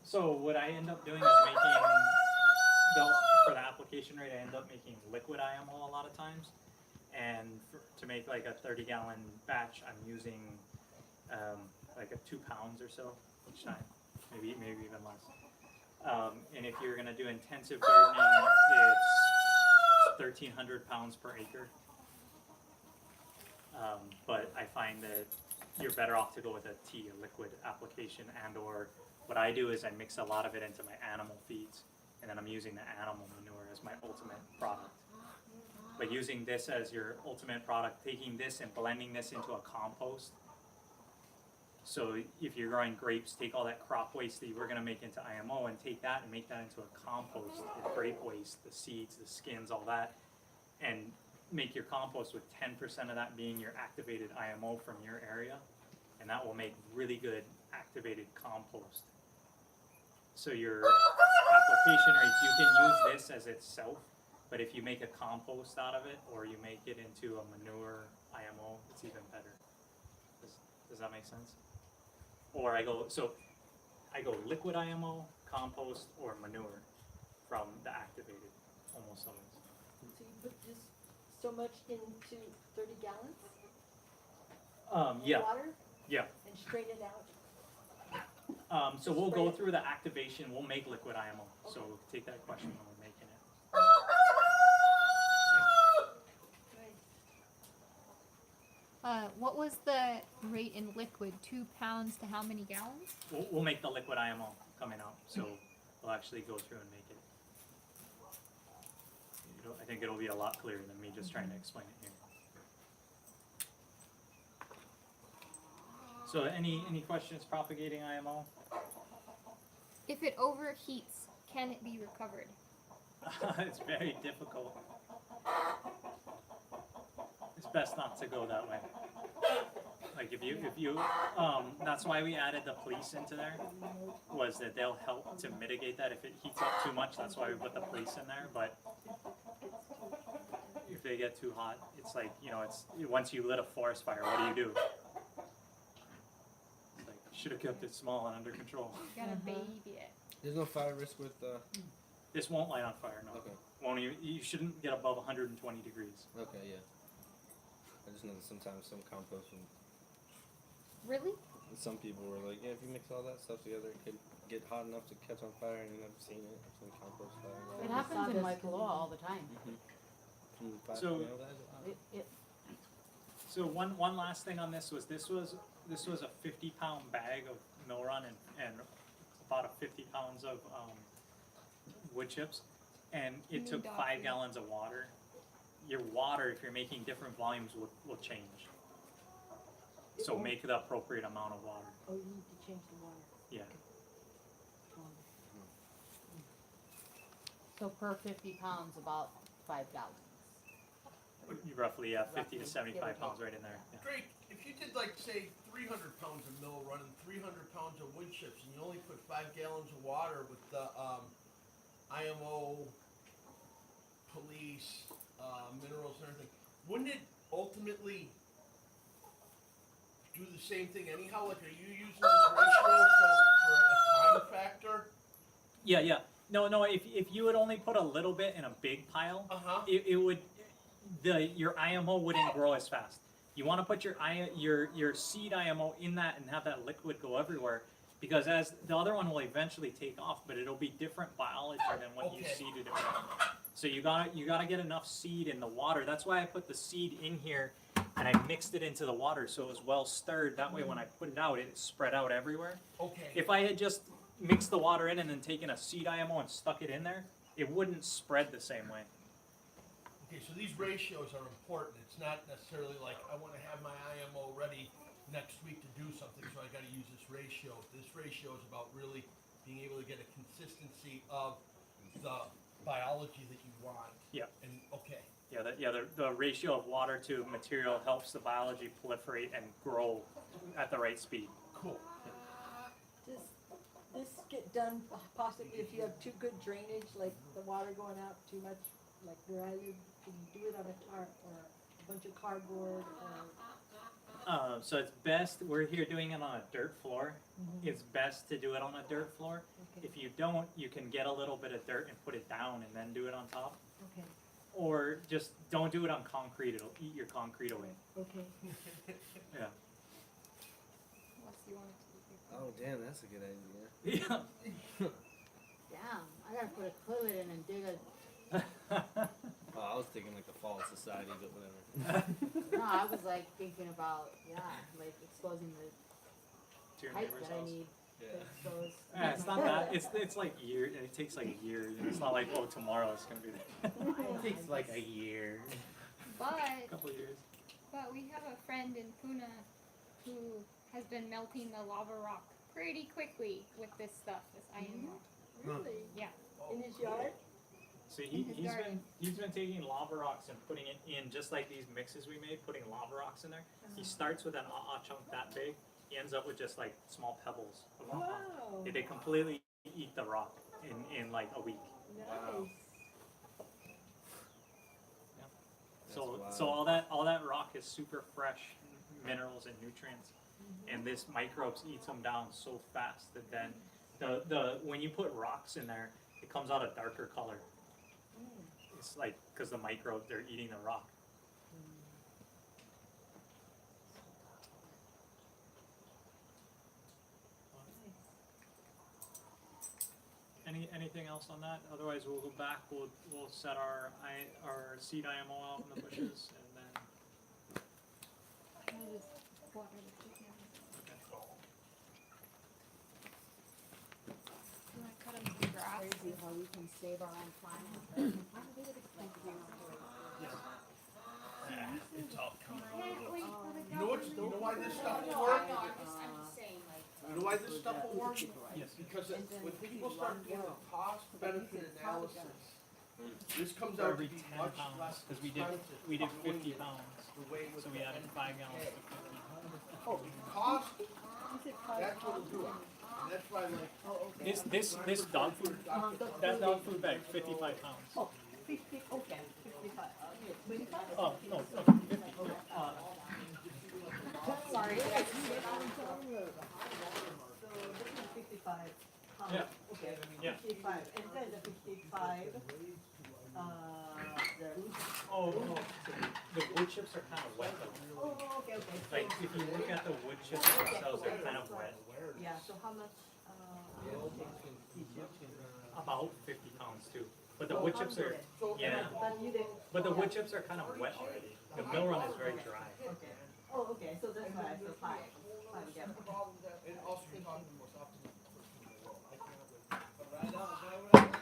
So what I end up doing is making, for the application rate, I end up making liquid IMO a lot of times. And to make like a 30-gallon batch, I'm using like 2 pounds or so each time, maybe even less. And if you're gonna do intensive gardening, it's 1,300 pounds per acre. But I find that you're better off to go with a liquid application, or what I do is I mix a lot of it into my animal feeds, and then I'm using the animal manure as my ultimate product. But using this as your ultimate product, taking this and blending this into a compost So if you're growing grapes, take all that crop waste that you were gonna make into IMO and take that and make that into a compost, the grape waste, the seeds, the skins, all that, and make your compost with 10% of that being your activated IMO from your area, and that will make really good activated compost. So your application rates, you can use this as itself, but if you make a compost out of it or you make it into a manure IMO, it's even better. Does that make sense? Or I go liquid IMO, compost, or manure from the activated, almost always. So you put just so much into 30 gallons of Yeah, water yeah. and strain it out? So we'll Spray go it? through the activation, we'll make liquid IMO, so Okay. we'll take that question when we're making it. Right. What was the rate in liquid? 2 pounds to how many gallons? We'll make the liquid IMO coming up, so we'll actually go through and make it. I think it'll be a lot clearer than me just trying to explain it here. So any questions propagating IMO? If it overheats, can it be recovered? It's very difficult. It's best not to go that way. Like if you that's why we added the police into there, was that they'll help to mitigate that. If it heats up too much, that's why we put the police in there. But if they get too hot, it's like, it's once you lit a forest fire, what do? It's like, should have kept it small and under control. You gotta baby it. There's no fire risk with This won't light on fire, no. Okay. Won't even, you shouldn't get above 120 degrees. Okay, yeah. I just know that sometimes some compost and Really? some people were like, yeah, if you mix all that stuff together, it could get hot enough to catch on fire, and I've seen it. Some compost fire. It happens in White Claw all the time. From the fire, So- you know that? So one last thing on this was a 50-pound bag of mill run and about 50 pounds of wood chips, and it mean took dog 5 food. gallons of water. Your water, if you're making different volumes, will change. So make the appropriate amount of water. Oh, you need to change the water. Yeah. So per 50 pounds, about 5 gallons. Roughly 50 to Roughly, 75 give or pounds take. right in there. Yeah. Drake, if you did like say 300 pounds of mill run and 300 pounds of wood chips, and you only put 5 gallons of water with the IMO, police, minerals and everything, wouldn't it ultimately do the same thing anyhow? Like, are you using this ratio for a time factor? Yeah. No. If you would only put a little bit in a big pile, it would your IMO wouldn't grow as fast. You want to put your seed IMO in that and have that liquid go everywhere, because as the other one will eventually take off, but it'll be different biology than what you Okay. seeded it with. So you gotta get enough seed in the water. That's why I put the seed in here and I mixed it into the water so it was well stirred. That way when I put it out, it spread out everywhere. Okay. If I had just mixed the water in and then taken a seed IMO and stuck it in there, it wouldn't spread the same way. Okay, so these ratios are important. It's not necessarily like I want to have my IMO ready next week to do something, so I got to use this ratio. This ratio is about really being able to get a consistency of the biology that you want. Yeah. And okay. The ratio of water to material helps the biology proliferate and grow at the right speed. Cool. Does this get done possibly if you have too good drainage, like the water going out too much, like where I live? Can you do it on a tarp or a bunch of cardboard or? So it's best, we're here doing it on a dirt floor. It's best to do it on a dirt floor. Okay. If you don't, you can get a little bit of dirt and put it down and then do it on top. Okay. Or just don't do it on concrete, it'll eat your concrete away. Okay. Yeah. Unless you want it to be bigger. Oh, damn, that's a good idea. Yeah. Damn, I gotta put a toilet in and dig a. Oh, I was thinking like the Fall Society, but whatever. No, I was like thinking about, like exposing the To your pipe neighbor's that I house. need to expose. It's not that. It's like year. It takes like a year. It's not like tomorrow it's gonna be there. It takes like a year. a But couple of years. we have a friend in Pune who has been melting the lava rock pretty quickly with this stuff, this iron rock. Really? Yeah. In his yard? So In his garden. he's been taking lava rocks and putting it in just like these mixes we made, putting lava rocks in there. He starts with an chunk that big. He ends up with just like small pebbles of Wow. They completely eat the rock in like a week. Nice. So all that rock is super fresh minerals and nutrients, and this microbes eats them down so fast that then the when you put rocks in there, it comes out a darker color. It's like because the microbes they're eating the rock. Anything else on that? Otherwise, we'll go back. We'll set our seed IMO out in the bushes, and then. I'll just water the chicken. You wanna cut him some grass? Crazy how we can save our own planet. It's all coming. You know why this stuff will work? I'm just saying, like. You know why this stuff will work? Yes. Because when people start doing a cost benefit analysis, this comes For out to every be 10 much pounds, less because we expensive did doing 50 it pounds, the way so we added 5 gallons to 50. Oh, cost, that's what'll do it. And that's why like. This dog food, that dog food bag, 55 pounds. Oh, 50, okay, 55. 25? Oh, no, 50. Sorry. So this is 55 pounds. Yeah. Okay, Yeah. 55. And then the 55, the, Oh, no, the wood chips are kind of wet though. oh, okay. Like, if you look at the wood chips themselves, they're kind of wet. Yeah, so how much, About 50 pounds too. But the wood chips are, yeah, But you didn't. but the wood chips are kind of wet already. The mill run is very dry. Okay. Oh, okay, so that's why I said 5 gallons. It also can talk the most optimal person in the world. I can't wait.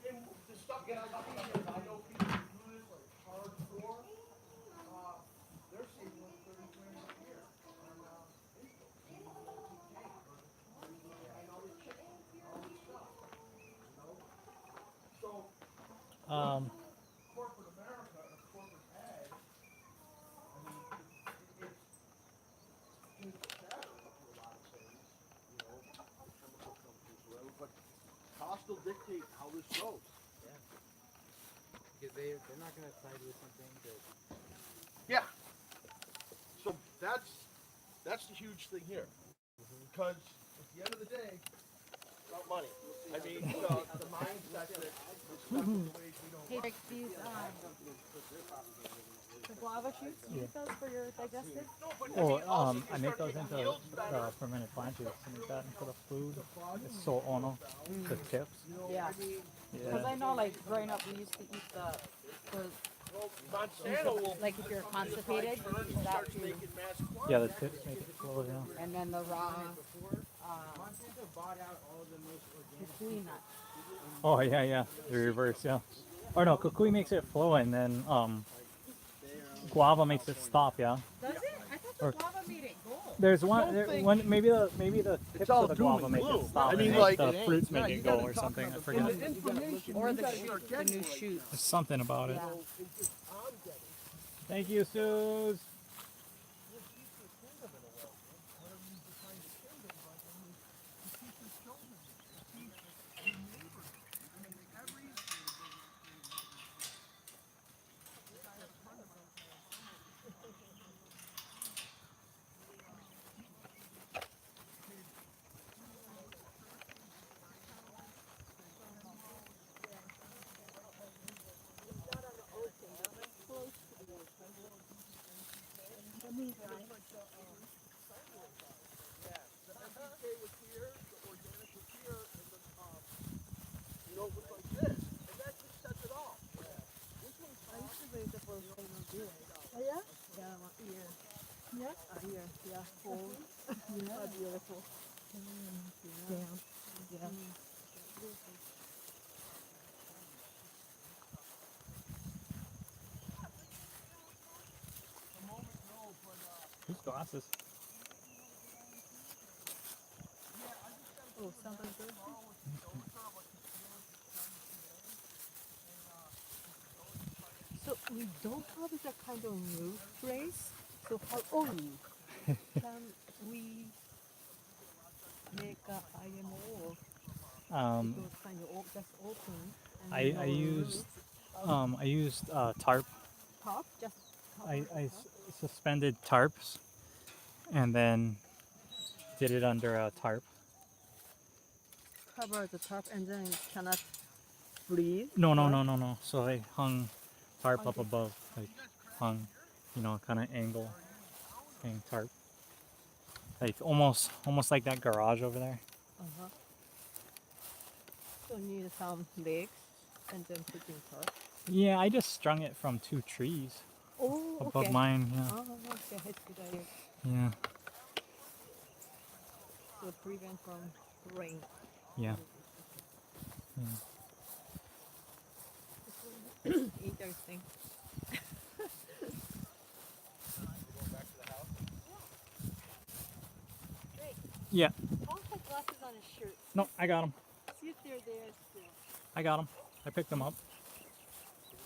And the stuff that I'm talking about, I know people who do this like hardcore. They're saving like 30 grand a year on input. And all this chicken, all this stuff. You know? So corporate America and corporate ag, I mean, it's better for a lot of things, you know, the chemical companies, whatever, but cost will dictate how this goes. Because they're not gonna side with something that. Yeah. So that's the huge thing here, because at the end of the day, it's about money. I mean, the mindset that it's stuck in ways we don't. Hey, Rick, these, The guava shoots, you use those for your digestive? No, but Or also I you make start those getting into yields better. fermented plant juice and make that into the food. It's so ono, the tips. Yeah. Because Yeah. I know, like, growing up, we used to eat the Well, Monsanto will. like if you're constipated, use that too. Making mass Yeah, the tips make it flow, yeah. And then the raw, Monsanto bought out all the most organic. kukui nuts. Oh yeah, yeah. The reverse, yeah. Or no, kukui makes it flow and then guava makes it stop, yeah. Does it? I thought Or- the guava made it gold. There's Don't one, think- maybe the tips all of the doom guava and make gloom. it stop. I mean, and like, the it ain't. fruits Yeah, make you it go gotta or talk something. I about forget. the information. Or you the gotta shoot, start the getting new like, shoots. There's something about it. Yeah. it's just I'm getting. Thank you, Suze. You know, it was like this, and that just sets it off. This one's I used to raise the first thing I do. Oh, yeah? Yeah, my ear. Yeah? Ear, yeah. Full. Yeah. Beautiful. Yeah. Yeah. a moment, no, but Whose glasses? Oh, somebody good. So we don't have that kind of roof race. So how can we make a IMO because kind of just open and I no I used roof? I used tarp. Top just top I on the top? suspended tarps and then did it under a tarp. Cover the top and then cannot breathe. No, no, right? no, no, no. So I hung tarp up Okay. above, like hung, kind of angle, hang tarp, like almost like that garage over there. Uh-huh. So need some legs and then put in top. Yeah, I just strung it from 2 trees Oh, above okay. mine. Yeah, Oh, okay. That's good idea. yeah, So prevent from rain. yeah. yeah. Interesting. Great. Yeah. Paul has glasses on his shirt. No, I got them. See if they're there still. I got them. I picked them up.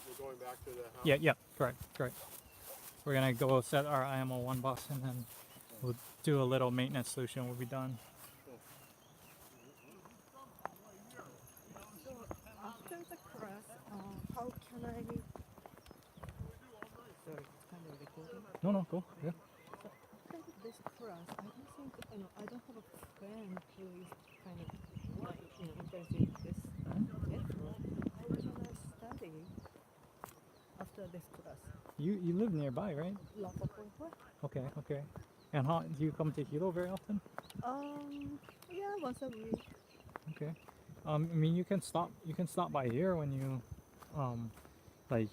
We're going back to the house. Yeah, yeah. Correct, correct. We're gonna go set our IMO1 bus and then we'll do a little maintenance solution. We'll be done. So after the class, how can I? Sorry, it's kind of recording. No, go. Yeah. So after this class, I don't think I don't have a friend who is kind of like interested in this network. How can I study after this class? You live nearby, right? What? Okay. And how do you come to Hilo very often? Yeah, once a week. Okay. I mean, you can stop by here when you, like,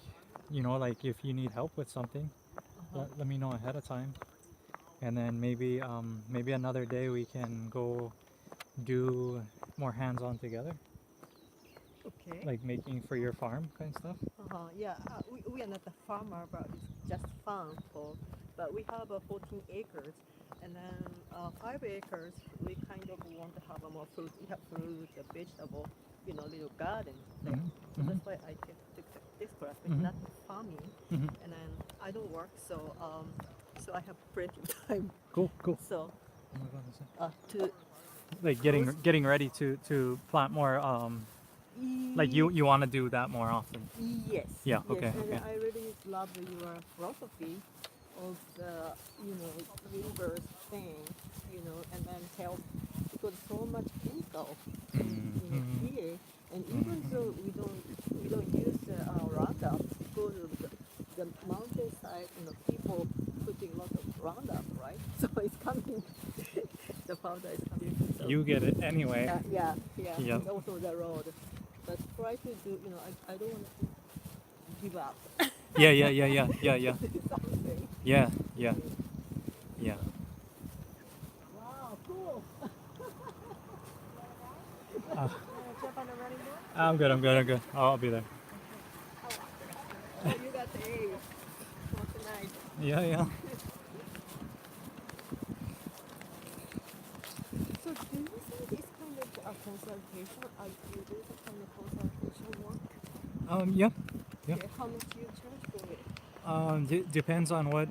like if you need help with something, let me know ahead of time, and then maybe another day we can go do more hands-on together, Okay. like making for your farm kind of stuff. Yeah, we are not a farmer, but it's just farm for. But we have 14 acres, and then 5 acres. We kind of want to have a more fruit. We have fruit, vegetable, little garden thing. So that's why I took this class. It's not farming, and then I don't work, so I have plenty of time. Cool. So Oh my God, is it- to like getting ready to plant more. Like you want to do that more often. Yes. Yeah, Yes. okay, And okay. I really love your philosophy of the universe thing, and then help because so much chemical here, and even though we don't use Roundup because of the mountainside, people putting lots of Roundup, right? So it's coming. The powder is coming. So You get it anyway. yeah. Yeah. And also the road. But try to do, I don't want to give up. Yeah. Something. Yeah. Wow, cool. Uh, Jump on the running board? I'm good. I'll be there. Oh, you got the A for tonight. Yeah. So do you think it's kind of a consultation? You do the kind of consultation work? Yeah. Okay, how much you charge for it? Depends on what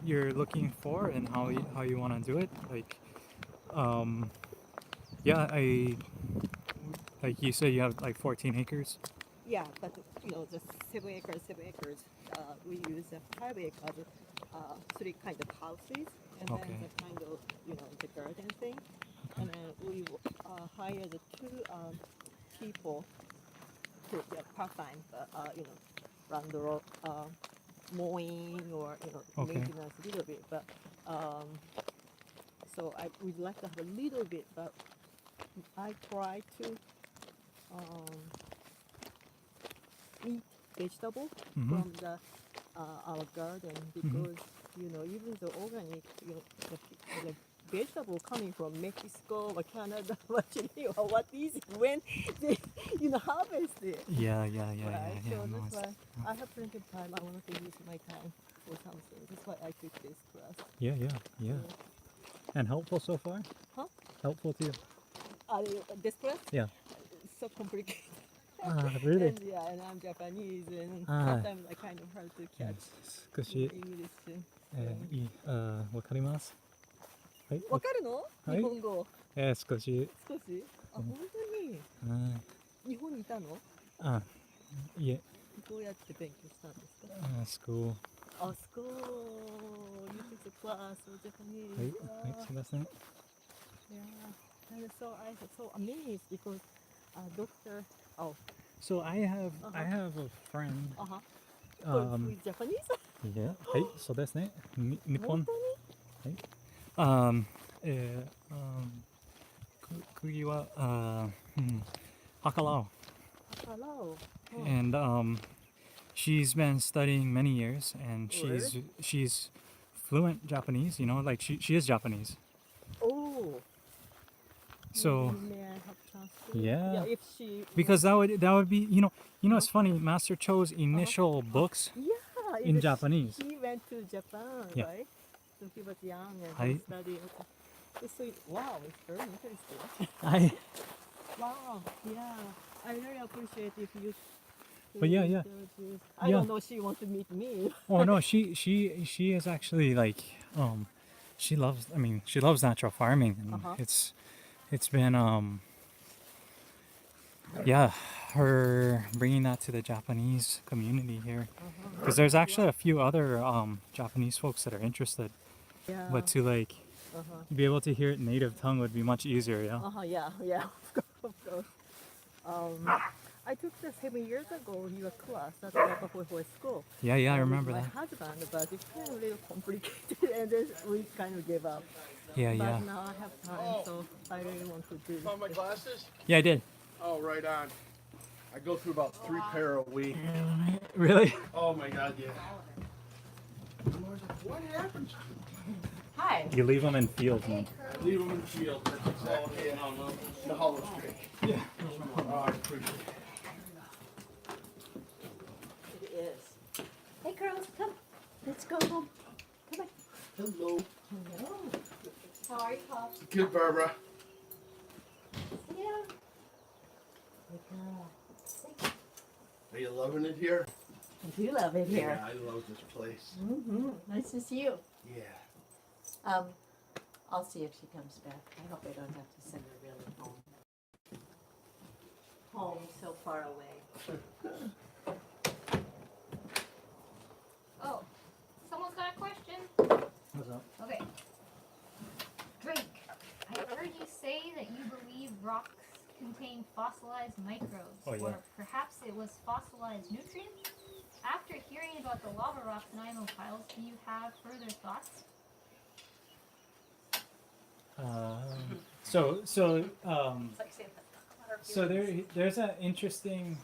you're looking for and how you want to do it. Yeah, like you said, you have like 14 acres. Yeah, but the 7 acres. We use 5 acres, 3 kind of houses, and Okay. then the kind of the garden thing, and then we hire the 2 people to part time, run the road, mowing or Okay. maintenance a little bit, but so I would like to have a little bit, but I try to eat vegetable from the our garden because even the organic the vegetable coming from Mexico or Canada or Chile or what is it when they harvest it. Yeah. Right. Yeah. So No, that's it's- why I have plenty of time. I want to use my time for something. That's why I took this class. yeah. And helpful so far? Huh? Helpful to you? This class? Yeah. It's so complicated. Really? And yeah, and I'm Japanese, and Ah. sometimes I kind of hard to catch 少し、 English. わかりますはい。わかるの？はい日本語。少し、少し？あ、うん本当に？日本にいたの？いえ、どうやって勉強したんですか？ school。あ、school. You took the class for Japanese. はい、すいません。 Yeah. And so I was so amazed because doctor. Oh. So I have a friend. Who is Japanese? Yeah. はい、そうですね。日本。本当に？はい。釘は、Hakalao. Hello. And she's been studying many years, and she's fluent Japanese. You know, like she is Japanese. Oh. So May I have chance to? yeah, Yeah, if she. because that would be it's funny. Master Cho's initial books Yeah. in Japanese. He went to Japan, Yeah. right? So he was young and Hi. he studied. It's so, wow, it's very interesting. Wow, yeah. I really appreciate if you. But yeah. I don't know. She wants to meet me. Oh no, she is actually like she loves natural farming, and it's been her bringing that to the Japanese community here, because there's actually a few other Japanese folks that are interested, Yeah. but to like be able to hear it native tongue would be much easier. Yeah. Of course. I took the 7 years ago your class at the school. Yeah, I remember with that. my husband, but it's kind of a little complicated, and then we kind of gave up. Yeah. But now I have time, so I really want to do. Found my glasses? Yeah, I did. Oh, right on. I go through about 3 pair a week. Really? Oh my God, yeah. What happens? Hi. You leave them in fields, man. Leave them in the field. That's exactly it. The hollow streak. Yeah. Oh, I appreciate it. It is. Hey girls, come. Let's go home. Come on. Hello. Hello. How are you, Paul? Good, Barbara. Sit down. Good girl. Sit. Are you loving it here? I do love it here. Yeah, I love this place. Nice to see you. Yeah. I'll see if she comes back. I hope I don't have to send her really home. Home so far away. Oh, someone's got a question. What's up? Okay. Drake, I heard you say that you believe rocks contain fossilized microbes, Oh, yeah. or perhaps it was fossilized nutrients? After hearing about the lava rocks and IMO piles, do you have further thoughts? So there's an interesting.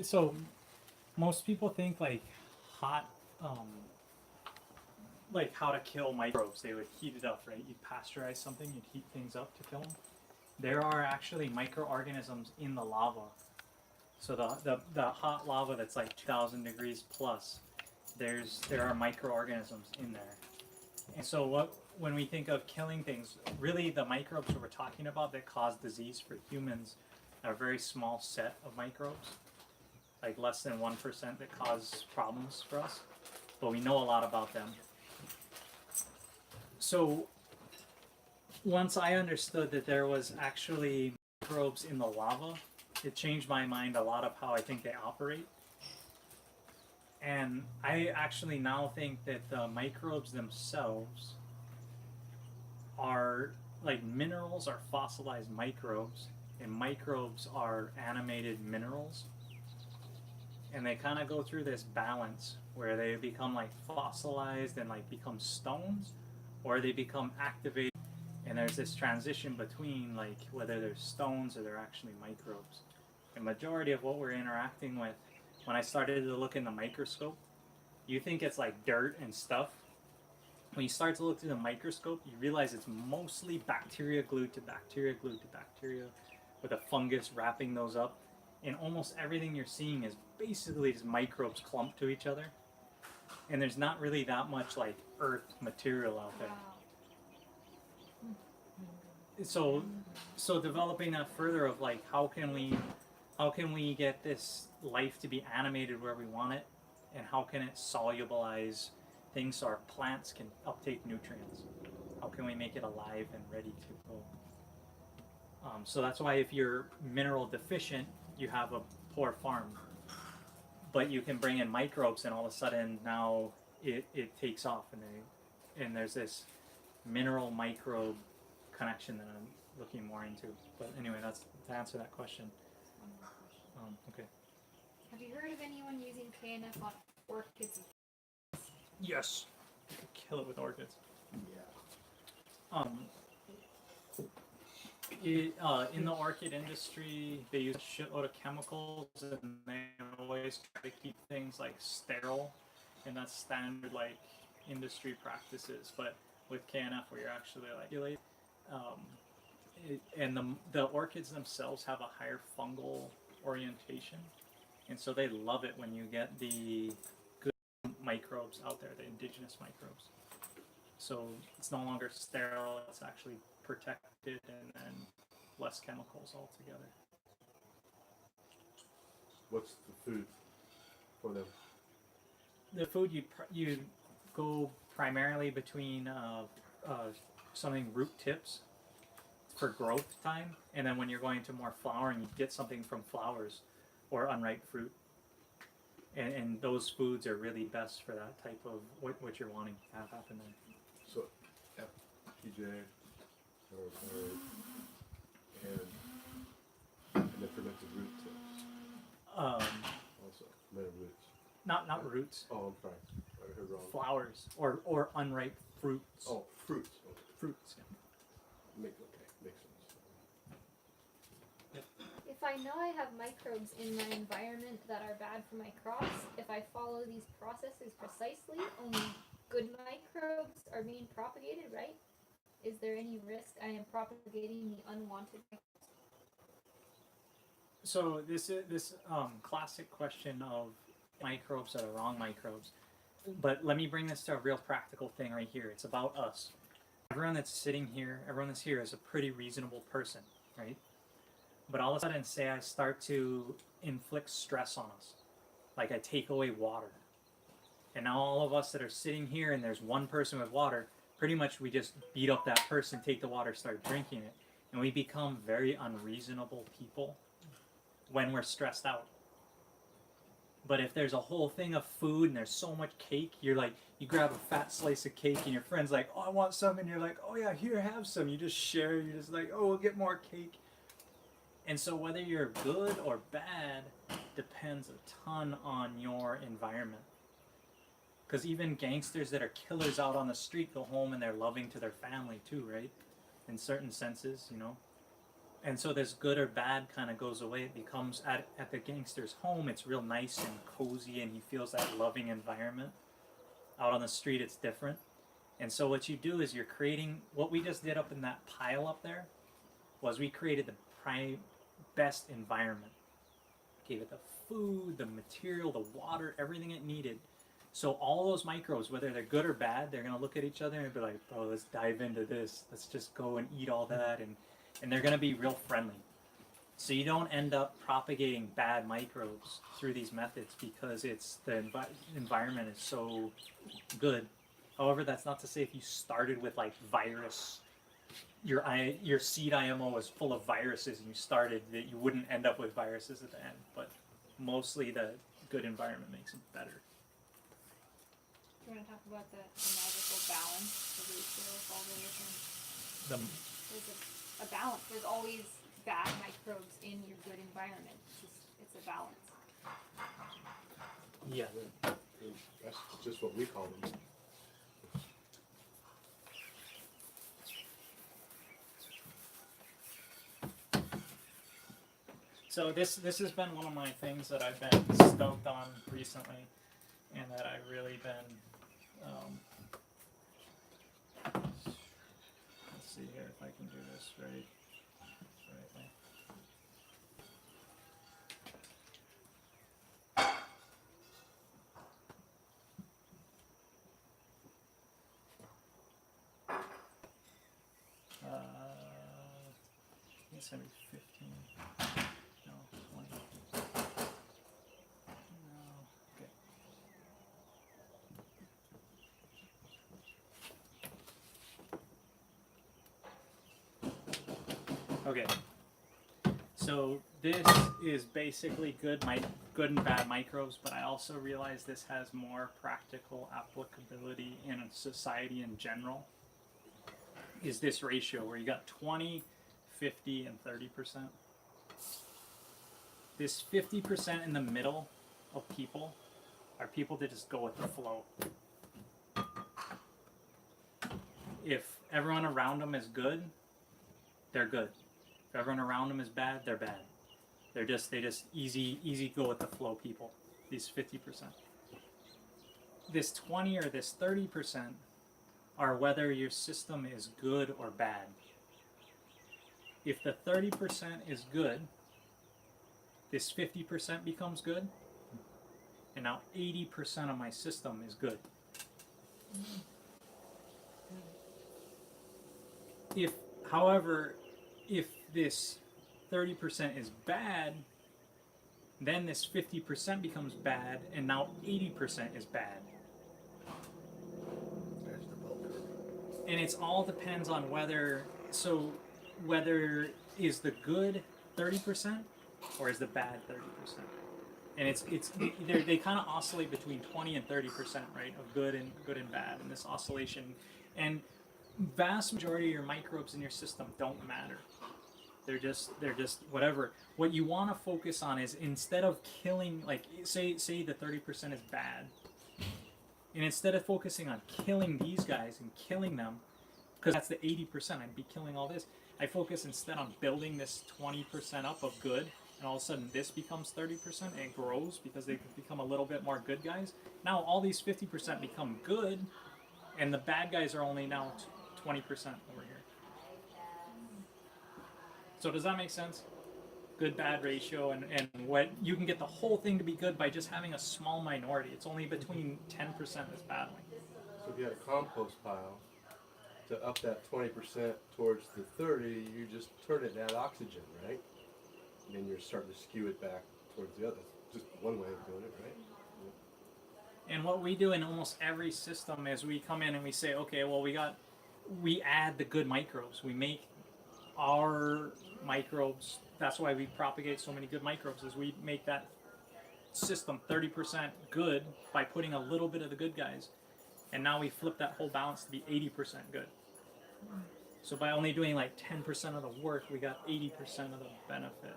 So most people think like hot, like how to kill microbes. They would heat it up, right? You'd pasteurize something, you'd heat things up to kill them. There are actually microorganisms in the lava. So the hot lava that's like 2,000 degrees plus, there are microorganisms in there. And so when we think of killing things, really the microbes that we're talking about that cause disease for humans are a very small set of microbes, like less than 1% that cause problems for us, but we know a lot about them. So once I understood that there was actually microbes in the lava, it changed my mind a lot of how I think they operate. And I actually now think that the microbes themselves are like minerals are fossilized microbes, and microbes are animated minerals. And they kind of go through this balance where they become like fossilized and like become stones, or they become activated. And there's this transition between like whether they're stones or they're actually microbes. The majority of what we're interacting with, when I started to look in the microscope, you think it's like dirt and stuff, when you start to look through the microscope, you realize it's mostly bacteria glued to bacteria glued to bacteria, with a fungus wrapping those up. And almost everything you're seeing is basically just microbes clumped to each other. And there's not really that much like earth material out there. So developing that further of like how can we get this life to be animated where we want it, and how can it solubilize things so our plants can uptake nutrients? How can we make it alive and ready to go? So that's why if you're mineral deficient, you have a poor farm. But you can bring in microbes, and all of a sudden now it takes off, and there's this mineral microbe connection that I'm looking more into. But anyway, that's to answer that question. Okay. Have you heard of anyone using KNF on orchids? Yes. You could kill it with orchids. Yeah. In the orchid industry, they use a shitload of chemicals, and they always try to keep things like sterile, and that's standard like industry practices. But with KNF, where you're actually like and the orchids themselves have a higher fungal orientation, and so they love it when you get the good microbes out there, the indigenous microbes. So it's no longer sterile, it's actually protected, and then less chemicals altogether. What's the food for them? The food you go primarily between something root tips for growth time, and then when you're going to more flowering, you get something from flowers or unripe fruit. And those foods are really best for that type of what you're wanting to have happen there. So, FPJ, or and the fermented root tips. Also, no roots. Not roots. Oh, I'm sorry. I heard wrong. Flowers or unripe fruits. Oh, fruits. Okay. Fruits. Yeah. Makes sense. If I know I have microbes in my environment that are bad for my crops, if I follow these processes precisely, only good microbes are being propagated, right? Is there any risk I am propagating the unwanted microbes? So this classic question of microbes are the wrong microbes. But let me bring this to a real practical thing right here. It's about us. Everyone that's sitting here, everyone that's here is a pretty reasonable person, right? But all of a sudden, say I start to inflict stress on us, like I take away water. And now all of us that are sitting here and there's one person with water, pretty much we just beat up that person, take the water, start drinking it. And we become very unreasonable people when we're stressed out. But if there's a whole thing of food and there's so much cake, you're like, you grab a fat slice of cake and your friend's like, oh, I want some. And you're like, oh yeah, here, have some. You just share, you're just like, oh, we'll get more cake. And so whether you're good or bad depends a ton on your environment. Because even gangsters that are killers out on the street go home and they're loving to their family too, right? In certain senses, you know. And so this good or bad kind of goes away. It becomes, at the gangster's home, it's real nice and cozy and he feels that loving environment. Out on the street, it's different. And so what you do is you're creating, what we just did up in that pile up there, was we created the best environment. Gave it the food, the material, the water, everything it needed. So all those microbes, whether they're good or bad, they're gonna look at each other and be like, bro, let's dive into this. Let's just go and eat all that, and they're gonna be real friendly. So you don't end up propagating bad microbes through these methods because it's the environment is so good. However, that's not to say if you started with like virus, your seed IMO was full of viruses and you started that you wouldn't end up with viruses at the end. But mostly the good environment makes it better. Do you want to talk about the magical balance of all the different? There's a balance. There's always bad microbes in your good environment. It's a balance. Yeah. That's just what we call them. So this has been one of my things that I've been stoked on recently, and that I've really been if I can do this right way. I guess every 15. No, 20. No, okay. Okay. So this is basically good and bad microbes, but I also realize this has more practical applicability in a society in general. Is this ratio where you got 20, 50, and 30%? This 50% in the middle of people are people that just go with the flow. If everyone around them is good, they're good. If everyone around them is bad, they're bad. They just easy go with the flow people. These 50%. This 20 or this 30% are whether your system is good or bad. If the 30% is good, this 50% becomes good, and now 80% of my system is good. However, if this 30% is bad, then this 50% becomes bad, and now 80% is bad. There's the bell curve. And it's all depends on whether is the good 30% or is the bad 30%. And they kind of oscillate between 20 and 30%, right, of good and bad in this oscillation. And vast majority of your microbes in your system don't matter. They're just whatever. What you want to focus on is, instead of killing, like say the 30% is bad, and instead of focusing on killing these guys and killing them, because that's the 80%, I'd be killing all this. I focus instead on building this 20% up of good, and all of a sudden this becomes 30% and it grows because they become a little bit more good guys. Now all these 50% become good, and the bad guys are only now 20% over here. So does that make sense? Good-bad ratio, and what you can get the whole thing to be good by just having a small minority. It's only between 10% that's battling. So if you had a compost pile, to up that 20% towards the 30, you just turn it and add oxygen, right? And then you're starting to skew it back towards the other. Just one way of doing it, right? And what we do in almost every system is we come in and we say, okay, well we add the good microbes. We make our microbes, that's why we propagate so many good microbes, is we make that system 30% good by putting a little bit of the good guys. And now we flip that whole balance to be 80% good. So by only doing like 10% of the work, we got 80% of the benefit.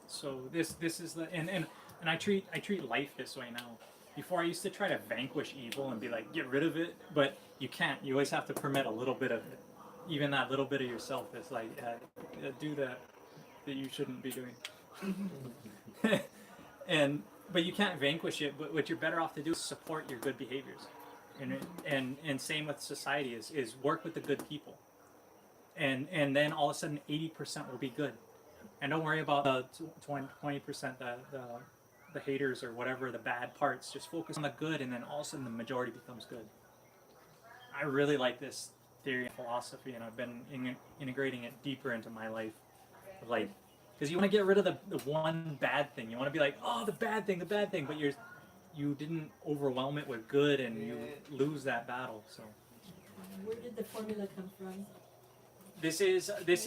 So this is the and I treat life this way now. Before I used to try to vanquish evil and be like, get rid of it, but you can't. You always have to permit a little bit of it. Even that little bit of yourself is like, do that you shouldn't be doing. But you can't vanquish it. But what you're better off to do is support your good behaviors, and same with society is work with the good people, and then all of a sudden 80% will be good, and don't worry about the 20% the haters or whatever, the bad parts. Just focus on the good, and then all of a sudden the majority becomes good. I really like this theory and philosophy, and I've been integrating it deeper into my life. Like, because you want to get rid of the one bad thing. You want to be like, oh, the bad thing, but you didn't overwhelm it with good, and you lose that battle. So Where did the formula come from? this is Drake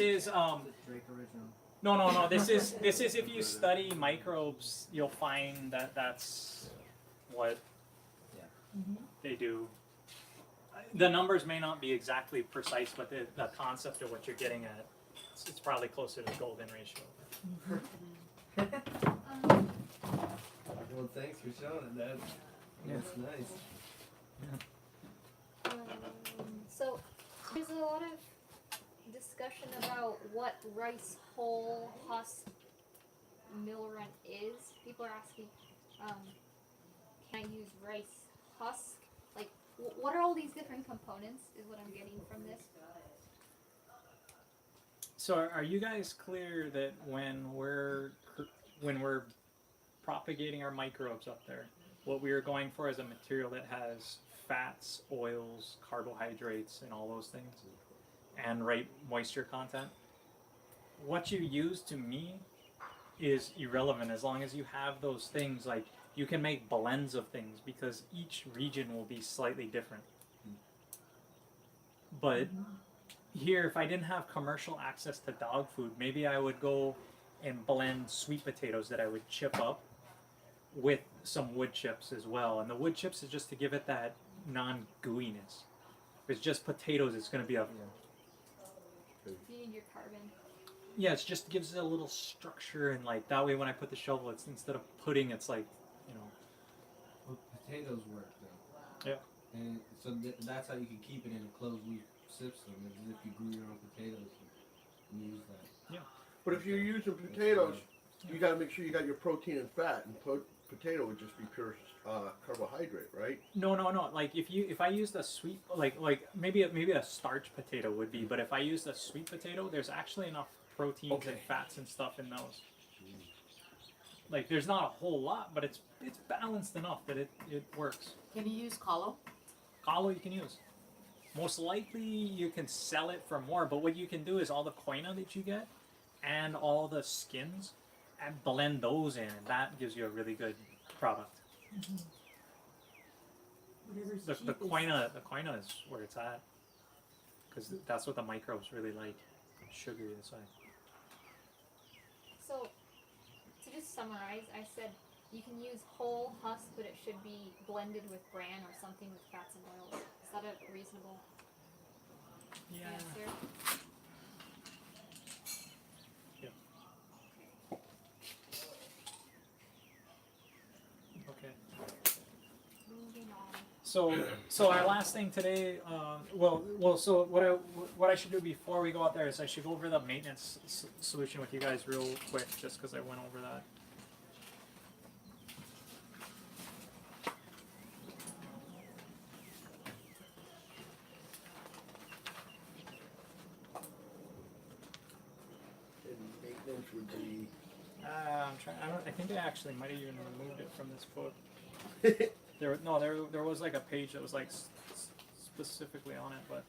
original. No. This is if you study microbes, you'll find that that's what they do. The numbers may not be exactly precise, but the concept of what you're getting at, it's probably closer to the golden ratio. Well, thanks for showing it, Dad. That's nice. So there's a lot of discussion about what rice hull husk millrent is. People are asking, can I use rice husk what are all these different components? Is what I'm getting from this. So are you guys clear that when we're propagating our microbes up there, what we are going for is a material that has fats, oils, carbohydrates, and all those things, and right moisture content? What you use to me is irrelevant as long as you have those things. Like, you can make blends of things because each region will be slightly different. But here, if I didn't have commercial access to dog food, maybe I would go and blend sweet potatoes that I would chip up with some wood chips as well. And the wood chips is just to give it that non-gooiness. If it's just potatoes, it's going to be a... You need your carbon. Yeah, it just gives it a little structure, and like that way when I put the shovel, it's instead of pudding, it's like, you know. Well, potatoes work though. Yeah. And so that's how you can keep it in a closed loop system. Is if you grew your own potatoes and use that. Yeah. But if you're using potatoes, you got to make sure you got your protein and fat, and potato would just be pure carbohydrate, right? No. Like if I used a sweet, like maybe a starch potato would be, but if I used a sweet potato, there's actually enough proteins and fats and stuff in those. Like, there's not a whole lot, but it's balanced enough that it works. Can you use kalo? Kalo you can use. Most likely you can sell it for more, but what you can do is all the koina that you get and all the skins and blend those in, and that gives you a really good product. The koina is where it's at, because that's what the microbes really like. Sugary inside. So, to just summarize, I said you can use whole husk, but it should be blended with bran or something with fats and oils. Is that a reasonable answer? Yeah. Okay. Moving on. So our last thing today, so what I should do before we go out there is I should go over the maintenance solution with you guys real quick, just because I went over that. And maintenance would be. I'm trying. I think I actually might have even removed it from this book. There was like a page that was like specifically on it, but.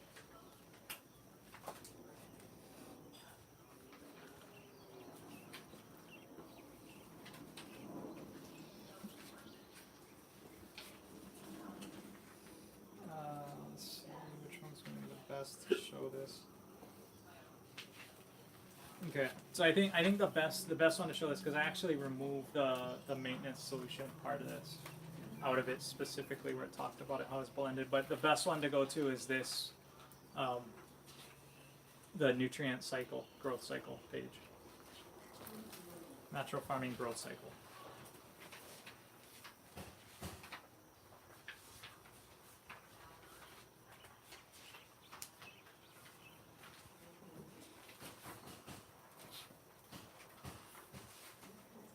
Let's see which one's going to be the best to show this. Okay, so I think the best one to show this, because I actually removed the maintenance solution part of this out of it specifically where it talked about it, how it's blended. But the best one to go to is this, the nutrient cycle, growth cycle page. Natural farming growth cycle.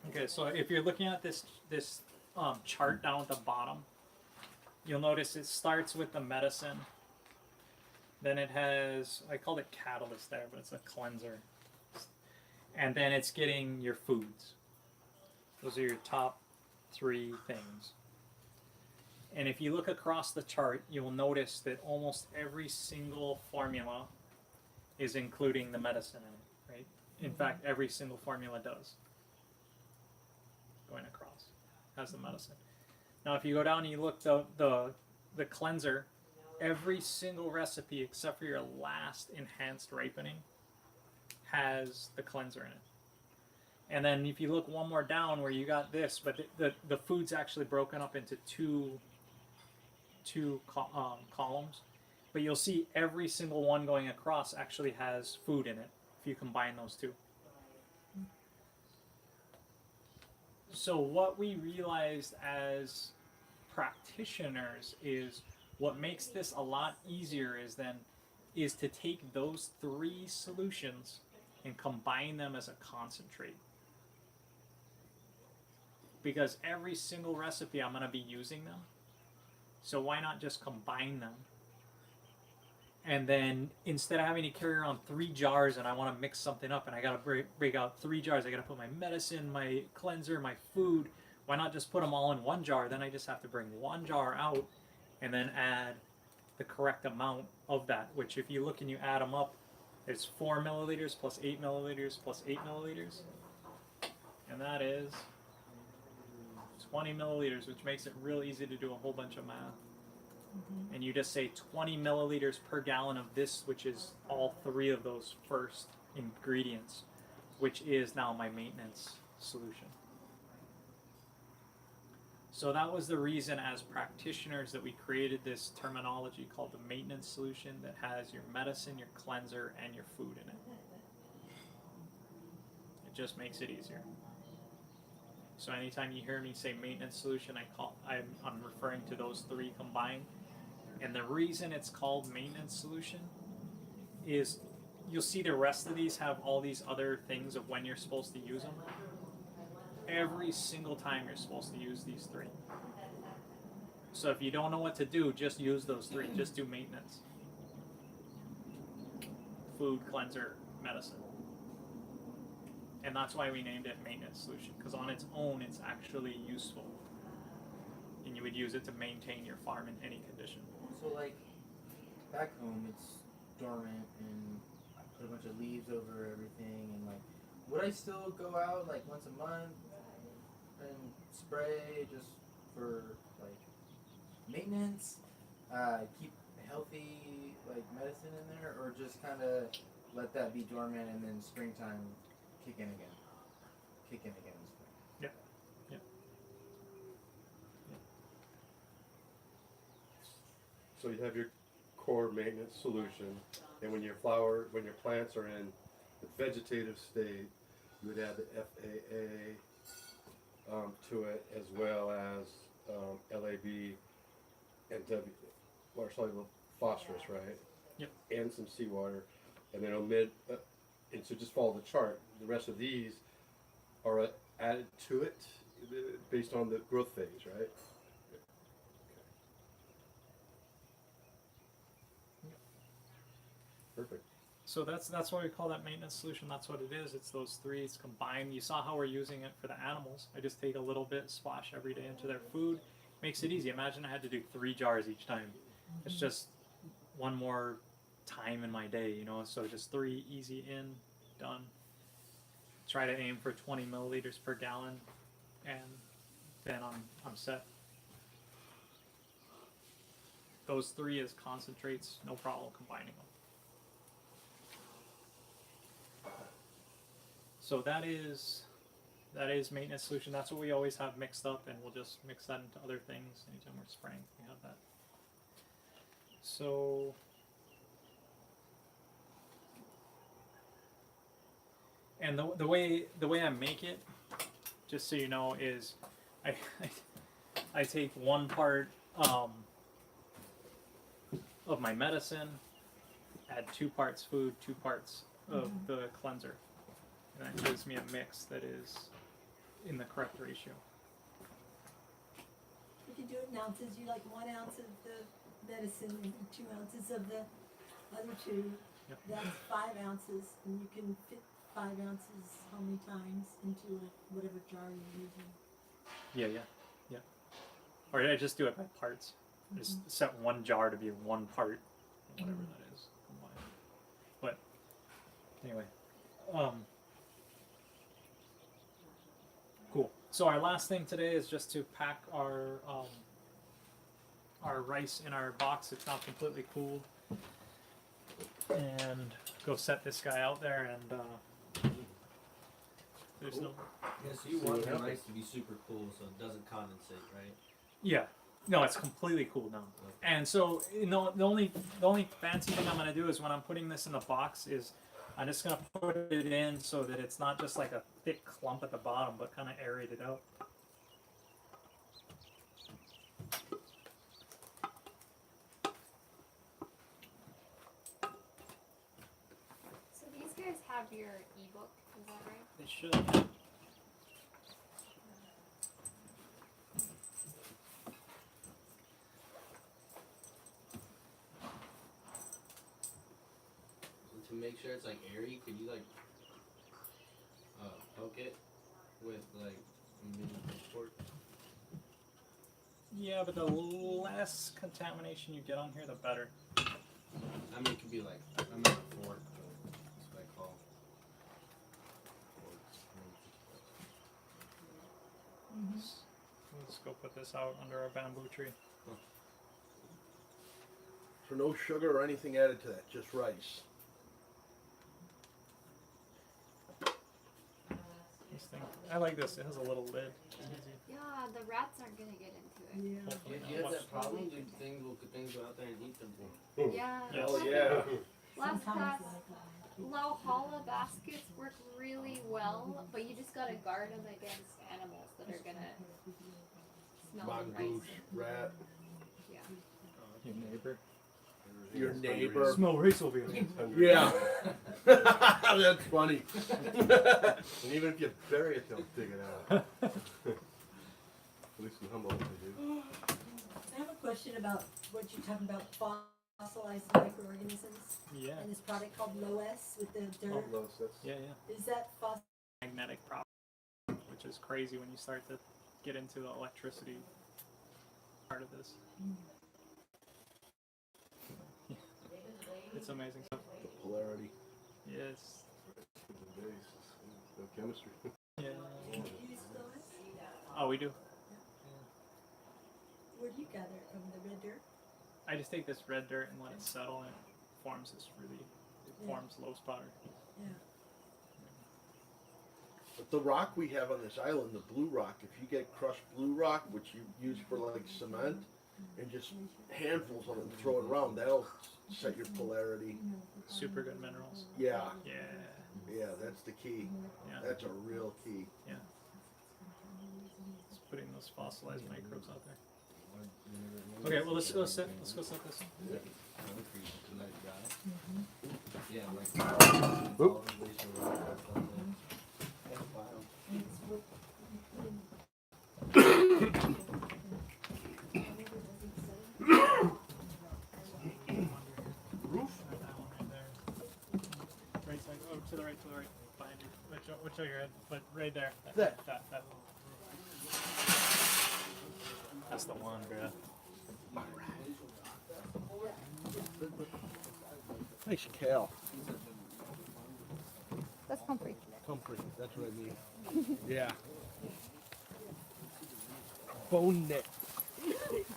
Okay, so if you're looking at this chart down at the bottom, you'll notice it starts with the medicine. Then it has, I called it catalyst there, but it's a cleanser. And then it's getting your foods. Those are your top 3 things. And if you look across the chart, you'll notice that almost every single formula is including the medicine in it, right? In fact, every single formula does. Going across has the medicine. Now if you go down and you look the cleanser, every single recipe except for your last enhanced ripening has the cleanser in it. And then if you look one more down where you got this, but the food's actually broken up into two columns, but you'll see every single one going across actually has food in it if you combine those two. So what we realized as practitioners is what makes this a lot easier is to take those 3 solutions and combine them as a concentrate. Because every single recipe I'm going to be using them. So why not just combine them? And then instead of having to carry around 3 jars and I want to mix something up and I got to break out 3 jars, I got to put my medicine, my cleanser, my food, why not just put them all in 1 jar? Then I just have to bring 1 jar out and then add the correct amount of that, which if you look and you add them up, it's 4 milliliters plus 8 milliliters plus 8 milliliters. And that is 20 milliliters, which makes it real easy to do a whole bunch of math. And you just say 20 milliliters per gallon of this, which is all 3 of those first ingredients, which is now my maintenance solution. So that was the reason as practitioners that we created this terminology called the maintenance solution that has your medicine, your cleanser, and your food in it. It just makes it easier. So anytime you hear me say maintenance solution, I'm referring to those 3 combined. And the reason it's called maintenance solution is you'll see the rest of these have all these other things of when you're supposed to use them. Every single time you're supposed to use these 3. So if you don't know what to do, just use those 3. Just do maintenance. Food, cleanser, medicine. And that's why we named it maintenance solution, because on its own it's actually useful. And you would use it to maintain your farm in any condition. So like back home it's dormant and I put a bunch of leaves over everything and like would I still go out like once a month and spray just for like maintenance, keep healthy like medicine in there, or just kind of let that be dormant and then springtime kick in again in spring? Yep. Yep. So you have your core maintenance solution, and when your plants are in the vegetative state, you would add the FAA to it, as well as LAB and water soluble phosphorus, right? Yep. And some seawater, and then omit. And so just follow the chart. The rest of these are added to it based on the growth phase, right? Perfect. So that's why we call that maintenance solution. That's what it is. It's those 3. It's combined. You saw how we're using it for the animals. I just take a little bit, splash every day into their food. Makes it easy. Imagine I had to do 3 jars each time. It's just one more time in my day, you know. So just 3 easy in, done. Try to aim for 20 milliliters per gallon, and then I'm set. Those 3 as concentrates, no problem combining them. So that is maintenance solution. That's what we always have mixed up, and we'll just mix that into other things anytime we're spraying. We have that. So and the way I make it, just so you know, is I take 1 part of my medicine, add 2 parts food, 2 parts of the cleanser. And that gives me a mix that is in the correct ratio. You can do it in ounces. You like 1 ounce of the medicine and 2 ounces of the other 2. Yep. That's 5 ounces, and you can fit 5 ounces how many times into whatever jar you're using. Yeah. Or I just do it by parts. I just set 1 jar to be 1 part, whatever that is. But anyway. Cool. So our last thing today is just to pack our rice in our box. It's now completely cooled, and go set this guy out there. And there's no. Yeah, so you want your rice to be super cool so it doesn't condensate, right? Yeah. No, it's completely cooled down. Okay. And so the only fancy thing I'm gonna do is when I'm putting this in the box is I'm just going to put it in so that it's not just like a thick clump at the bottom, but kind of aerate it out. So these guys have your ebook, is that right? They should. to make sure it's like airy, could you like poke it with like maybe pitchfork? Yeah, but the less contamination you get on here, the better. I mean, it could be like, I'm at a fork, but that's what I call forks. Let's go put this out under our bamboo tree. So no sugar or anything added to that, just rice. This thing, I like this. It has a little lid. It's easy. Yeah, the rats aren't gonna get into it. Hopefully If you not. have that problem, dude, things go out there and eat them. Yeah. Yes. Oh yeah. Last class, Lauhala baskets work really well, but you just gotta guard them against animals that are gonna smell the rice. Mongoose, rat, Yeah. Your neighbor. your neighbor. Smell rice over here. Yeah. That's funny. And even if you bury it, they'll dig it out. At least in Humboldt they do. I have a question about what you're talking about, fossilized microorganisms. Yeah. And this product called Loess with the Oh, dirt. those, that's Yeah, yeah. Is that fossil? Magnetic property, which is crazy when you start to get into the electricity part of this. It's amazing stuff. the polarity. Yes. The base, no chemistry. Yeah. Do you use Loess? Oh, we do. Where do you gather it from? The red dirt? I just take this red dirt and let it settle, and it forms this really. It Yeah. forms low spotter. Yeah. But the rock we have on this island, the blue rock, if you get crushed blue rock, which you use for like cement, and just handfuls of it and throw it around, that'll set your polarity. Super good minerals. Yeah, Yeah. yeah, that's the key. Yeah. That's a real key. It's putting those fossilized microbes out there. Okay, well let's go set. Let's go set this. Concrete to let it dry. Yeah, like all the glacial rock that's on there. Roof. That one right there. Right side. Oh, to the right. To the right. Behind you. Which show your head, but right there. That. That's the one, bro. Nice kale. That's comfrey. Comfrey, that's what I mean. Yeah. Bone knit.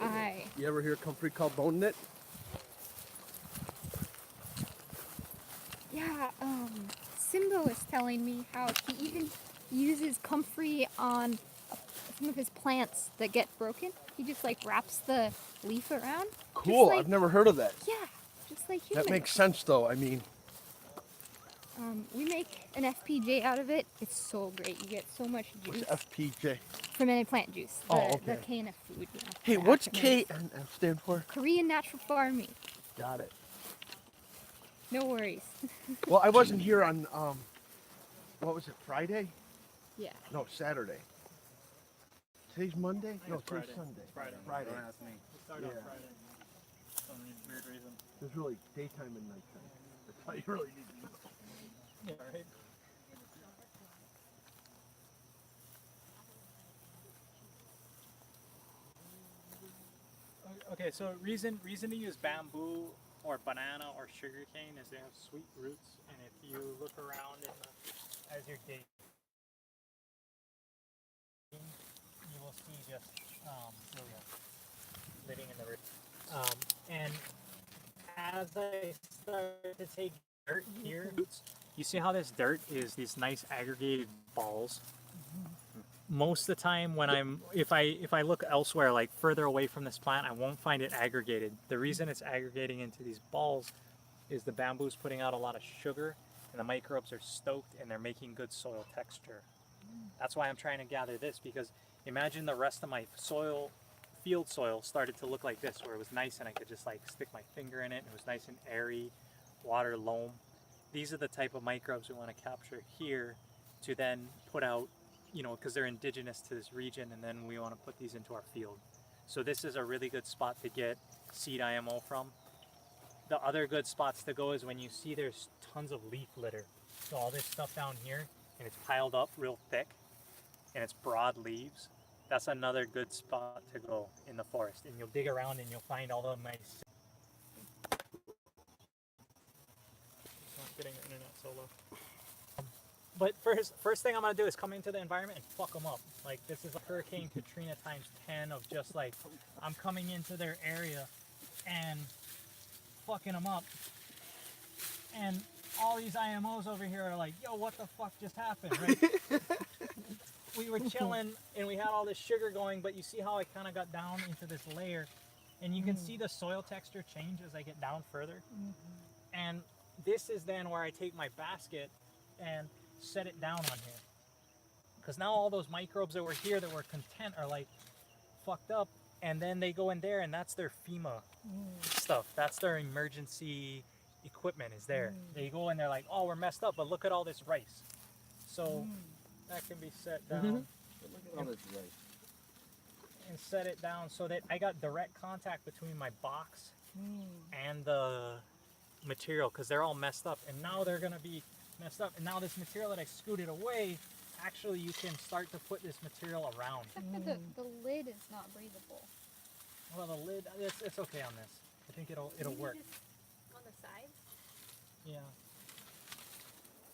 Aye. You ever hear comfrey called bone knit? Yeah, Simbo was telling me how he even uses comfrey on some of his plants that get broken. He just like wraps the leaf around. Cool, like- I've never heard of that. Yeah, just like humans. That makes sense though, I mean. We make an FPJ out of it. It's so great. You get so much juice. What's FPJ? Fermented plant juice. The, Oh, the okay. KNF food. You know, Hey, the what's acronym. KNF stand for? Korean Natural Farming. Got it. No worries. Well, I wasn't here on, what was it, Friday? Yeah. No, Saturday. Today's Monday? No, it's today's Friday. Sunday. It's Friday. Friday. We started on Yeah. Friday. For some weird reason. There's really daytime and nighttime. That's all you really need to know. Yeah, right. Okay, so reason to use bamboo or banana or sugarcane is they have sweet roots, and if you look around as you're digging, you will see just living in the root. And as I start to take dirt here, you see how this dirt is these nice aggregated balls. Most of the time when if I look elsewhere, like further away from this plant, I won't find it aggregated. The reason it's aggregating into these balls is the bamboo's putting out a lot of sugar, and the microbes are stoked and they're making good soil texture. That's why I'm trying to gather this, because imagine the rest of my soil, field soil, started to look like this, where it was nice and I could just like stick my finger in it, and it was nice and airy, water, loam. These are the type of microbes we want to capture here to then put out, you know, because they're indigenous to this region, and then we want to put these into our field. So this is a really good spot to get seed IMO from. the other good spots to go is when you see there's tons of leaf litter. So all this stuff down here, and it's piled up real thick, and it's broad leaves. That's another good spot to go in the forest. And you'll dig around and you'll find all the nice... It's not getting the internet so low. But first thing I'm gonna do is come into the environment and fuck them up. Like, this is a Hurricane Katrina times 10 of just like, I'm coming into their area and fucking them up. And all these IMOs over here are like, yo, what the fuck just happened, right? We were chilling and we had all this sugar going, but you see how I kind of got down into this layer, and you can see the soil texture change as I get down further. And this is then where I take my basket and set it down on here, because now all those microbes that were here that were content are like fucked up, and then they go in there, and that's their FEMA stuff. That's their emergency equipment is there. They go and they're like, oh, we're messed up, but look at all this rice. So that can be set down. Look at all this rice. And set it down so that I got direct contact between my box and the material, because they're all messed up, and now they're gonna be messed up. And now this material that I scooted away, actually you can start to put this material around. Except for the lid is not breathable. Well, the lid, it's okay on this. I think it'll work. On the sides? Yeah.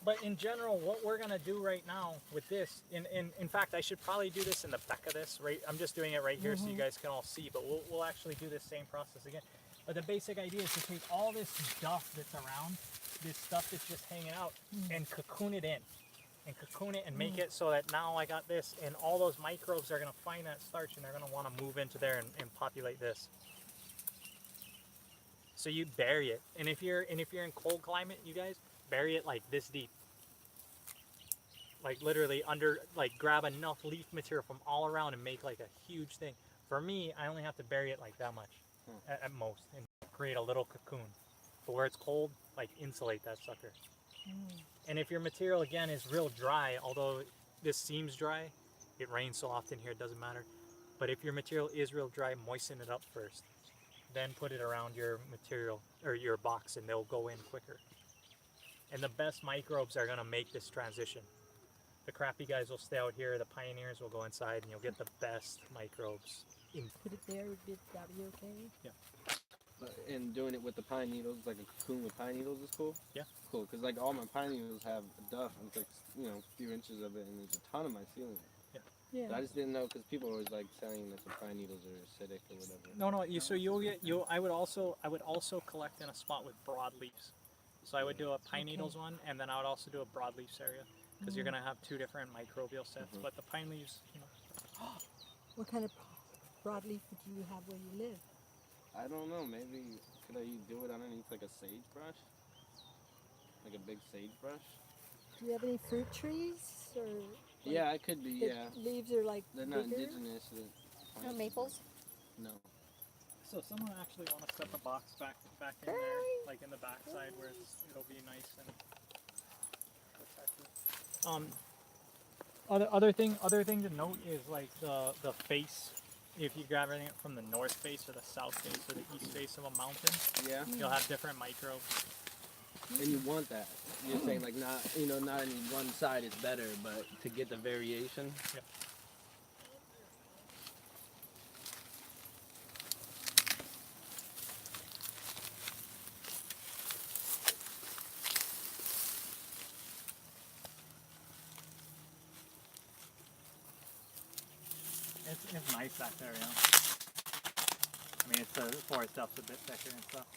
But in general, what we're gonna do right now with this, in fact, I should probably do this in the back of this, right? I'm just doing it right here so you guys can all see, but we'll actually do this same process again. But the basic idea is to take all this stuff that's around, this stuff that's just hanging out, and cocoon it in. And cocoon it and make it so that now I got this, and all those microbes are gonna find that starch and they're gonna wanna move into there and populate this. So you bury it. And if you're in cold climate, you guys, bury it like this deep. Like literally under, like grab enough leaf material from all around and make like a huge thing. For me, I only have to bury it like that much at most and create a little cocoon. But where it's cold, like insulate that sucker. And if your material again is real dry, although this seems dry, it rains so often here it doesn't matter. But if your material is real dry, moisten it up first. Then put it around your material or your box and they'll go in quicker. And the best microbes are gonna make this transition. The crappy guys will stay out here, the pioneers will go inside, and you'll get the best microbes. Put it there, would that be okay? Yeah. And doing it with the pine needles, like a cocoon with pine needles is cool? Yeah. Cool, because like all my pine needles have duff, and it's like, you know, a few inches of it, and there's a ton of my ceiling. Yeah. But I just didn't know, because people are always like saying that the pine needles are acidic or whatever. No, so you'll get, I would also collect in a spot with broad leaves. So I would do a pine needles one, and then I would also do a broadleafs area. Because you're going to have two different microbial sets, but the pine leaves, you know. What kind of broadleaf would you have where you live? I don't know, maybe, could I do it underneath like a sagebrush? Like a big sagebrush? Do you have any fruit trees? Or Yeah, I could be, yeah. Leaves are like They're bigger? not indigenous. No maples? No. So someone actually want to set the box back in there, like in the back side where it'll be nice and protected. Other thing to note is like the face. If you grab everything from the north face or the south face or the east face of a mountain, you'll have different microbes. And you want that. You're saying like not, you know, not any one side is better, but to get the variation. Yep. It's nice back there, yeah. I mean, it's the forest stuff's a bit thicker and stuff.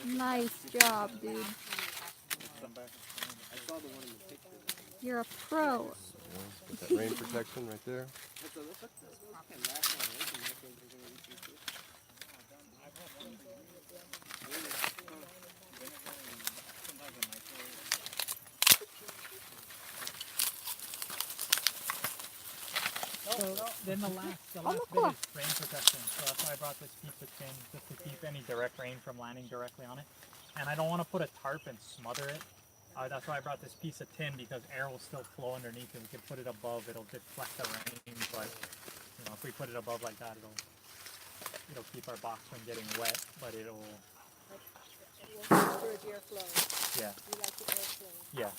Nice job, dude. You're a pro. Got that rain protection right there. then the last bit cool. is rain protection. So that's why I brought this piece of tin, just to keep any direct rain from landing directly on it. And I don't want to put a tarp and smother it. That's why I brought this piece of tin, because air will still flow underneath it. We can put it above, it'll deflect the rain, but you know, if we put it above like that, it'll keep our box from getting wet, but it'll Encourage airflow. yeah. You like the airflow. Yeah.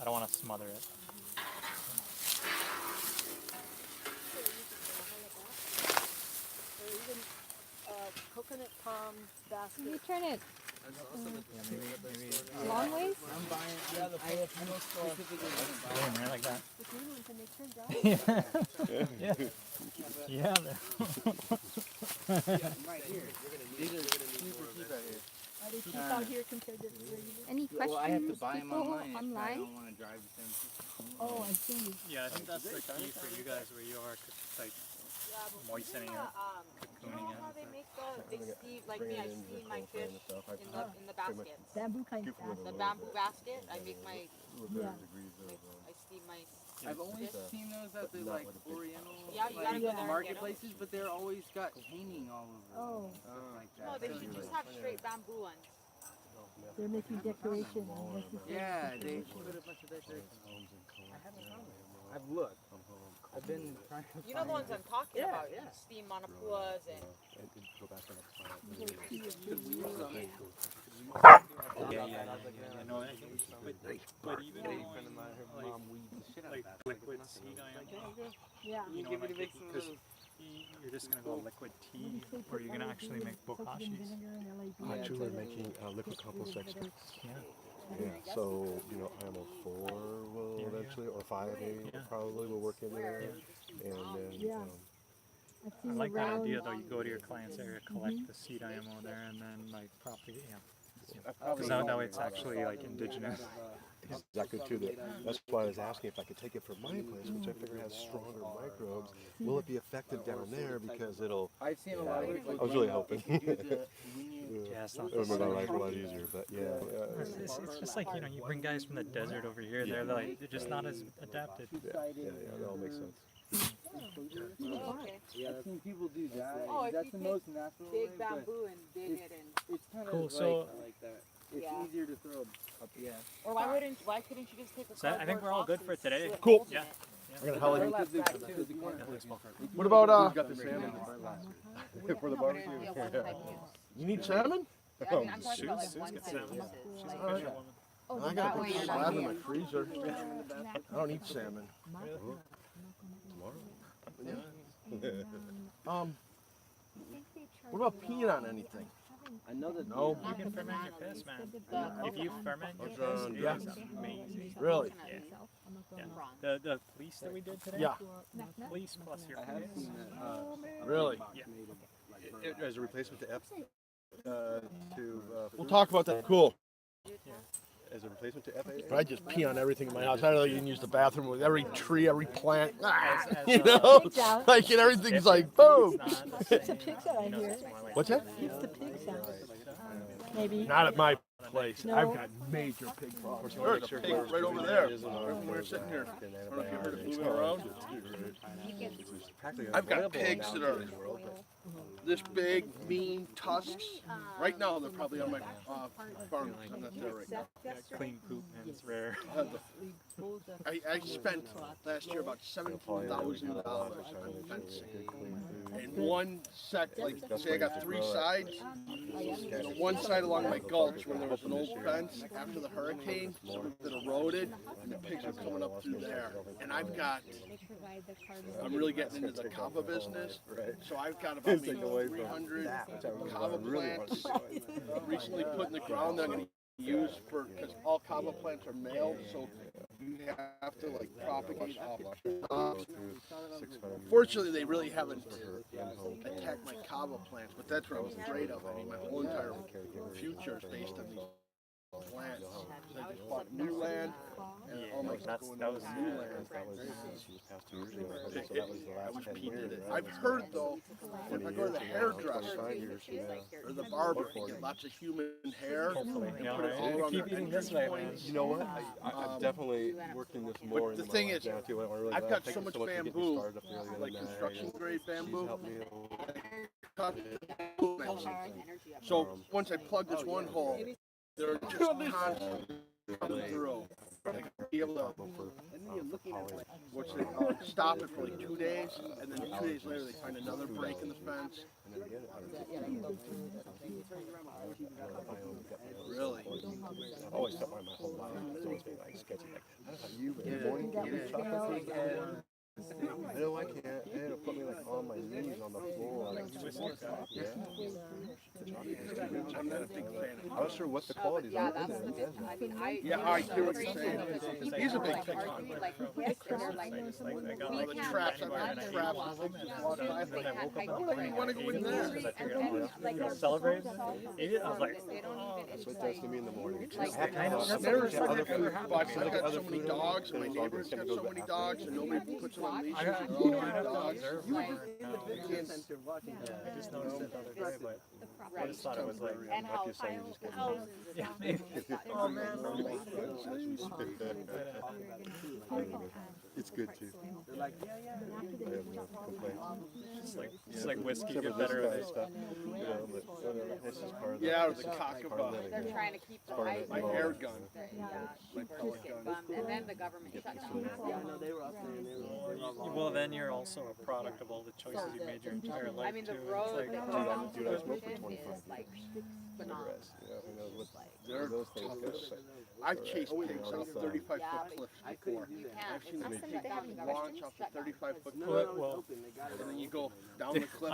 I don't want to smother it. Or even coconut palm basket. You turn it Maybe long ways. I'm buying. Yeah, the specifically going right like that. The green ones, and they turn down. Yeah. Yeah. right here. These are super cheap out here. Are they cheap out here compared to regular? Any questions, Well, I have to buy them people online. If I online? don't want to drive the same. Oh, I see. Yeah, I think that's the key for you guys where you are, like moistening it, cocooning it. They make they steam, like me, I steam my fish in the basket. Bamboo kind of The bamboo basket, I make my, Yeah. I steam my I've only seen those at the like Oriental Yeah, you gotta go there and get 'em. marketplaces, but they're always got hanging all over them Oh. and stuff like that. No, they So should you- just have straight bamboo ones. They're making decoration. And this is Yeah, they put a bunch of decorations. I've looked. I've been trying to You know the ones I'm talking Yeah, about, yeah. you steam manapuas and Yeah, no, but even like liquid seed iron, yeah. you know, like, because you're just gonna go liquid tea, or you're gonna actually make bokashis. Actually, we're making liquid compost extracts. Yeah. Yeah, so, you know, IMO 4 will eventually, or 5 maybe, probably will work in there. And then, Yeah. I've I seen like that around. idea though. You go to your client's area, collect the seed IMO there, and then like propagate. Yeah. Because that way it's actually like indigenous. Exactly too. That's why I was asking if I could take it from my place, which I figure has stronger microbes. Will it be effective down there because it'll? I've seen a lot of I was really hoping. Yeah, it's not It would the make my same. life a lot easier, but yeah. It's just like, you know, you bring guys from the desert over here. They're just not as adapted. Yeah, that all makes sense. okay. Yeah, I've seen people do that. Oh, if That's you the take most natural way, big but bamboo and dig it and, it's kind Cool, of so- like that. It's Yeah. easier to throw up. Yeah. or why couldn't you just take a So I think cardboard we're all box good and for today. slip Cool. holes in Yeah. it? I'm gonna hell Burlap sack too. What about We've got the salmon for the No, but it'd barbecue? be a one-time use. You need salmon? Yeah, I mean, I'm talking about Sue's like got one-time salmon. uses. She's a Like, fisherwoman. I got to put a slab in my freezer. I don't eat salmon. What about peeing on anything? I know that. No. You can ferment your piss, man. If you ferment your piss, it Yeah. is amazing. Really? Yeah. The fleece that we did today. Yeah. Fleece plus your I have piss. seen that. Really? Yeah. As a replacement to F. We'll talk about that. Cool. As a replacement to FAA. I just pee on everything in my house. I don't even use the bathroom with every tree, every plant. You know, like and everything's like boom. It's the pigs out, I hear. What's that? It's the pigs out. Maybe. Not at my place. No. I've got major pig problems. There's a pig right over there. We're sitting here. I don't know if you heard it moving around. I've got pigs that are this big, mean tusks. Right now, they're probably on my farm. I'm not there right now. Clean poop, man. It's rare. I spent last year about $17,000 on fencing. And one like say I got 3 sides. One side along my gulch where there was an old fence after the hurricane that eroded, and the pigs are coming up through there. And I'm really getting into the kava business, so I've got about maybe 300 kava plants recently put in the ground that I'm going to use for, because all kava plants are male, so you have to like propagate off. Fortunately, they really haven't attacked my kava plants, but that's what I was afraid of. I mean, my whole entire future is based on these plants. So I just bought new land, and all my stuff going on new land. She just passed 2 years ago. So that was the last 10 years. I've heard though, if I go to the hairdresser 25 years from now. or the barber, you get lots of human hair Hopefully, and yeah, put it right. all around Keep their eating this entrance way, man. points. You know what? I'm definitely working this more. the into thing my life is, now, too. I really I've glad. got Thank so you much much for getting me bamboo, started up there the other like night. construction grade She's bamboo. helped me a lot. Cut so once I plug this one hole, they're just constantly coming through. Like, be able to what's it, stop it for like 2 days, and then 2 days later they find another break in the fence. Really? I've always felt my whole life. It's always been like sketchy. Like, I don't know, you in the morning, you chop the big I know I can't. It'll put me like on my knees on the floor. Like, yeah. I'm not a big fan. I'm not sure what the qualities are. That's the thing. I mean, Yeah, I hear what you're saying. He's a big fan. like this, and they're like, All the traps, I've had traps. Walk by, they can't hike oh, you want to go in there? You celebrate? I was like, they don't even. That's what it does to me in the morning. Like, There's other food. I've got so many dogs, my neighbor's got so many dogs, and nobody puts them on leashes. They're you all know, I have to dogs. observe You more were just in the business center watching. I just noticed it the other day, but I just thought it was like, and how Like you say, you just get thousands yeah, maybe. oh man, It's good too. I have no complaints. It's like whiskey, Some get of this better kind with of it. stuff, you know, but this is part of Yeah, it was this a is cock of part of a- living they're here. trying to keep the Part of height. it, My you know, air gun. Yeah, first get bummed, and then the government shut down. Well, then you're also a product of all the choices you made your entire life I mean, the too. road It's that like, goes down to dude, I the smoked for ocean 25 is like cigarettes, phenomenal. you know, who knows what They're those things go. But I've chased pigs off 35 Yeah, foot but cliffs you before. You I've can't. seen It's them shut down. The launch government off a shut down. 35 foot cliff, well, and then you go down the cliff.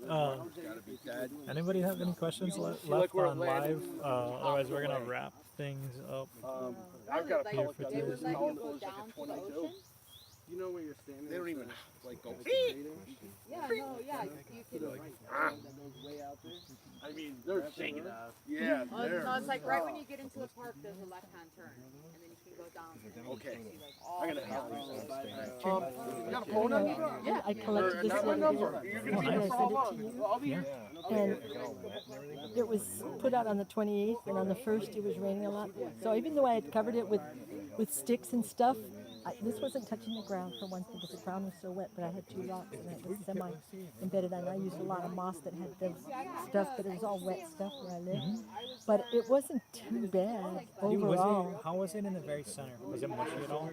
Gotta be dead. Anybody have any questions left where it on landed. live? Otherwise, we're gonna wrap things up. I've got a Like, pellet for gun they today. would let you go down to the 22. ocean. You know where you're standing? They don't even like go. Yeah, no, yeah, you can. Way out there. I mean, they're singing. Yeah, Oh, they're. no, it's like right when you get into the park, there's a left-hand turn, and then you can go down. And then Okay. you can see, like, all I'm gonna the help mountains. you. You got a phone number? Yeah, I collected this Not my one number. You're gonna be and here I for how sent it long? to you. I'll be here. And it was put out on the 28th, and on the 1st it was raining a lot. So even though I had covered it with sticks and stuff, this wasn't touching the ground for once because the ground was so wet, but I had 2 rocks and it was semi-embedded, and I used a lot of moss that had the stuff, but it was all wet stuff where I live. But it wasn't too bad overall. How was it in the very center? Was it mushy at all?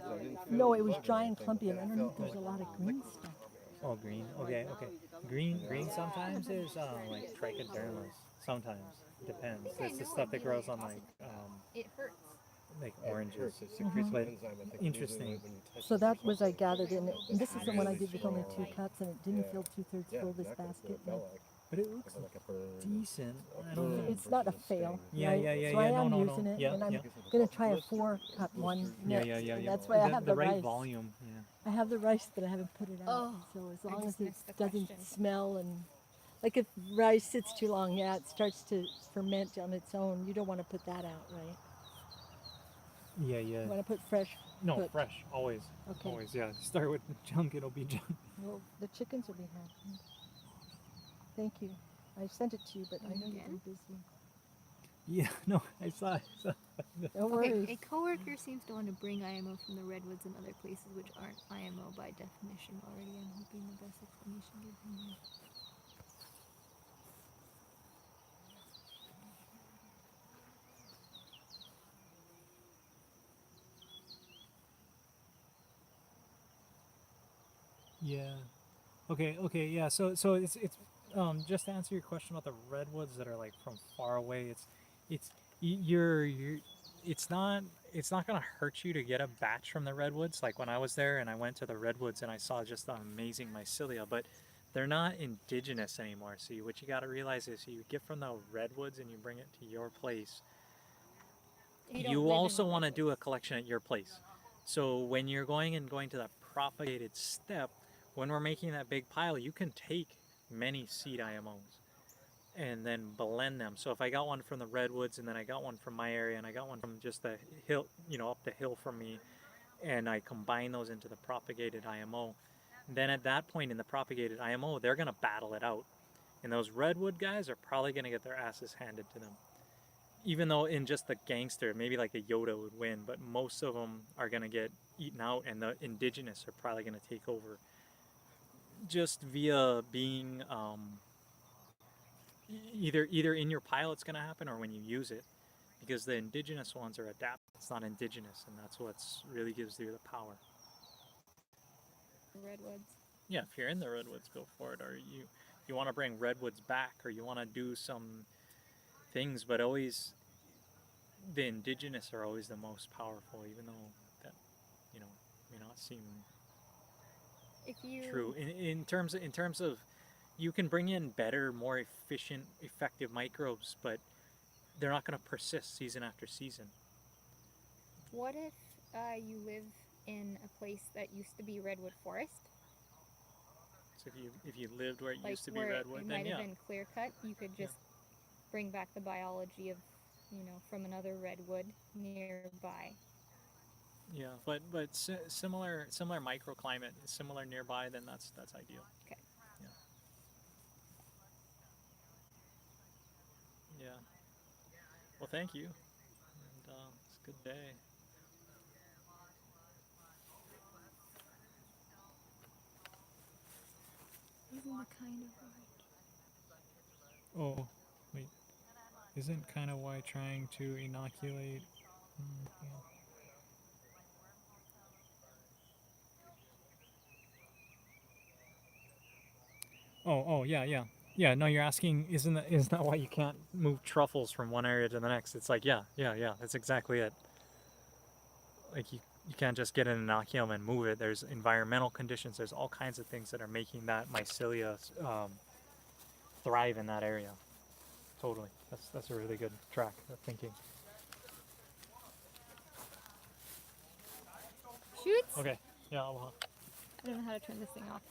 No, it was dry and clumpy, and underneath there's a lot of green stuff. Oh, green. Okay. Green sometimes is like trichodermas. Sometimes depends. It's the stuff that grows on It hurts. like oranges. It secretes But an enzyme, I think, interesting. usually when you touch So it. that was I gathered in it. And this is the one I did with only 2 cuts, and it didn't feel 2/3 Yeah, full, this exactly. basket. It felt like But it looks a burn. decent. I don't know. It's not a fail. Yeah, right? yeah, yeah, So I yeah. am No. using it, Yeah, and I'm yeah. gonna try a 4-cut one Yeah, next. yeah. And that's why I have the right rice. volume. Yeah. I have the rice, but I haven't put it out. Oh, So as I long just as it missed the doesn't question. smell and like if rice sits too long, yeah, it starts to ferment on its own. You don't want to put that out, right? Yeah. You want to put fresh. No, cooked. fresh. Always. Okay. Always. Yeah. Start with junk. It'll be junk. Well, the chickens will be happy. Thank you. I sent it to you, but I know you've been busy. Yeah. No. I saw. Don't Okay, worry. a coworker seems to want to bring IMO from the redwoods and other places which aren't IMO by definition already. I'm hoping the best explanation given here. Yeah. Okay. Yeah. So it's just to answer your question about the redwoods that are like from far away. You're it's not gonna hurt you to get a batch from the redwoods. Like when I was there and I went to the redwoods and I saw just the amazing mycelia, but they're not indigenous anymore. So what you got to realize is you get from the redwoods and you bring it to your place. You also want to do a collection at your place. So when you're going to that propagated step, when we're making that big pile, you can take many seed IMOs. and then blend them. So if I got one from the redwoods, and then I got one from my area, and I got one from just the hill, you know, up the hill from me, and I combine those into the propagated IMO, then at that point in the propagated IMO, they're gonna battle it out. And those redwood guys are probably gonna get their asses handed to them. Even though in just the gangster, maybe like a Yoda would win, but most of them are gonna get eaten out, and the indigenous are probably gonna take over. Just via being either in your pile it's gonna happen, or when you use it, because the indigenous ones are adapted. It's not indigenous, and that's what's really gives you the power. Redwoods. Yeah, if you're in the redwoods, go for it. Or you want to bring redwoods back, or you want to do some things, but always the indigenous are always the most powerful, even though that, you know, may not seem If you true. In terms of you can bring in better, more efficient, effective microbes, but they're not going to persist season after season. What if you live in a place that used to be redwood forest? So if you lived where it Like used to be where redwood, it then might yeah. have been clear cut, you could just bring back the biology of, you know, from another redwood nearby. Yeah, but similar microclimate, similar nearby, then that's ideal. Okay. Yeah. Yeah. Well, thank you. And it's a good day. Isn't the kind of Oh, wait. Isn't kind of why trying to inoculate? Yeah. Oh, yeah. No, you're asking, isn't that why you can't Move truffles from one area to the next? It's like, yeah. That's exactly it. Like you can't just get an inoculum and move it. There's environmental conditions. There's all kinds of things that are making that mycelia thrive in that area. Totally. That's a really good track of thinking. shoots? Okay. Yeah. Aloha. I don't know how to turn this thing off.